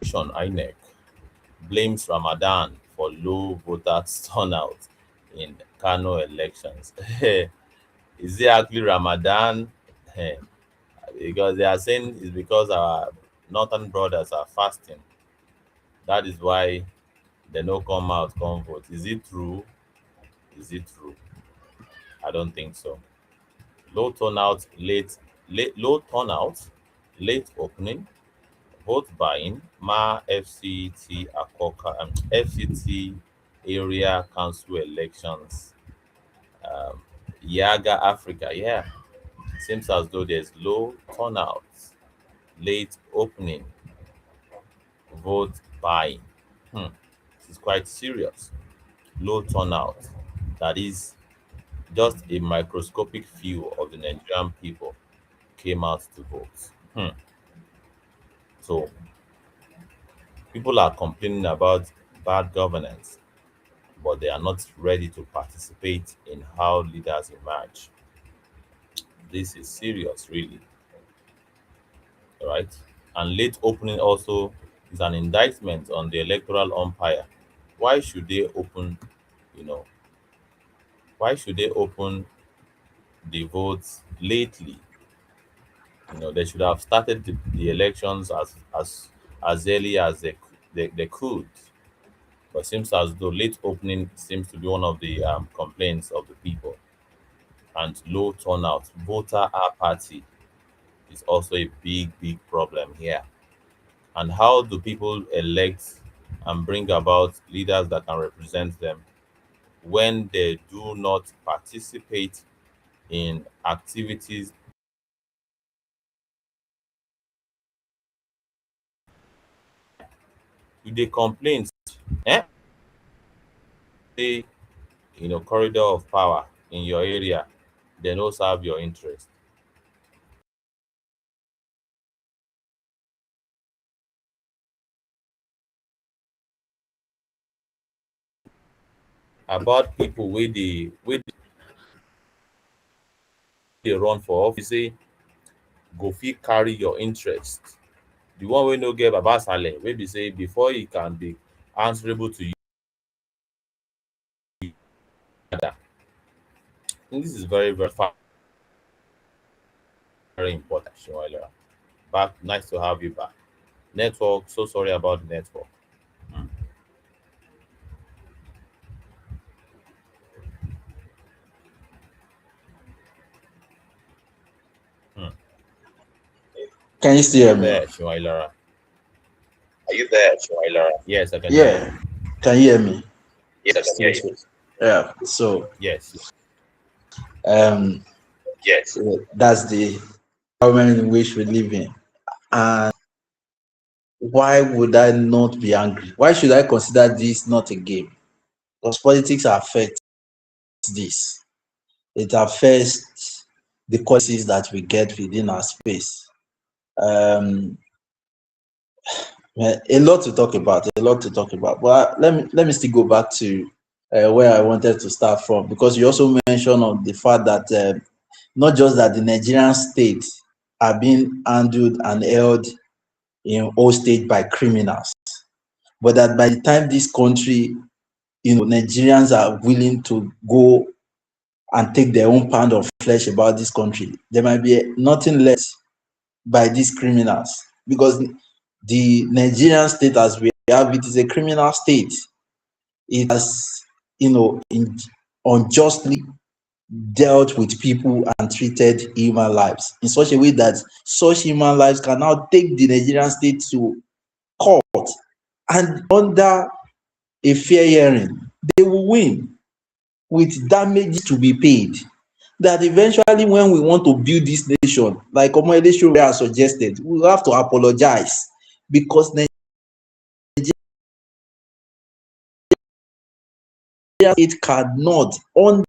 INEC blames Ramadan for low voter turnout in Kano elections. Is it actually Ramadan? Eh, because they are saying it's because our northern brothers are fasting. That is why they no come out, come vote. Is it true? Is it true? I don't think so. Low turnout, low turnout, late opening, vote buying, FCT Akoka, FCT area council elections, um, Yaga Africa. Yeah, seems as though there's low turnout, late opening, vote buying. This is quite serious. Low turnout. That is just a microscopic few of the Nigerian people came out to vote. So people are complaining about bad governance, but they are not ready to participate in how leaders emerge. This is serious, really, right? And late opening also is an indictment on the electoral umpire. Why should they open, you know, why should they open the votes lately? They should have started the elections as early as they could. But seems as though late opening seems to be one of the complaints of the people, and low turnout. Voter apathy is also a big problem here. And how do people elect and bring about leaders that can represent them when they do not participate in activities? Do they complain? Eh? say, corridor of power in your area, they no serve your interest. About people wey dey run for office, say go fit carry your interest. The one wey no get baba saleh, wey be say before he can be answerable to you. I think this is very, very very important, Shewala. Back, nice to have you back. Network, so sorry about the network. Mm, mm. Can you still Are hear you me? there, Shewala? Are you there, Joyla? Yes, I can hear you. Yeah. Can you hear me? Yes, I can hear you. Yeah. So Yes. um Yes. that's the environment in which we live in. And why would I not be angry? Why should I consider this not a game? Because politics affects this. It affects the policies that we get within our space. Um, a lot to talk about, a lot to talk about. But let me still go back to where I wanted to start from, because you also mentioned on the fact that not just that the Nigerian state are being handled and held in hostage by criminals, but that by the time this country, Nigerians are willing to go and take their own pound of flesh about this country, there might be nothing left by these criminals, because the Nigerian state as we have it is a criminal state. It has, unjustly dealt with people and treated human lives in such a way that such human lives can now take the Nigerian state to court, and under a fair hearing, they will win with damages to be paid. That eventually, when we want to build this nation, like Omoyele Sowore has suggested, we will have to apologize, because Nigeria state cannot, on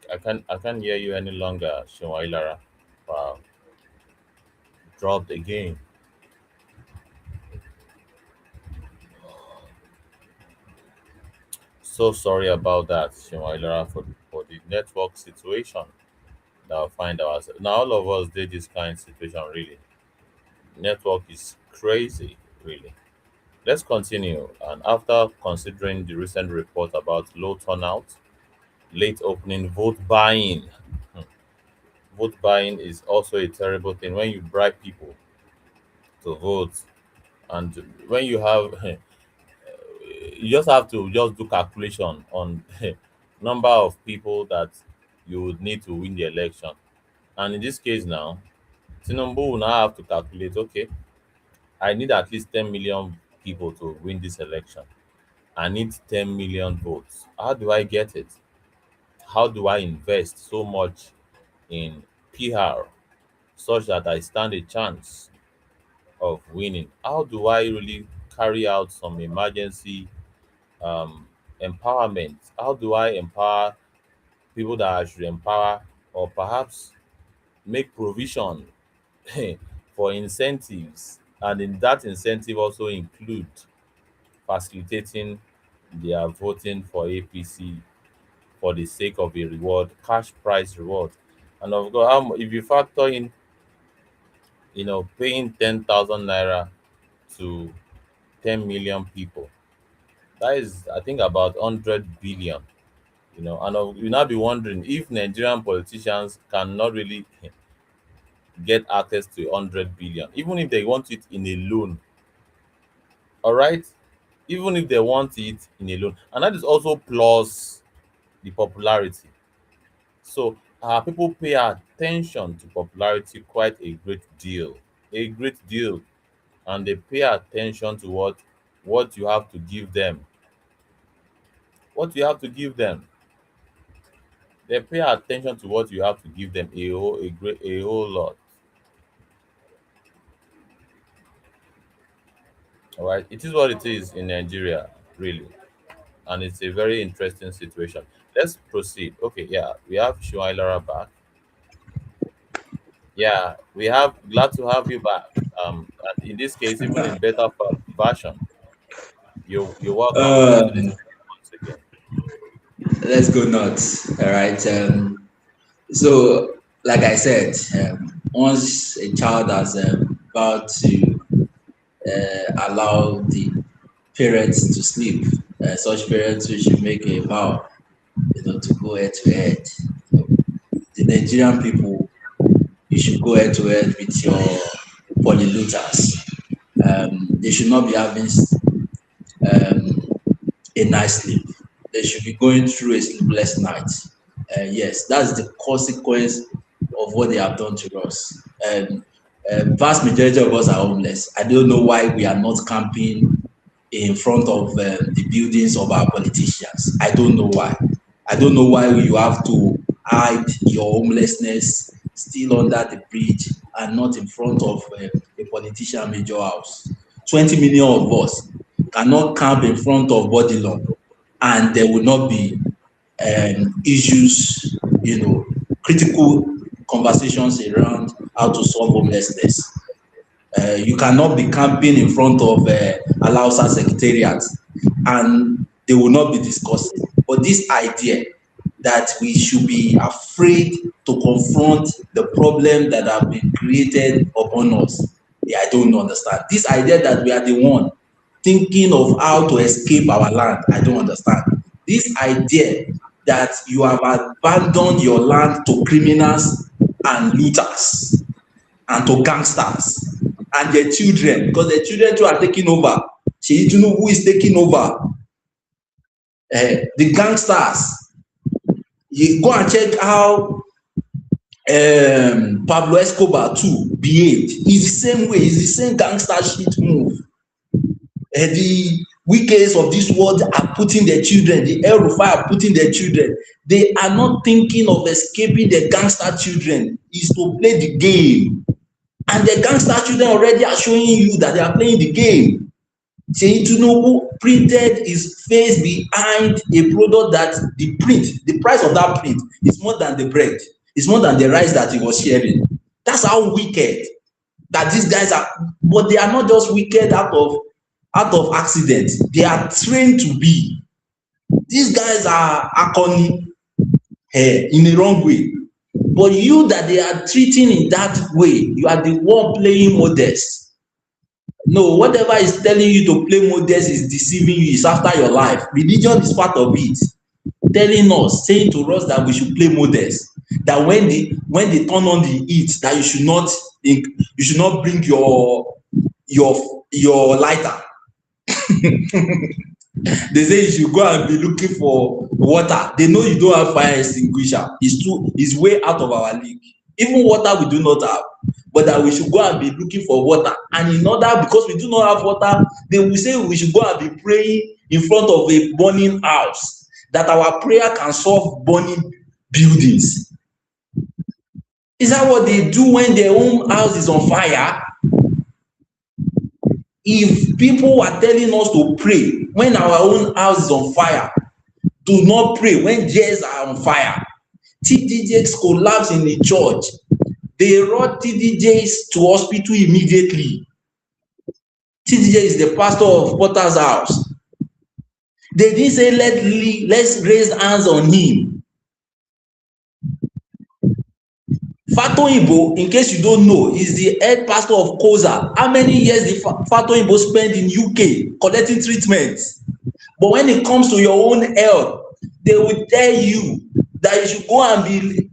I can't hear you any longer, Shewailara. Wow, dropped again. So sorry about that, Shewailara, for the network situation that I find ourselves. Now all of us did this kind of situation really. Network is crazy, really. Let's continue. And after considering the recent report about low turnout, late opening, vote buying. Hmm. Vote buying is also a terrible thing when you bribe people to vote. And when you have, you just have to just do calculation on number of people that you would need to win the election. And in this case now, Tinubu will now have to calculate, okay, I need at least 10 million people to win this election. I need 10 million votes. How do I get it? How do I invest so much in PR such that I stand a chance of winning? How do I really carry out some emergency um, empowerment? How do I empower people that I should empower, or perhaps make provision for incentives? And in that incentive also include facilitating their voting for APC for the sake of a reward, cash prize reward. And of course, if you factor in, paying 10,000 naira to 10 million people, that is, I think, about 100 billion. And you now be wondering if Nigerian politicians cannot really get access to 100 billion, even if they want it in a loan. All right, even if they want it in a loan, and that is also plus the popularity. So people pay attention to popularity quite a great deal, and they pay attention to what you have to give them what you have to give them. They pay attention to what you have to give them a whole lot. All right, it is what it is in Nigeria, really, and it's a very interesting situation. Let's proceed. Okay, yeah, we have Shuailara back. Yeah, we have glad to have you back. And in this case, even in better version, you're welcome to the Um, stage once again. let's go nuts. All right. So, like I said, once a child has about to allow the parents to sleep, such parents who should make a vow, to go head to head. The Nigerian people, you should go head to head with your polluters. They should not be having um, a nice sleep. They should be going through a sleepless night. Yes, that's the consequence of what they have done to us. Vast majority of us are homeless. I don't know why we are not camping in front of the buildings of our politicians. I don't know why. I don't know why you have to hide your homelessness still under the bridge and not in front of a politician major house. 20 million of us cannot camp in front of Bodilon and there will not be issues, critical conversations around how to solve homelessness. You cannot be camping in front of Alausa Secretariat and they will not be discussing. But this idea that we should be afraid to confront the problem that have been created upon us, I don't understand. This idea that we are the one thinking of how to escape our land, I don't understand. This idea that you have abandoned your land to criminals and looters and to gangsters and their children, because the children too are taking over. You know who is taking over? The gangsters. You go and check how Pablo Escobar too behaved. It's the same way. It's the same gangster shit move. The wickets of this world are putting their children. The El Rufai are putting their children. They are not thinking of escaping the gangster children. It's to play the game. And the gangster children already are showing you that they are playing the game. Seyi Tinubu printed his face behind a product that the price of that print is more than the bread. It's more than the rice that he was sharing. That's how wicked that these guys are. But they are not just wicked out of accident. They are trained to be. These guys are akoni in the wrong way. But you that they are treating in that way, you are the one playing modest. No, whatever is telling you to play modest is deceiving you. It's after your life. Religion is part of it. Telling us, saying to us that we should play modest. That when they turn on the heat, that you should not bring your lighter. They say you should go and be looking for water. They know you don't have fire extinguisher. It's way out of our league. Even water we do not have, but that we should go and be looking for water. And in order, because we do not have water, they will say we should go and be praying in front of a burning house, that our prayer can solve burning buildings. Is that what they do when their own house is on fire? If people are telling us to pray when our own house is on fire, do not pray when theirs are on fire. TDJs collapse in the church. They brought TDJs to hospital immediately. TDJ is the pastor of Potter's house. They didn't say let's raise hands on him. Fatoyinbo, in case you don't know, is the head pastor of Koza. How many years did Fatoyinbo spend in UK collecting treatments? But when it comes to your own health, they will tell you that you should go and be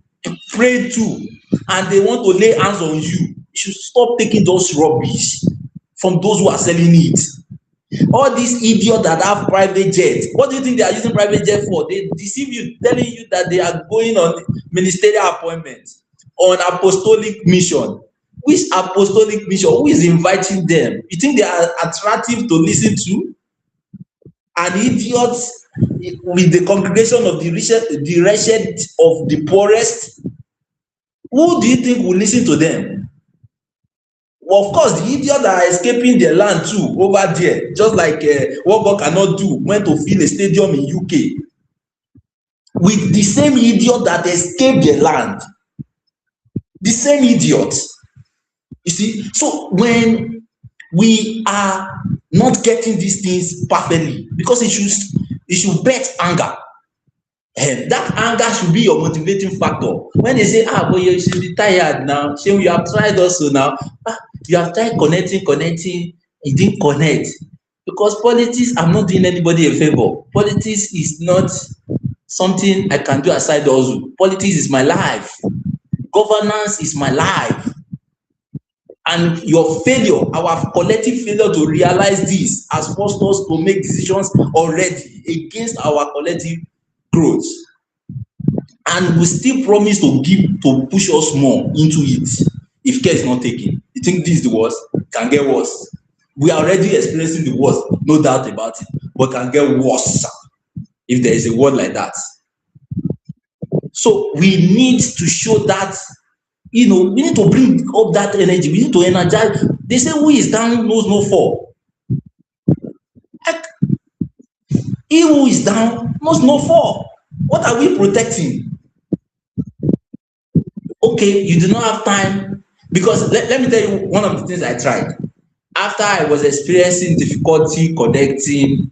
prayed to, and they want to lay hands on you. You should stop taking those rubbish from those who are selling it. All these idiots that have private jets, what do you think they are using private jet for? They deceive you, telling you that they are going on ministerial appointments, on apostolic mission. Which apostolic mission? Who is inviting them? You think they are attractive to listen to? an idiot with the congregation of the wretched of the poorest, who do you think will listen to them? Well, of course, the idiot that are escaping their land too over there, just like what God cannot do, went to fill a stadium in UK with the same idiot that escaped their land. The same idiot. You see, so when we are not getting these things perfectly, because it should bet anger. And that anger should be your motivating factor. When they say, but you should be tired now. Shame, you have tried also now. You have tried connecting, it didn't connect. Because politics, I'm not doing anybody a favor. Politics is not something I can do aside also. Politics is my life. Governance is my life. And your failure, our collective failure to realize this has forced us to make decisions already against our collective growth. And we still promise to push us more into it if care is not taken. You think this is the worst? It can get worse. We are already experiencing the worst, no doubt about it, but can get worse if there is a word like that. So we need to show that, we need to bring up that energy. We need to energize. They say who is down knows no fall. He who is down knows no fall. What are we protecting? Okay, you do not have time, because let me tell you one of the things I tried. After I was experiencing difficulty connecting,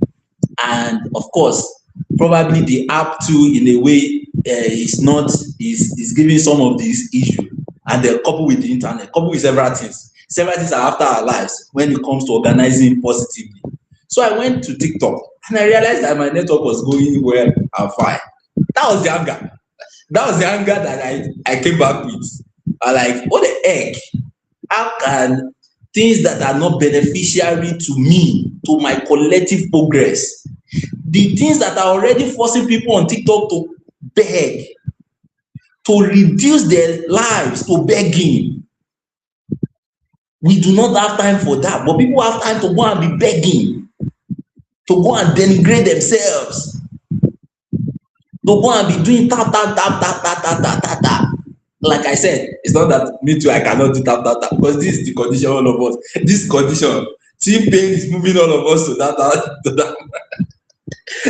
and of course, probably the app too, in a way, is giving some of these issues, and then coupled with the internet, coupled with several things. Several things are after our lives when it comes to organizing positively. So I went to TikTok and I realized that my network was going well and fine. That was the anger. That was the anger that I came back with. I like, what the heck? How can things that are not beneficiary to me, to my collective progress, the things that are already forcing people on TikTok to beg, to reduce their lives to begging? We do not have time for that, but people have time to go and be begging, to go and denigrate themselves, to go and be doing tap. Like I said, it's not that me too, I cannot do tap, because this is the condition all of us. This condition, team pain is moving all of us to that.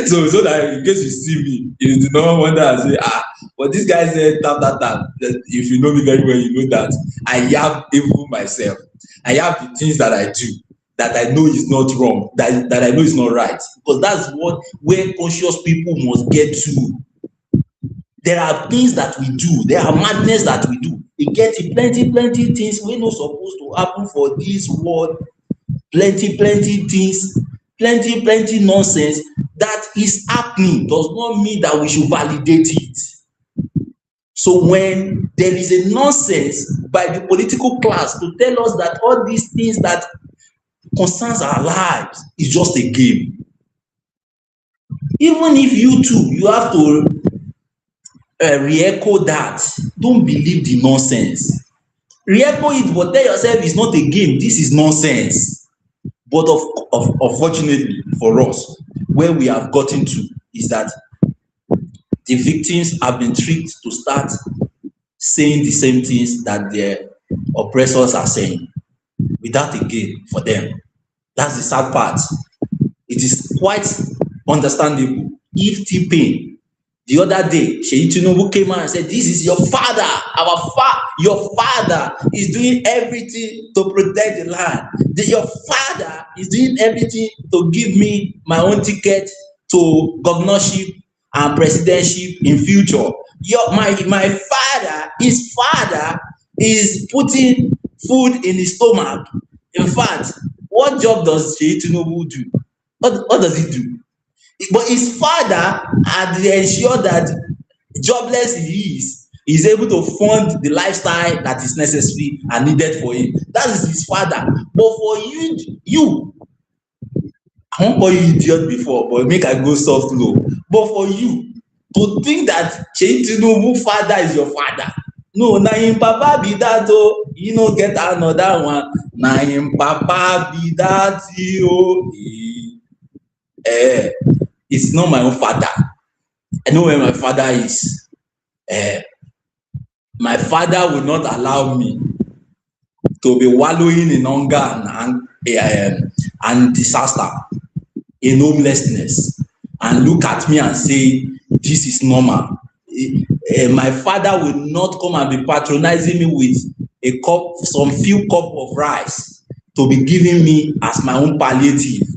So that in case you see me, you do not wonder and say, but this guy said tap. If you know me very well, you know that I have evil myself. I have the things that I do that I know is not wrong, that I know is not right. Because that's where conscious people must get to. There are things that we do, there are madness that we do. We get plenty things we're not supposed to happen for this world. Plenty things, plenty nonsense that is happening does not mean that we should validate it. So when there is a nonsense by the political class to tell us that all these things that concerns our lives is just a game, even if you too, you have to re-echo that. Don't believe the nonsense. Re-echo it, but tell yourself it's not a game, this is nonsense. But unfortunately for us, where we have gotten to is that the victims have been tricked to start saying the same things that their oppressors are saying without a gain for them. That's the sad part. It is quite understandable if T-Pain the other day, Seyi Tinubu came out and said, this is your father, your father is doing everything to protect the land. Your father is doing everything to give me my own ticket to governorship and presidentship in future. My father, his father is putting food in his stomach. In fact, what job does Seyi Tinubu do? What does he do? But his father had ensured that jobless he is able to fund the lifestyle that is necessary and needed for him. That is his father. But for you, I won't call you idiot before, but make I go soft low. But for you to think that Seyi Tinubu father is your father, no, na him papa be that oh, you no get another one. Na him papa be that oh. it's not my own father. I know where my father is. My father will not allow me to be wallowing in hunger and disaster, in homelessness, and look at me and say, this is normal. My father will not come and be patronizing me with some few cup of rice to be giving me as my own palliative.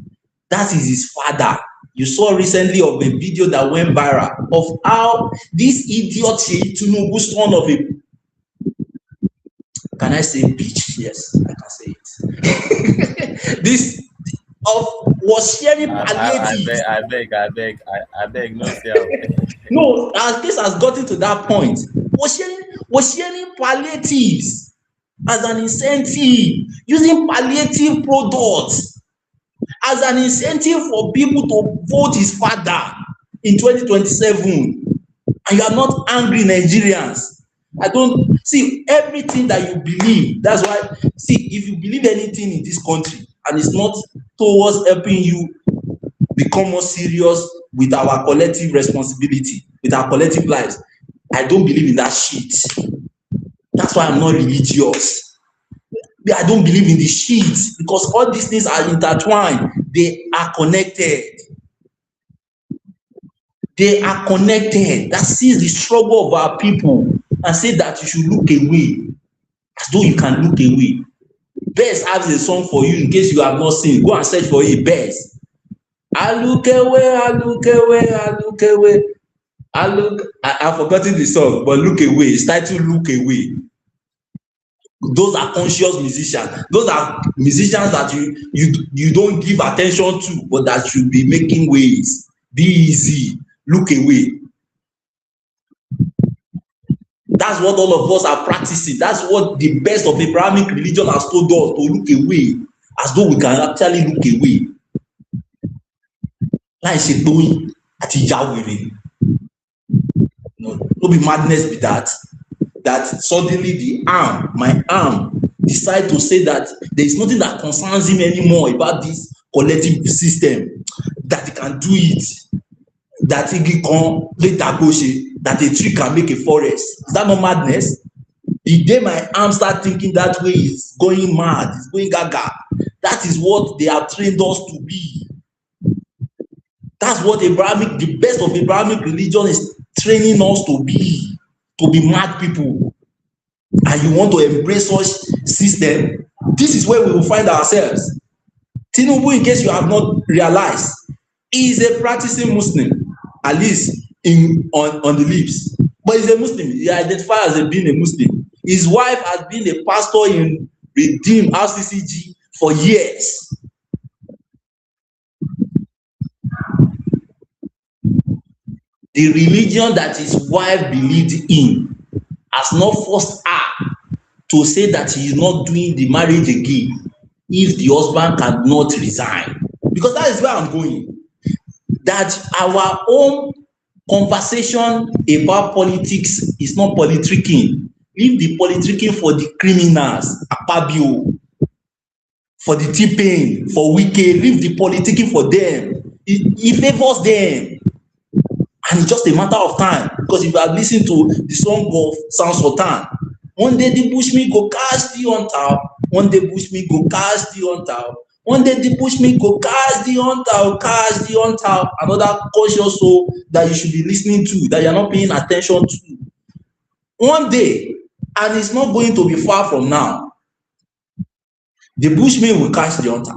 That is his father. You saw recently of a video that went viral of how this idiot Tinubu, son of a, can I say bitch? Yes, I can say it. This was sharing palliatives. I beg, no say. No, our case has gotten to that point. Was sharing palliatives as an incentive, using palliative products as an incentive for people to vote his father in 2027. And you are not angry Nigerians. I don't see everything that you believe. That's why, see, if you believe anything in this country and it's not towards helping you become more serious with our collective responsibility, with our collective lives, I don't believe in that shit. That's why I'm not religious. I don't believe in the shit because all these things are intertwined. They are connected. They are connected. That sees the struggle of our people and say that you should look away, as though you can look away. Best has a song for you in case you have not seen. Go and search for it. Best. I look away, I look away, I look away. I've forgotten the song, but look away. It's titled Look Away. Those are conscious musicians. Those are musicians that you don't give attention to, but that should be making waves. Be easy. Look away. That's what all of us are practicing. That's what the best of Abrahamic religion has told us, to look away, as though we can actually look away. Láì ṣe tóyìn àti ìyá wèrè. No be madness be that. That suddenly my arm, decide to say that there is nothing that concerns him anymore about this collective system, that he can do it, that igi kan lè dàgbò ṣe, that a tree can make a forest. Is that not madness? The day my arm start thinking that way, is going mad, it's going gaga. That is what they have trained us to be. That's what the best of Abrahamic religion is training us to be mad people. And you want to embrace such system, this is where we will find ourselves. Tinubu, in case you have not realized, is a practicing Muslim, at least on the lips. But he's a Muslim. He identifies as being a Muslim. His wife has been a pastor in Redeem RCCG for years. The religion that his wife believed in has not forced her to say that he is not doing the marriage again if the husband cannot resign. Because that is where I'm going. That our own conversation about politics is not politicking. Leave the politicking for the criminals, Akpabio, for the T-Pain, for Wike. Leave the politicking for them. It favors them. And it's just a matter of time, because if you have listened to the song of Sans Sultan, one day the bushmeat go catch the hunter, one day bushmeat go catch the hunter, one day the bushmeat go catch the hunter, another conscious soul that you should be listening to, that you're not paying attention to. One day, and it's not going to be far from now, the bushmeat will catch the hunter.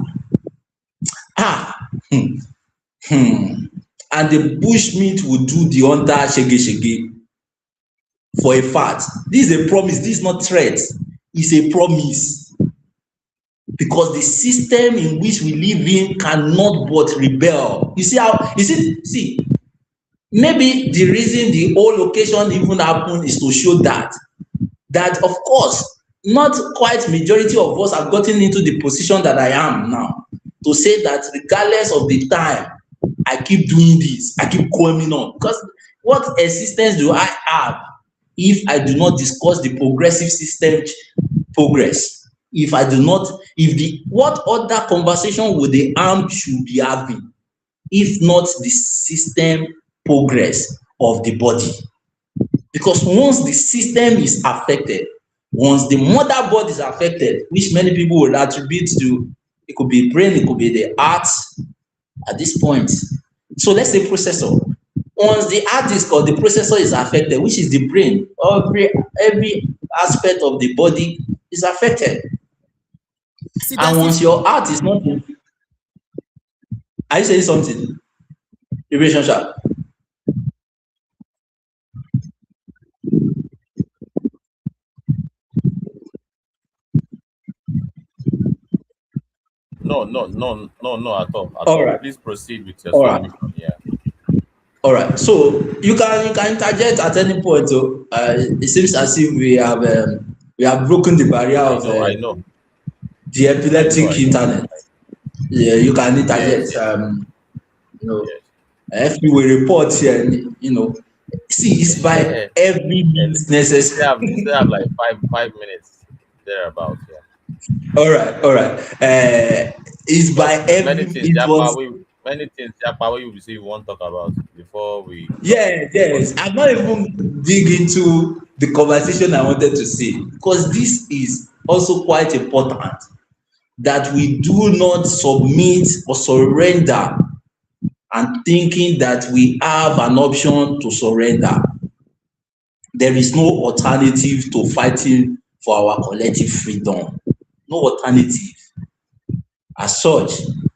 And the bushmeat will do the hunter shege. For a fact, this is a promise. This is not threat. It's a promise. Because the system in which we live in cannot but rebel. You see how? See. Maybe the reason the whole occasion even happened is to show that of course not quite majority of us have gotten into the position that I am now, to say that regardless of the time I keep doing this, I keep coming on. Because what existence do I have if I do not discuss the progressive system progress? What other conversation would the armed should be having? if not the system progress of the body. Because once the system is affected, once the mother body is affected, which many people will attribute to, it could be brain, it could be the heart at this point. So let's say processor. Once the hard disk or the processor is affected, which is the brain, every aspect of the body is affected. And once your heart is not, are you saying something? Relationship. No, at all. At All all. right. Please proceed with your All right. submission. Yeah. All right. So you can interject at any point. So it seems as if we have broken the barrier I of know, I know. the epileptic I know. internet. Yeah, you can Yes, interject. yes, You yes. if you will report here, see, it's by every And means you still have necessary. like five minutes thereabout. Yeah. All right, all right. It's by Because every it was. many things Japa we will see we won't talk about before we Yeah, continue. yes. I'm not even dig into the conversation I wanted to say because this is also quite important that we do not submit or surrender and thinking that we have an option to surrender. There is no alternative to fighting for our collective freedom. No alternative. As such,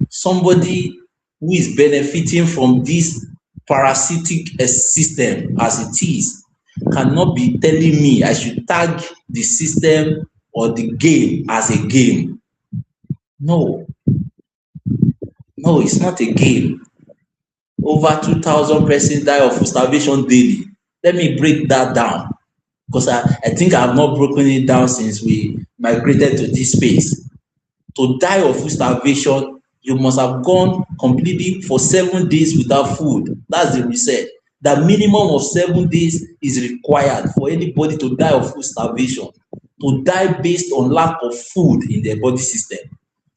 somebody who is benefiting from this parasitic system as it is cannot be telling me I should tag the system or the game as a game. No, no, it's not a game. Over 2,000 persons die of starvation daily. Let me break that down because I think I have not broken it down since we migrated to this space. To die of food starvation, you must have gone completely for 7 days without food. That's the research. The minimum of 7 days is required for anybody to die of food starvation, to die based on lack of food in their body system.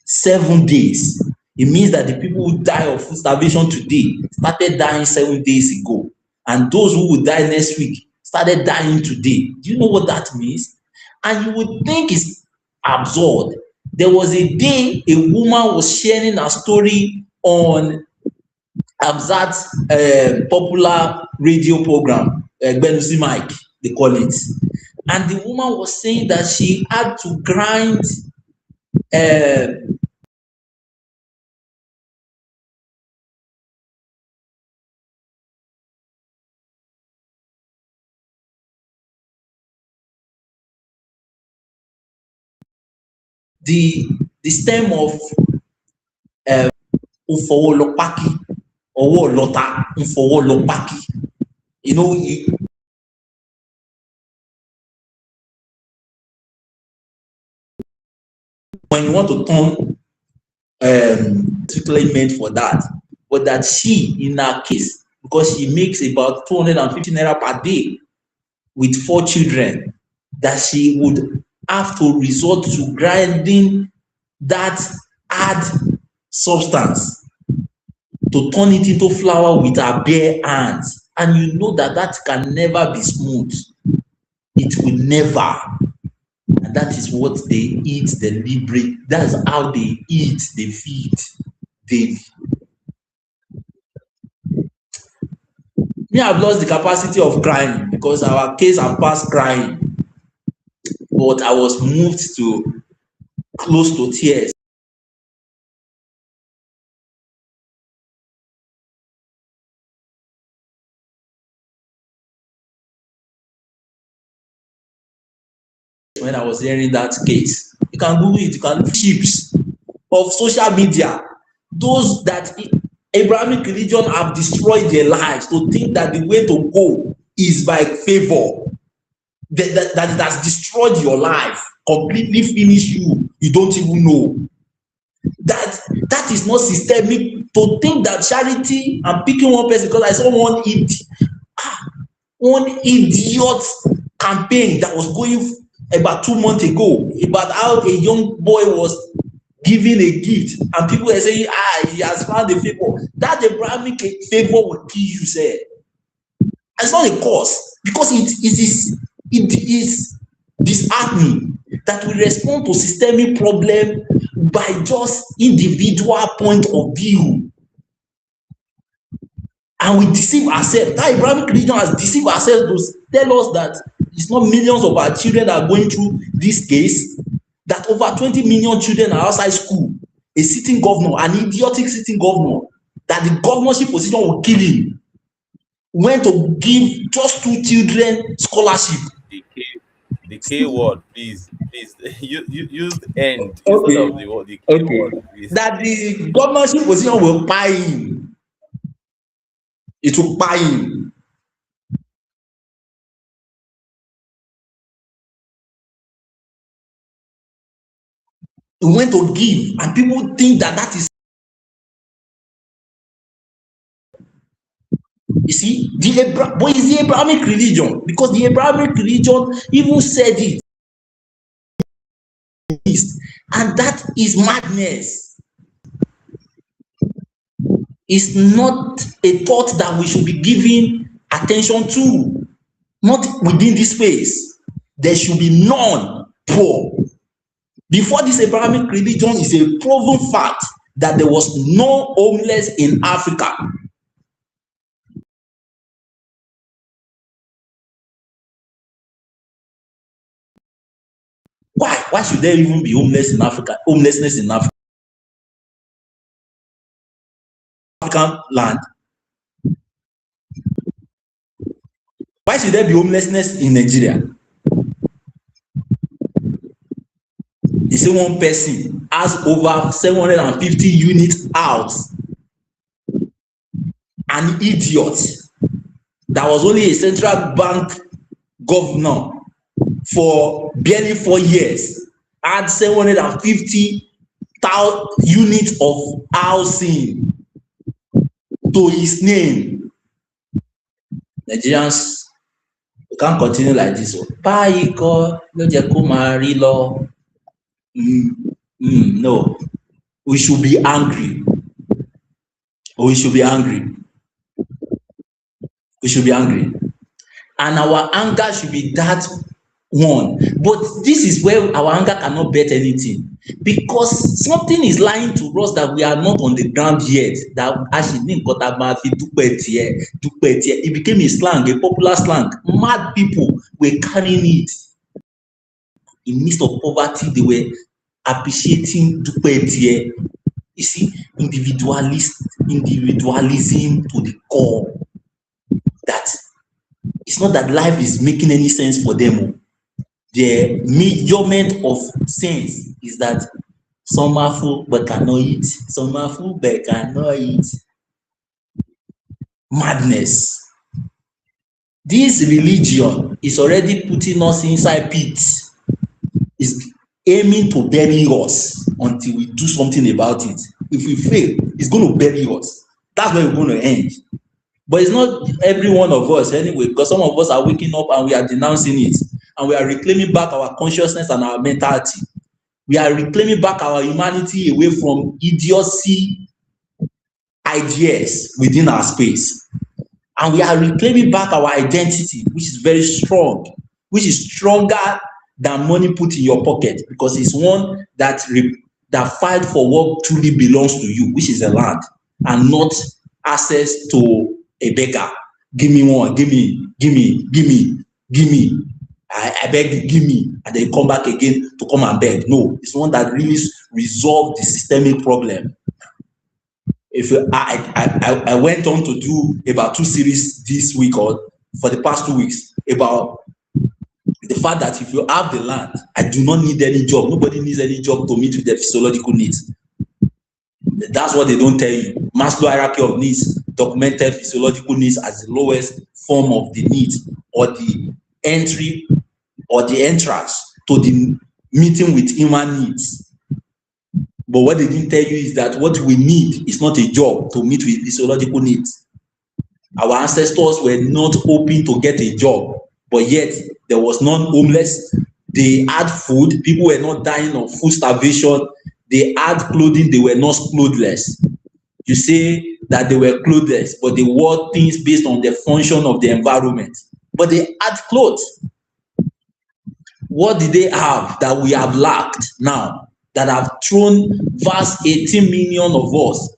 7 days. It means that the people who die of food starvation today started dying 7 days ago. And those who will die next week started dying today. Do you know what that means? And you would think it's absurd. There was a day a woman was sharing her story on Hamzat's popular radio program, Gbenusi Mike, they call it. And the woman was saying that she had to grind the stem of Ufowolopaki, Owolota, Ufowolopaki. You know, when you want to turn particularly meant for that, but that she, in her case, because she makes about 250 naira per day with 4 children, that she would have to resort to grinding that hard substance to turn it into flour with her bare hands. And you know that that can never be smooth. It will never. And that is what they eat deliberately. That's how they eat, they feed daily. Me, I've lost the capacity of crying because our case have passed crying. But I was moved to close to tears. When I was hearing that case, you can Google it, you can look chips of social media. Those that Abrahamic religion have destroyed their lives to think that the way to go is by favor. That it has destroyed your life, completely finished you. You don't even know. That is not systemic. To think that charity, I'm picking one person because I saw one idiot campaign that was going about 2 months ago about how a young boy was giving a gift, and people are saying, he has found a favor. That Abrahamic favor will kill you, sir. It's not a cause, because it is disheartening that we respond to systemic problem by just individual point of view, and we deceive ourselves. That Abrahamic religion has deceived ourselves to tell us that it's not millions of our children that are going through this case, that over 20 million children are outside school. A sitting governor, an idiotic sitting governor, that the governorship position will kill him, went to give just 2 children scholarship. The K word, please. Use the end instead Okay. of the word. The K word, please. That the governorship position will buy him. It will buy him. He went to give, and people think that is. You see, but it's the Abrahamic religion, because the Abrahamic religion even said it, and that is madness. It's not a thought that we should be giving attention to. Not within this space. There should be none poor. Before this Abrahamic religion, is a proven fact that there was no homeless in Africa. Why should there even be homelessness in Africa? African land. Why should there be homelessness in Nigeria? They say one person has over 750 units house. An idiot that was only a central bank governor for barely 4 years had 750,000 units of housing to his name. Nigerians, we can't continue like this. No, we should be angry. We should be angry. We should be angry. And our anger should be that one. But this is where our anger cannot bet anything, because something is lying to us that we are not on the ground yet. That it became a slang, a popular slang. Mad people were carrying it. In midst of poverty, they were appreciating dupetie. You see, individualism to the core. That it's not that life is making any sense for them. The measurement of sense is that some are full but cannot eat. Some are full but cannot eat. Madness. This religion is already putting us inside pits. It's aiming to bury us until we do something about it. If we fail, it's going to bury us. That's where we're going to end. But it's not every one of us anyway, because some of us are waking up and we are denouncing it. And we are reclaiming back our consciousness and our mentality. We are reclaiming back our humanity away from idiocy ideas within our space. And we are reclaiming back our identity, which is very strong, which is stronger than money put in your pocket, because it's one that fight for what truly belongs to you, which is a land, and not access to a beggar. Give me one, give me. I beg you, give me, and then come back again to come and beg. No, it's one that really resolve the systemic problem. If I went on to do about 2 series this week, or for the past 2 weeks, about the fact that if you have the land, I do not need any job. Nobody needs any job to meet with their physiological needs. That's what they don't tell you. Maslow hierarchy of needs documented physiological needs as the lowest form of the needs, or the entry or the entrance to the meeting with human needs. But what they didn't tell you is that what we need is not a job to meet with physiological needs. Our ancestors were not hoping to get a job, but yet there was none homeless. They had food. People were not dying of food starvation. they had clothing, they were not clothless. You say that they were clothless, but they wore things based on the function of the environment. But they had clothes. What did they have that we have lacked now, that have thrown vast 18 million of us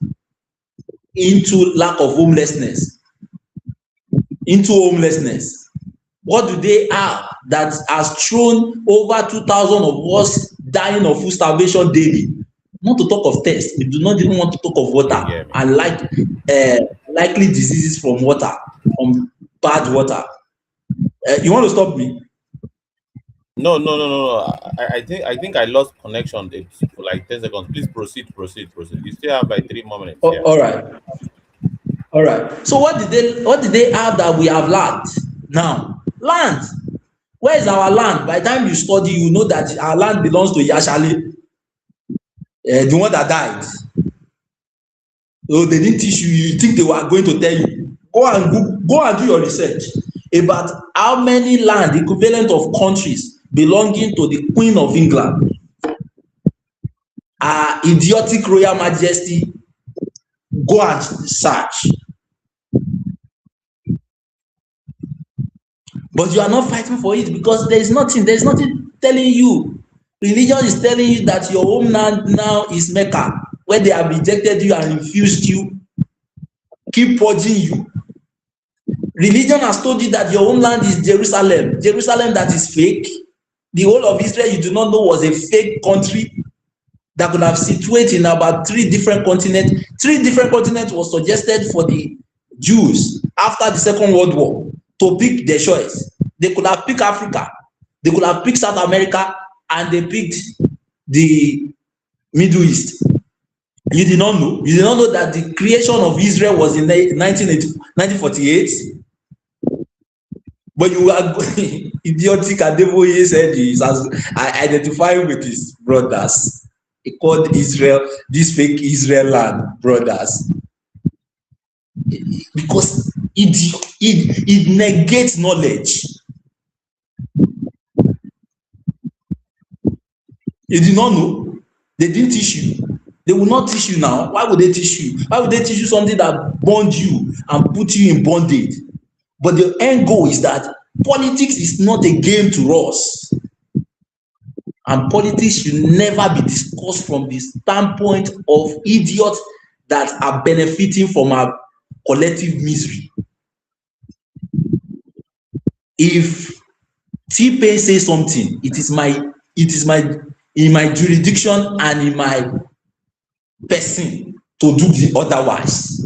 into lack of homelessness, into homelessness? What do they have that has thrown over 2,000 of us dying of food starvation daily? Not to talk of thirst, we do not even want to talk of water and likely diseases from water, from bad water. You want to stop me? No. I think I lost connection for like 10 seconds. Please proceed. You still have like 3 more minutes. Yeah. All right. So what did they have that we have lacked now? Land. Where is our land? By the time you study, you know that our land belongs to Yashali, the one that died. So they didn't teach you. You think they were going to tell you? Go and do your research about how many land equivalent of countries belonging to the Queen of England, her idiotic royal majesty. Go and search. But you are not fighting for it because there is nothing telling you. Religion is telling you that your homeland now is Mecca, where they have rejected you and refused you, keep purging you. Religion has told you that your homeland is Jerusalem that is fake. The whole of Israel you do not know was a fake country that could have situated in about 3 different continents. 3 different continents was suggested for the Jews after the Second World War to pick their choice. They could have picked Africa, they could have picked South America, and they picked the Middle East. You did not know? You did not know that the creation of Israel was in 1948? But you are idiotic. Adeboye said he has identified with his brothers. He called Israel, this fake Israel land, brothers. Because it negates knowledge. You did not know? They didn't teach you. They will not teach you now. Why would they teach you? Why would they teach you something that bound you and put you in bondage? But the end goal is that politics is not a game to us. And politics should never be discussed from the standpoint of idiots that are benefiting from our collective misery. If T-Pain says something, it is in my jurisdiction and in my person to do the otherwise.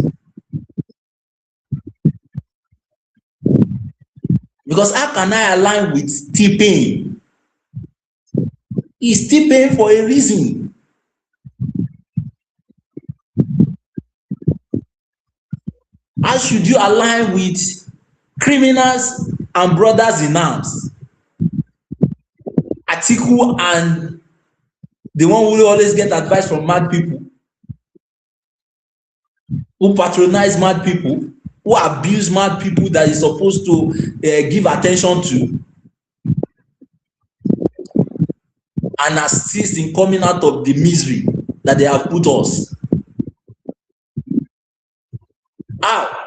Because how can I align with T-Pain? He's T-Pain for a reason. How should you align with criminals and brothers in arms? Atiku and the one who always get advice from mad people, who patronize mad people, who abuse mad people that is supposed to give attention to, and assist in coming out of the misery that they have put us. How?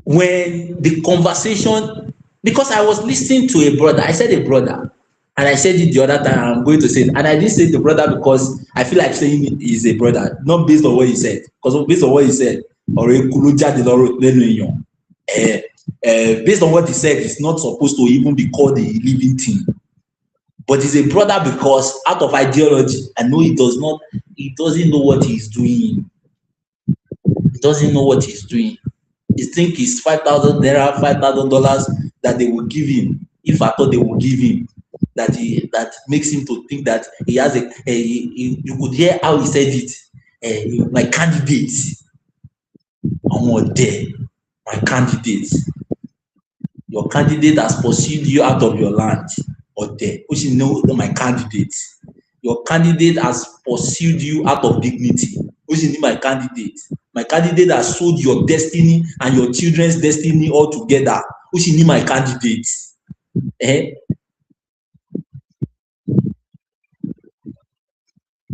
When the conversation, because I was listening to a brother, I said a brother, and I said it the other time, I'm going to say it, and I didn't say the brother because I feel like saying it is a brother, not based on what he said, because based on what he said, based on what he said, it's not supposed to even be called a living thing. But he's a brother because out of ideology, I know he doesn't know what he's doing. He doesn't know what he's doing. He think it's 5,000 naira, $5,000 that they will give him, if I thought they will give him, that makes him to think that he has you could hear how he said it. My candidate, I'm not there. My candidate. Your candidate has pursued you out of your land, or there. Which is no, my candidate. Your candidate has pursued you out of dignity. Which is my candidate. My candidate has sold your destiny and your children's destiny all together. Which is my candidate.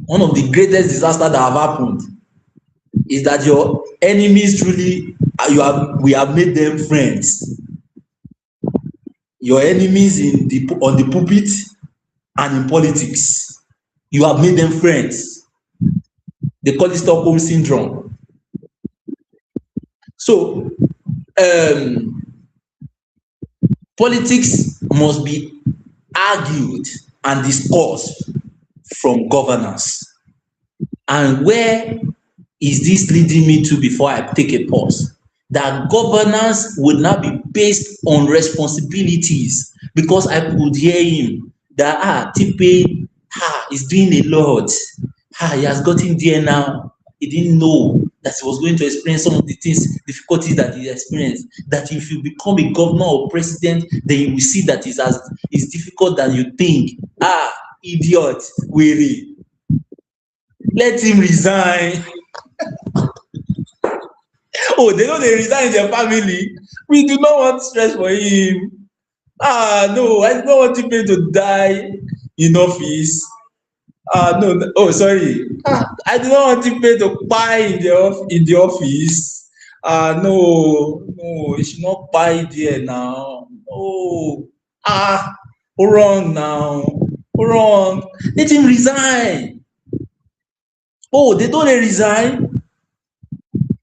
one of the greatest disasters that have happened is that your enemies truly, we have made them friends. Your enemies on the pulpit and in politics, you have made them friends. They call it Stockholm syndrome. So politics must be argued and discussed from governance. And where is this leading me to before I take a pause? That governance would not be based on responsibilities, because I could hear him that Tipe is doing a lot. He has gotten there now. He didn't know that he was going to experience some of the difficulties that he experienced. That if you become a governor or president, then you will see that it's difficult than you think. Idiot, weary. Let him resign. They know they resign in their family. We do not want stress for him. No, I don't want him to die in office. No. Sorry. I do not want him to buy in the office. No, he should not buy there now. No. Wrong now. Wrong. Let him resign. They don't resign.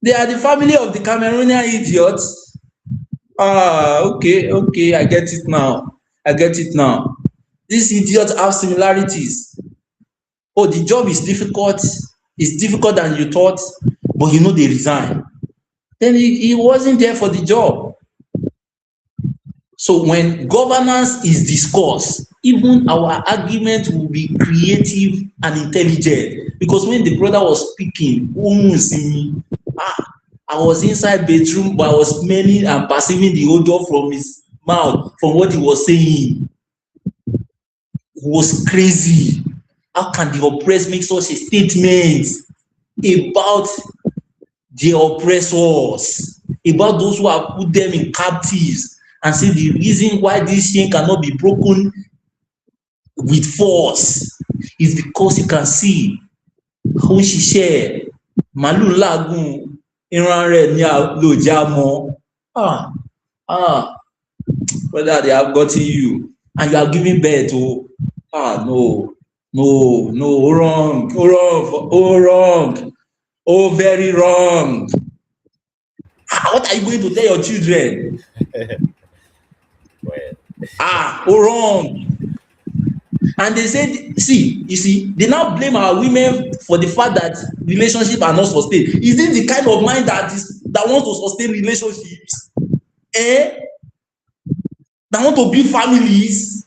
They are the family of the Cameroonian idiots. Okay, I get it now. These idiots have similarities. The job is difficult. It's difficult than you thought, but they resign. Then he wasn't there for the job. So when governance is discussed, even our argument will be creative and intelligent. Because when the brother was speaking, I was inside bedroom, but I was smelling and perceiving the odor from his mouth, from what he was saying. It was crazy. How can the oppressed make such a statement about the oppressors, about those who have put them in captives, and say the reason why this chain cannot be broken with force is because you can see how she share Malu Lagun Iran Red Lojamo. Whether they have gotten you and you are giving birth to no, wrong, very wrong. What are you going to tell your children? Wrong. And they said, you see, they now blame our women for the fact that relationships are not sustained. Is this the kind of mind that wants to sustain relationships? That want to build families,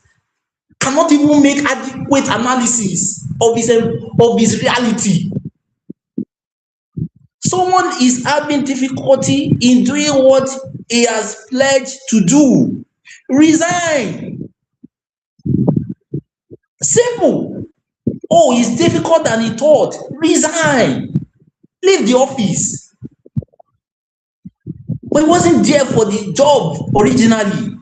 cannot even make adequate analysis of his reality. Someone is having difficulty in doing what he has pledged to do. Resign. Simple. It's difficult than he thought. Resign. Leave the office. But he wasn't there for the job originally.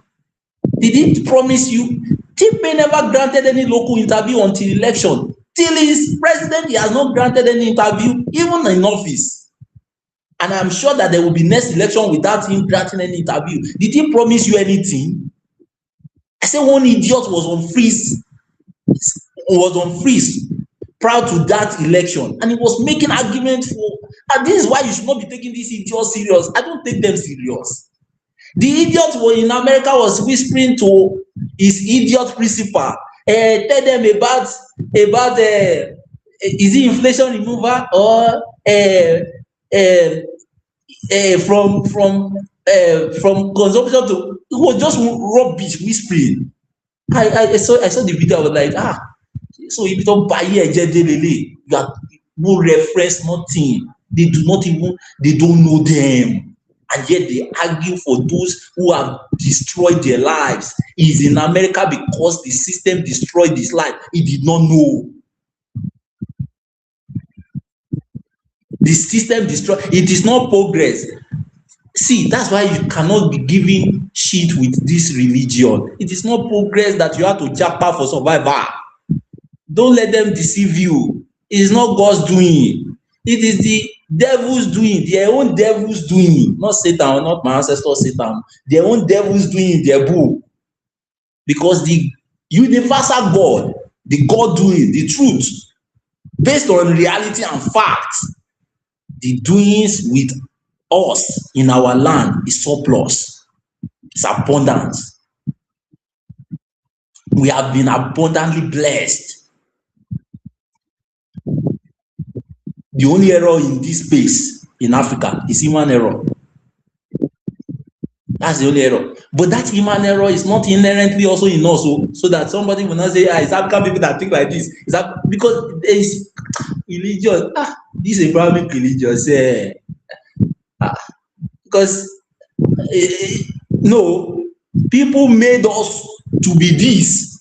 They didn't promise you. Tipe never granted any local interview until election. Till he's president, he has not granted any interview, even in office. And I'm sure that there will be next election without him granting any interview. Did he promise you anything? I said one idiot was on freeze prior to that election, and he was making arguments for. And this is why you should not be taking these idiots serious. I don't take them serious. The idiot in America was whispering to his idiot principal, tell them about is it inflation remover or from consumption to. It was just rubbish whispering. I saw the video. I was like, so if you don't buy here, you have no reference, nothing. They don't know them. And yet they argue for those who have destroyed their lives. He's in America because the system destroyed his life. He did not know. The system destroyed. It is not progress. See, that's why you cannot be giving shit with this religion. It is not progress that you have to japa for survival. Don't let them deceive you. It is not God's doing. It is the devil's doing, their own devil's doing, not Satan, not my ancestor Satan, their own devil's doing in their book. Because the universal God, the God doing, the truth, based on reality and fact, the doings with us in our land is surplus, it's abundant. We have been abundantly blessed. The only error in this space in Africa is human error. That's the only error. But that human error is not inherently also in us, so that somebody will not say, it's African people that think like this. Is that because there is religion? This is Abrahamic religion. Because no, people made us to be this.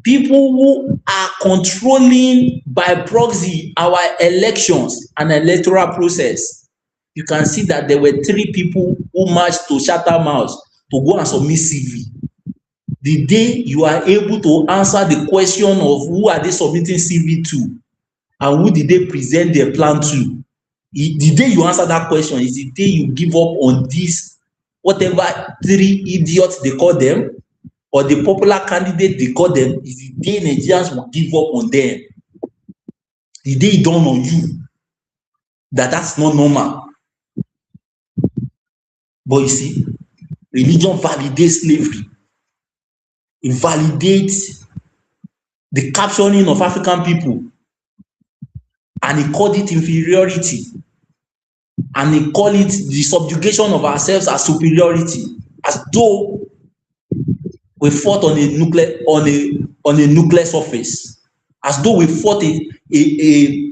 People who are controlling by proxy our elections and electoral process. You can see that there were 3 people who marched to Chatham House to go and submit CV. The day you are able to answer the question of who are they submitting CV to and who did they present their plan to, the day you answer that question is the day you give up on this, whatever 3 idiots they call them, or the popular candidate they call them, is the day Nigerians will give up on them. The day it dawn on you that that's not normal. But you see, religion validates slavery. It validates the capturing of African people, and it called it inferiority, and it called it the subjugation of ourselves as superiority, as though we fought on a nuclear surface, as though we fought a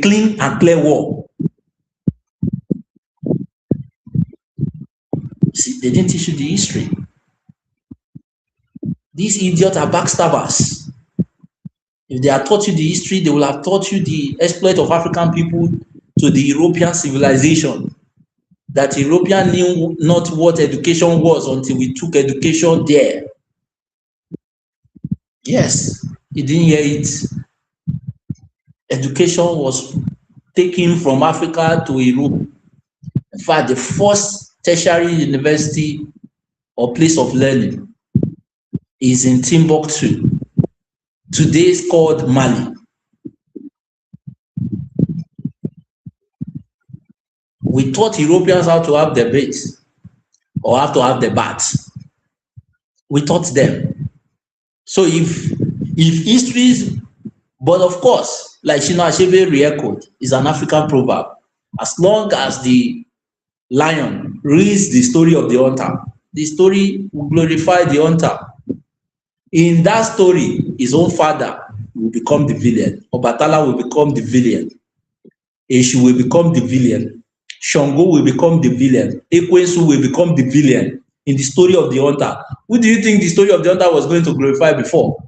clean and clear war. See, they didn't teach you the history. These idiots are backstabbers. If they had taught you the history, they will have taught you the exploit of African people to the European civilization. That European knew not what education was until we took education there. Yes, he didn't hear it. Education was taken from Africa to Europe. In fact, the first tertiary university or place of learning is in Timbuktu. Today it's called Mali. We taught Europeans how to have their base or how to have their baths. We taught them. So if history is, but of course, like Chinua Achebe re-echoed, is an African proverb. As long as the lion reads the story of the hunter, the story will glorify the hunter. In that story, his own father will become the villain. Obatala will become the villain. Eshu will become the villain. Shango will become the villain. Ekwensu will become the villain in the story of the hunter. Who do you think the story of the hunter was going to glorify before?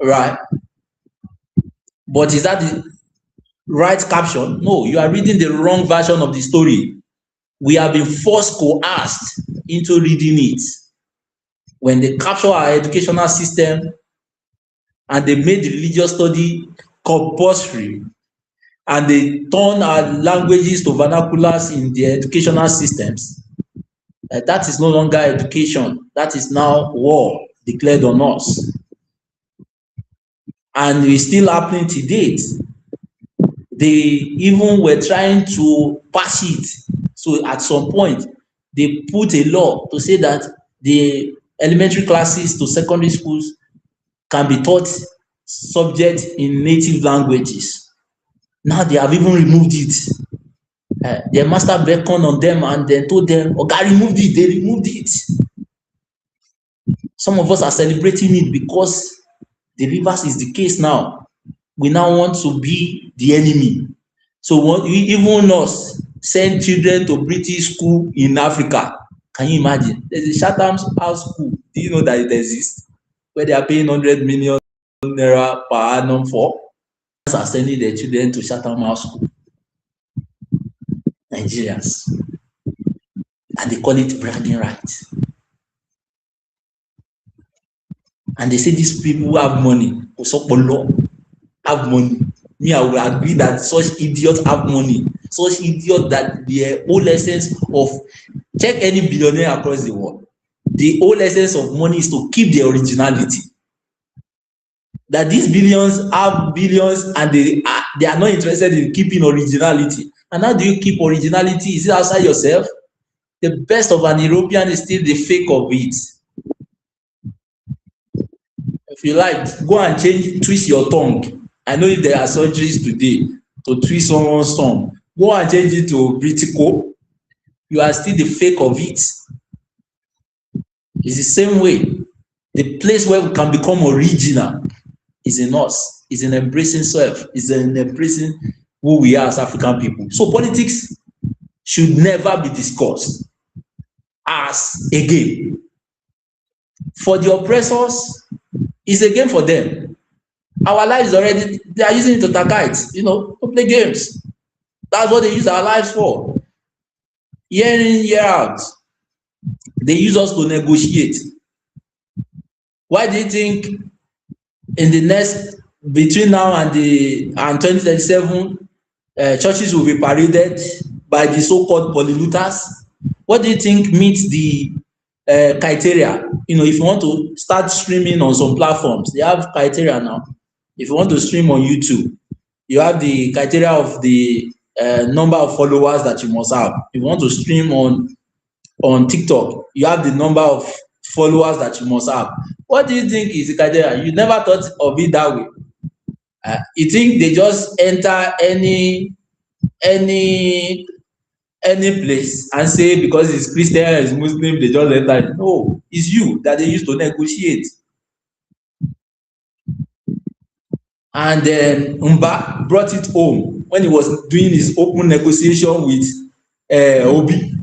Right? But is that the right caption? No, you are reading the wrong version of the story. We have been coerced into reading it. When they capture our educational system and they made the religious study compulsory, and they turn our languages to vernaculars in their educational systems, that is no longer education. That is now war declared on us. And it's still happening to date. They even were trying to pass it. So at some point, they put a law to say that the elementary classes to secondary schools can be taught subject in native languages. Now they have even removed it. Their master beckoned on them and then told them, "Oga, removed it." They removed it. Some of us are celebrating it because the reverse is the case now. We now want to be the enemy. So even us send children to British school in Africa. Can you imagine? There's a Chatham House school. Do you know that it exists? Where they are paying 100 million naira per annum for. Are sending their children to Chatham House school. Nigerians. And they call it bragging rights. and they say these people who have money, have money. Me, I will agree that such idiots have money. Such idiots that the whole essence of, check any billionaire across the world. The whole essence of money is to keep the originality. That these billions have billions and they are not interested in keeping originality. And how do you keep originality? Is it outside yourself? The best of an European is still the fake of it. If you like, go and twist your tongue. I know if there are surgeries today to twist someone's tongue, go and change it to Britico. You are still the fake of it. It's the same way. The place where we can become original is in us, is in embracing self, is in embracing who we are as African people. So politics should never be discussed as a game. For the oppressors, it's a game for them. Our lives already, they are using it to target, to play games. That's what they use our lives for. Year in, year out. They use us to negotiate. Why do you think in the next, between now and 2037, churches will be paraded by the so-called polluters? What do you think meets the criteria? If you want to start streaming on some platforms, they have criteria now. If you want to stream on YouTube, you have the criteria of the number of followers that you must have. If you want to stream on TikTok, you have the number of followers that you must have. What do you think is the criteria? You never thought of it that way. You think they just enter any place and say because it's Christian, it's Muslim, they just enter it? No, it's you that they use to negotiate. And then Mba brought it home when he was doing his open negotiation with Obi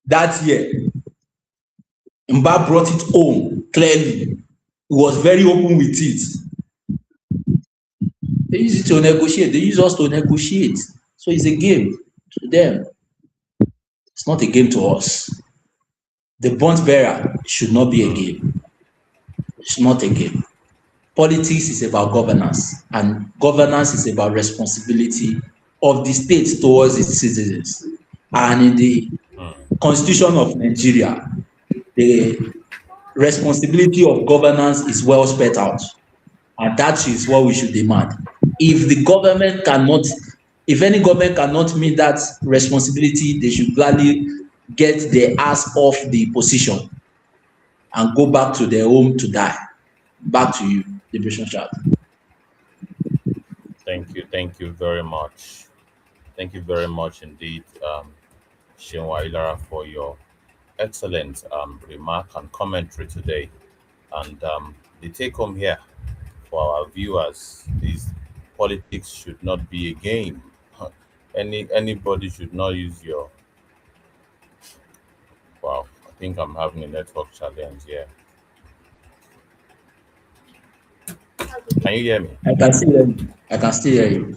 that year. Mba brought it home clearly. He was very open with it. They use it to negotiate. They use us to negotiate. So it's a game to them. It's not a game to us. The bond bearer should not be a game. It's not a game. Politics is about governance, and governance is about responsibility of the state towards its citizens. And in the Constitution of Nigeria, the responsibility of governance is well spelled out, and that is what we should demand. If any government cannot meet that responsibility, they should gladly get their ass off the position and go back to their home to die. Back to you, Liberation Chat. Thank you very much. Thank you very much indeed, Shinwa Ilara, for your excellent remark and commentary today. And the take home here for our viewers is politics should not be a game. Anybody should not use your. Wow, I think I'm having a network challenge here. Can you hear me? I can still hear you.